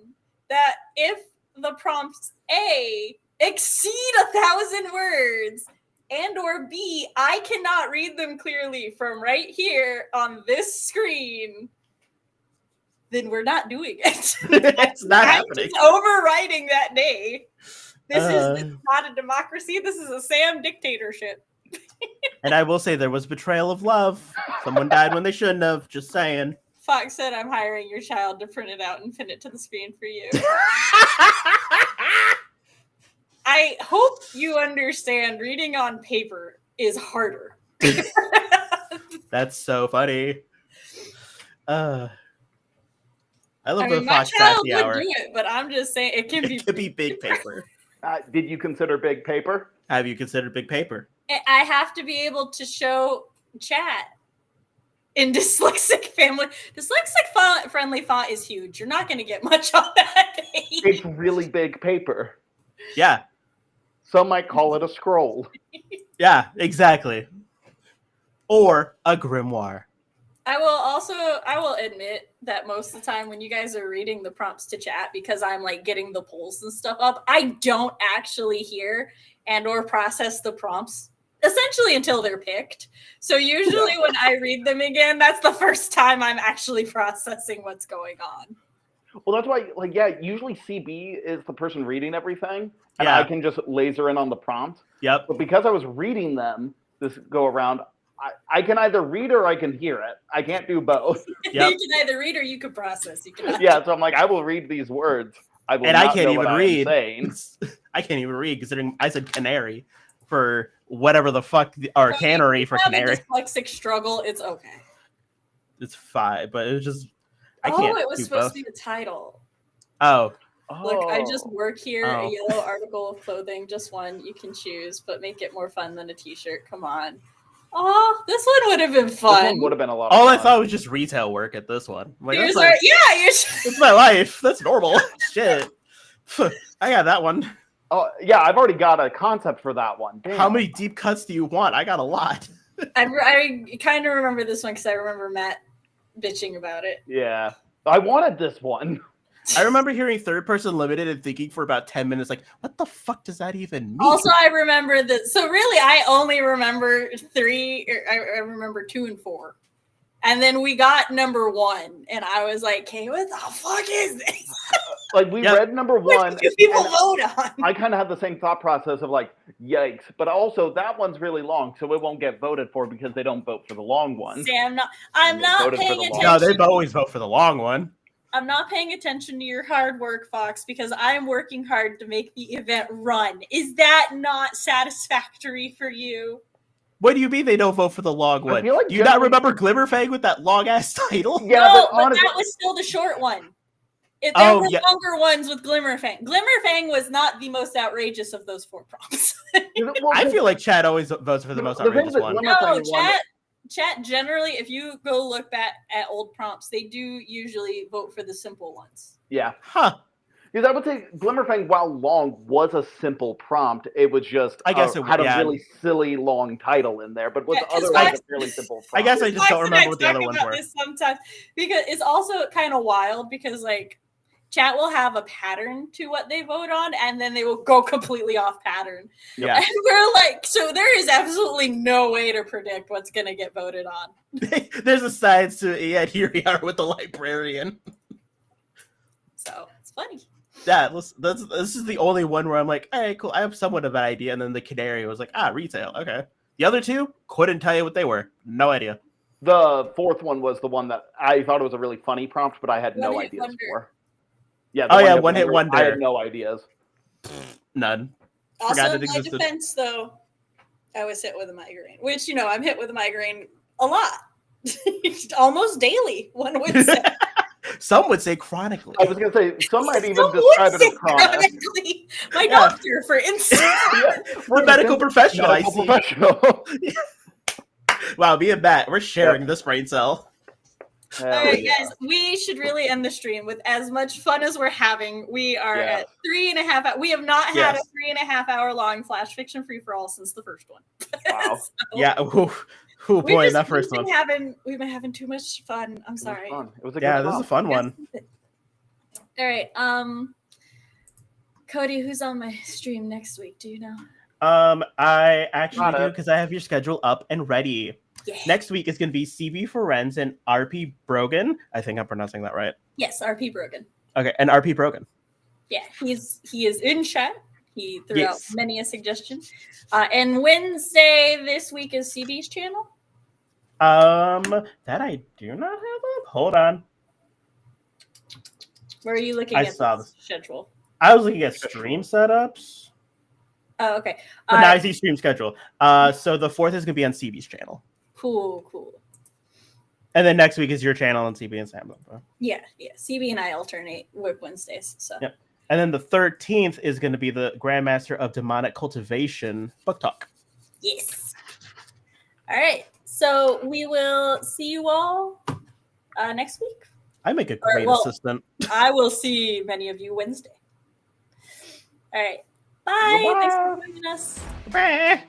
that if the prompts A exceed 1,000 words and or B, I cannot read them clearly from right here on this screen, then we're not doing it. It's not I'm happening. just overriding that day. This is Uh, not a democracy. This is a Sam dictatorship. And I will say there was betrayal of love. Someone died when they shouldn't have. Just saying. Fox said, I'm hiring your child to print it out and pin it to the screen for you. I hope you understand reading on paper is harder. That's so funny. I love the my Fox child Sassy would Hour. do it, but I'm just saying it can be. It could be big paper. Did you consider big paper? Have you considered big paper? I have to be able to show chat in dyslexic family. Dyslexic friendly font is huge. You're not going to get much on that page. It's really big paper. Yeah. Some might call it a scroll. Yeah, exactly. Or a grimoire. I will admit that most of the time when you guys are reading the prompts to chat, because I'm like getting the polls and stuff up, I don't actually hear and or process the prompts essentially until they're picked. So usually when I read them again, that's the first time I'm actually processing what's going on. Well, that's why, usually CB is the person reading everything, and Yeah. I can just laser in on the prompt. Yep. But because I was reading them this go around, I can either read or I can hear it. I can't do both. Yep. You can either read or you can process. You can Yeah, so I'm like, I will read these words. I will And not I can't know even what read. I am saying. I can't even read considering I said canary for whatever the fuck, or cannery for have a canary. dyslexic struggle. It's okay. It's fine, but it was just I can't. It was do supposed both. to be the title. Oh, Look, I Oh. just work here. Oh. A yellow article of clothing, just one. You can choose, but make it more fun than a t-shirt. Come on. Oh, this one would have been This fun. one would have been a lot. all of I fun. thought was just retail work at this one. I'm like, Here's that's, our, that's my life. That's normal. Shit. I got that one. Oh yeah, I've already got a concept for that one. Damn. How many deep cuts do you want? I got a lot. I kind of remember this one because I remember Matt bitching about it. Yeah, I wanted this one. I remember hearing third person limited and thinking for about 10 minutes, like, what the fuck does that even mean? Also, I remember that. So really, I only remember 3. I remember 2 and 4, and then we got number 1, and I was like, "Okay, what the fuck is this? Like we read number What 1. do people and vote on?" I kind of had the same thought process of like, yikes. But also that one's really long, so it won't get voted for because they don't vote for the long one. Sam, I'm They not voted for paying the long- attention. No, they always vote for the long one. I'm not paying attention to your hard work, Fox, because I'm working hard to make the event run. Is that not satisfactory for you? What do you mean they don't vote for the long I one? feel like Do you not remember Glimmerfang with that long ass title? Yeah, No, but but honestly, that was still the short one. There Oh, were yeah. longer ones with Glimmerfang. Glimmerfang was not the most outrageous of those 4 prompts. well, I feel like Chad always votes for the most The thing outrageous that one. Glimmer- No, Glimmerfang won. chat generally, if you go look back at old prompts, they do usually vote for the simple ones. yeah. Huh. Because I would say Glimmerfang, while long, was a simple prompt. It was just I guess it had yeah. a really silly long title in there, but was Yeah, 'cause otherwise Fox- a fairly simple prompt. I guess I just don't Fox and I remember what the other talk ones about were. this sometimes because it's also kind of wild because like chat will have a pattern to what they vote on and then they will go completely off pattern. Yeah. And we're like, so there is absolutely no way to predict what's going to get voted on. There's a science to it. Yeah, here we are with the librarian. So it's funny. Yeah, this is the only one where I'm like, hey, cool, I have somewhat of an idea. And then the canary was like, retail. Okay. The other 2, couldn't tell you what they were. No idea. The 4th one was the one that I thought it was a really funny prompt, but I had no One-hit ideas wonder. for. Yeah. Oh, yeah, one-hit wonder. I had no ideas. None. Also, Forgot in it my existed. defense, though, I was hit with a migraine, which, you know, I'm hit with a migraine a lot. Almost daily, one would say. Some would say chronically. I was going to say, some might even Some would describe it say as chronic. chronically. My Yeah. doctor, for instance. Yeah, The medical professional, I medical see. professional. Wow, me and Matt, we're sharing this brain cell. Hell All right, yeah. guys, we should really end the stream with as much fun as we're having. We are Yeah. at 3.5 hours. We have not had Yes. a 3.5 hour long flash fiction free for all since the first one. Wow. Yeah, ooh, Oh boy, that first one. We've been having too much fun. I'm sorry. It was a Yeah, good this is a prompt. fun one. All right. Cody, who's on my stream next week? Do you know? I actually Got do it. because I have your schedule up and ready. Yeah. Next week is going to be CB Ferrenz and RP Brogan. I think I'm pronouncing that right. Yes, RP Brogan. Okay, and RP Brogan. Yeah, he is in chat. He threw out Yes. many a suggestion. And Wednesday this week is CB's channel. That I do not have up. Hold on. Where are you looking I at saw the this. schedule? I was looking at stream setups, Oh, okay. but now I see stream schedule. So the 4th is going to be on CB's channel. Cool. And then next week is your channel on CB and Sam. Yeah. CB and I alternate with Wednesdays. So. Yep. And then the 13th is going to be the Grandmaster of Demonic Cultivation book talk. Yes. All right. So we will see you all next week. I make a great assistant. I will see many of you Wednesday. All right. Bye. Goodbye. Thanks for joining us. Bye.